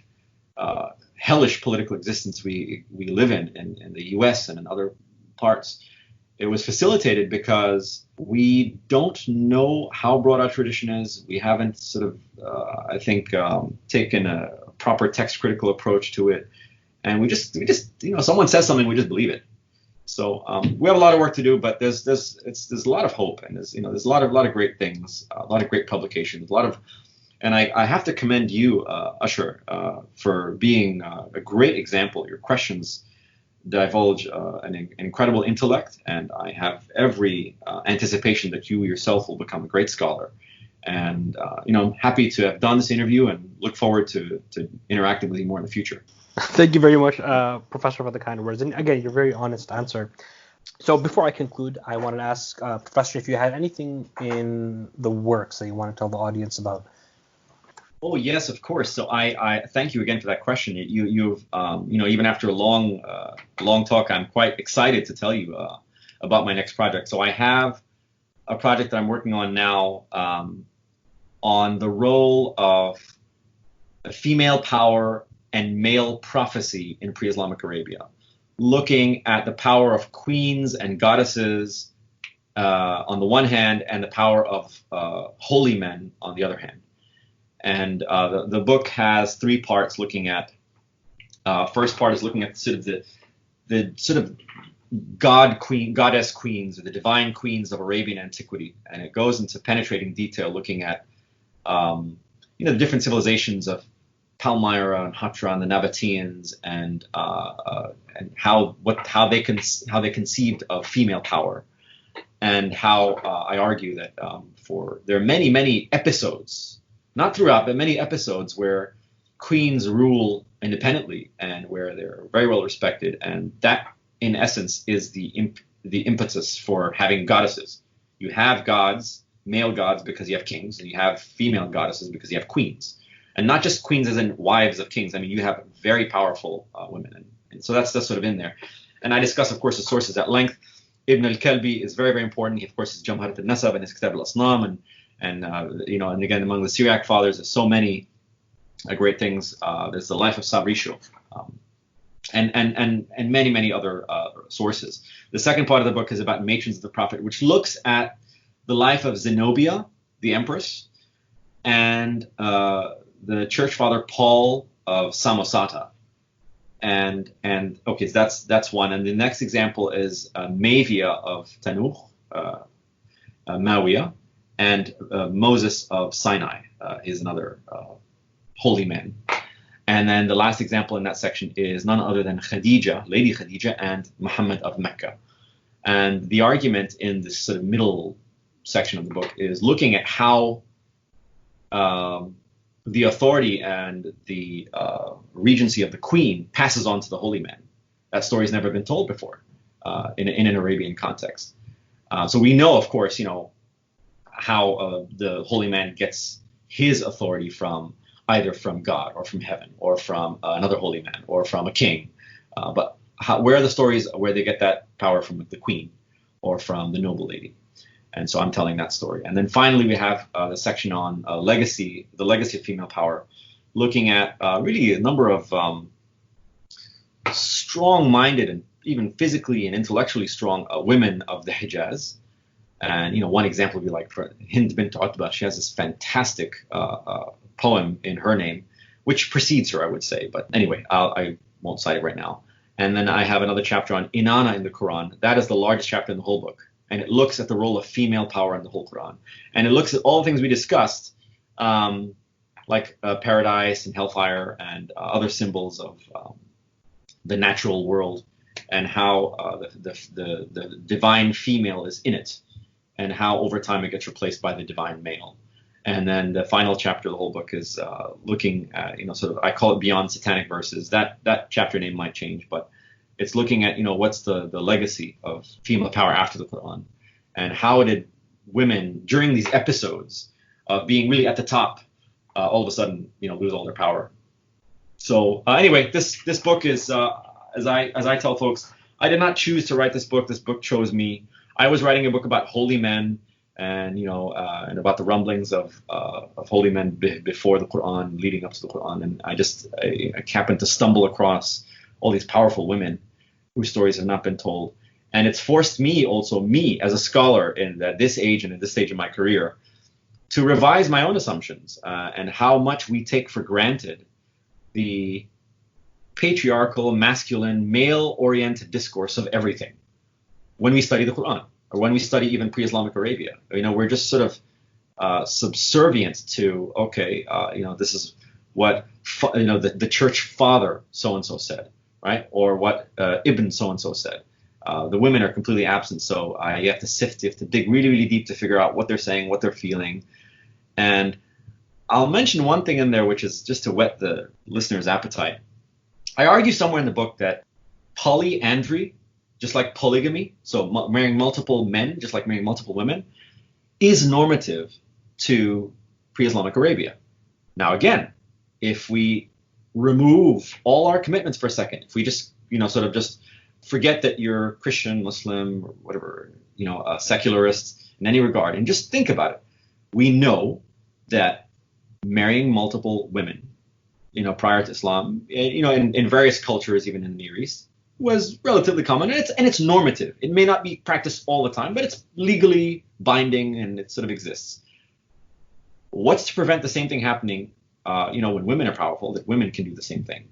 of hellish political existence we live in the U.S. and in other parts. It was facilitated because we don't know how broad our tradition is. We haven't sort of, I think, taken a proper text critical approach to it, and we just someone says something, we just believe it. So we have a lot of work to do, but there's a lot of hope, and there's a lot of great things, a lot of great publications, and I have to commend you, Usher, for being a great example. Your questions divulge an incredible intellect, and I have every anticipation that you yourself will become a great scholar. And I'm happy to have done this interview and look forward to interacting with you more in the future. Thank you very much, Professor, for the kind words. And again, your very honest answer. So before I conclude, I wanted to ask, Professor, if you had anything in the works that you want to tell the audience about. Oh, yes, of course. So I thank you again for that question. You've even after a long talk, I'm quite excited to tell you about my next project. So I have a project that I'm working on now on the role of female power and male prophecy in pre-Islamic Arabia, looking at the power of queens and goddesses on the one hand, and the power of holy men on the other hand. And the book has three parts looking at. First part is looking at sort of the sort of goddess queens, or the divine queens of Arabian antiquity, and it goes into penetrating detail, looking at the different civilizations of Palmyra and Hatra and the Nabateans, and how they conceived of female power, and how I argue that there are many episodes. Not throughout, but many episodes where queens rule independently and where they're very well respected, and that, in essence, is the impetus for having goddesses. You have gods, male gods, because you have kings, and you have female goddesses because you have queens, and not just queens as in wives of kings. I mean, you have very powerful women, and so that's sort of in there. And I discuss, of course, the sources at length. Ibn al-Kalbi is very, very important. He, of course, is Jamharat al-Nasab and his Kitab al-Asnam, and again, among the Syriac fathers, there's so many great things. There's the life of Sabrisho, and many other sources. The second part of the book is about matrons of the Prophet, which looks at the life of Zenobia, the empress, and the church father Paul of Samosata. And okay, so that's one. And the next example is Mavia of Tanuch, Mawiyah. And Moses of Sinai is another holy man. And then the last example in that section is none other than Khadija, Lady Khadija, and Muhammad of Mecca. And the argument in this sort of middle section of the book is looking at how the authority and the regency of the queen passes on to the holy man. That story has never been told before in an Arabian context. So we know, of course, how the holy man gets his authority either from God or from heaven or from another holy man or from a king. Where are the stories where they get that power from the queen or from the noble lady? And so I'm telling that story. And then finally, we have the section on the legacy of female power, looking at really a number of strong-minded and even physically and intellectually strong women of the Hijaz. And, one example would be like for Hind bint Utbah. She has this fantastic poem in her name, which precedes her, I would say. But anyway, I won't cite it right now. And then I have another chapter on Inanna in the Qur'an. That is the largest chapter in the whole book. And it looks at the role of female power in the whole Qur'an. And it looks at all the things we discussed, like paradise and hellfire and other symbols of the natural world, and how the divine female is in it, and how over time it gets replaced by the divine male. And then the final chapter of the whole book is looking at, sort of, I call it Beyond Satanic Verses. That chapter name might change, but it's looking at, what's the legacy of female power after the Qur'an, and how did women during these episodes of being really at the top all of a sudden, lose all their power. So anyway, this book is, as I tell folks, I did not choose to write this book. This book chose me. I was writing a book about holy men, and and about the rumblings of holy men before the Qur'an, leading up to the Qur'an, and I happened to stumble across all these powerful women whose stories have not been told. And it's forced me as a scholar in this age and at this stage of my career, to revise my own assumptions and how much we take for granted the patriarchal, masculine, male-oriented discourse of everything when we study the Qur'an, or when we study even pre-Islamic Arabia. We're just sort of subservient to, this is what the church father so-and-so said, right? Or what Ibn so-and-so said. The women are completely absent, so you have to sift, you have to dig really, really deep to figure out what they're saying, what they're feeling. And I'll mention one thing in there, which is just to whet the listener's appetite. I argue somewhere in the book that polyandry, just like polygamy, so marrying multiple men, just like marrying multiple women, is normative to pre-Islamic Arabia. Now, again, if we remove all our commitments for a second, if we just, sort of just forget that you're Christian, Muslim, or whatever, a secularist in any regard, and just think about it, we know that marrying multiple women, prior to Islam, in various cultures, even in the Near East, was relatively common, and it's normative. It may not be practiced all the time, but it's legally binding, and it sort of exists. What's to prevent the same thing happening, when women are powerful, that women can do the same thing?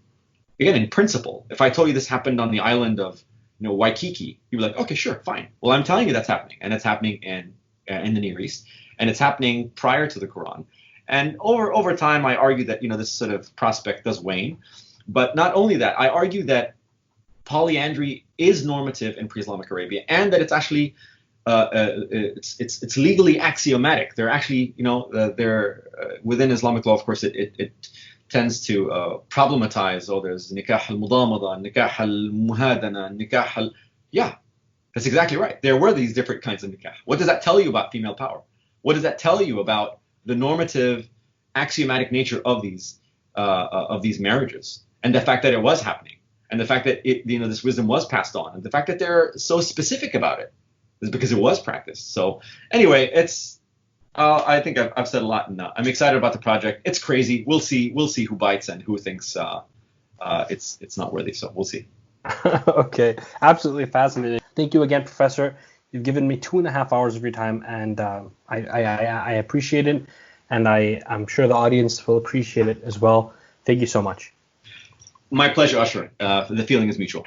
Again, in principle, if I told you this happened on the island of, Waikiki, you'd be like, okay, sure, fine. Well, I'm telling you that's happening, and it's happening in the Near East, and it's happening prior to the Quran. And over time, I argue that, this sort of prospect does wane. But not only that, I argue that polyandry is normative in pre-Islamic Arabia, and that it's actually it's legally axiomatic. They're actually, they're within Islamic law, of course, it tends to problematize. There's nikah al-mudamada, nikah al-muhadana, nikah yeah, that's exactly right. There were these different kinds of nikah. What does that tell you about female power? What does that tell you about the normative, axiomatic nature of these marriages, and the fact that it was happening, and the fact that this wisdom was passed on, and the fact that they're so specific about it is because it was practiced. So anyway, I think I've said a lot, and I'm excited about the project. It's crazy. We'll see who bites and who thinks it's not worthy. So we'll see. Okay, absolutely fascinating. Thank you again, Professor. You've given me 2.5 hours of your time, and I appreciate it, and I'm sure the audience will appreciate it as well. Thank you so much. My pleasure, Ashra. The feeling is mutual.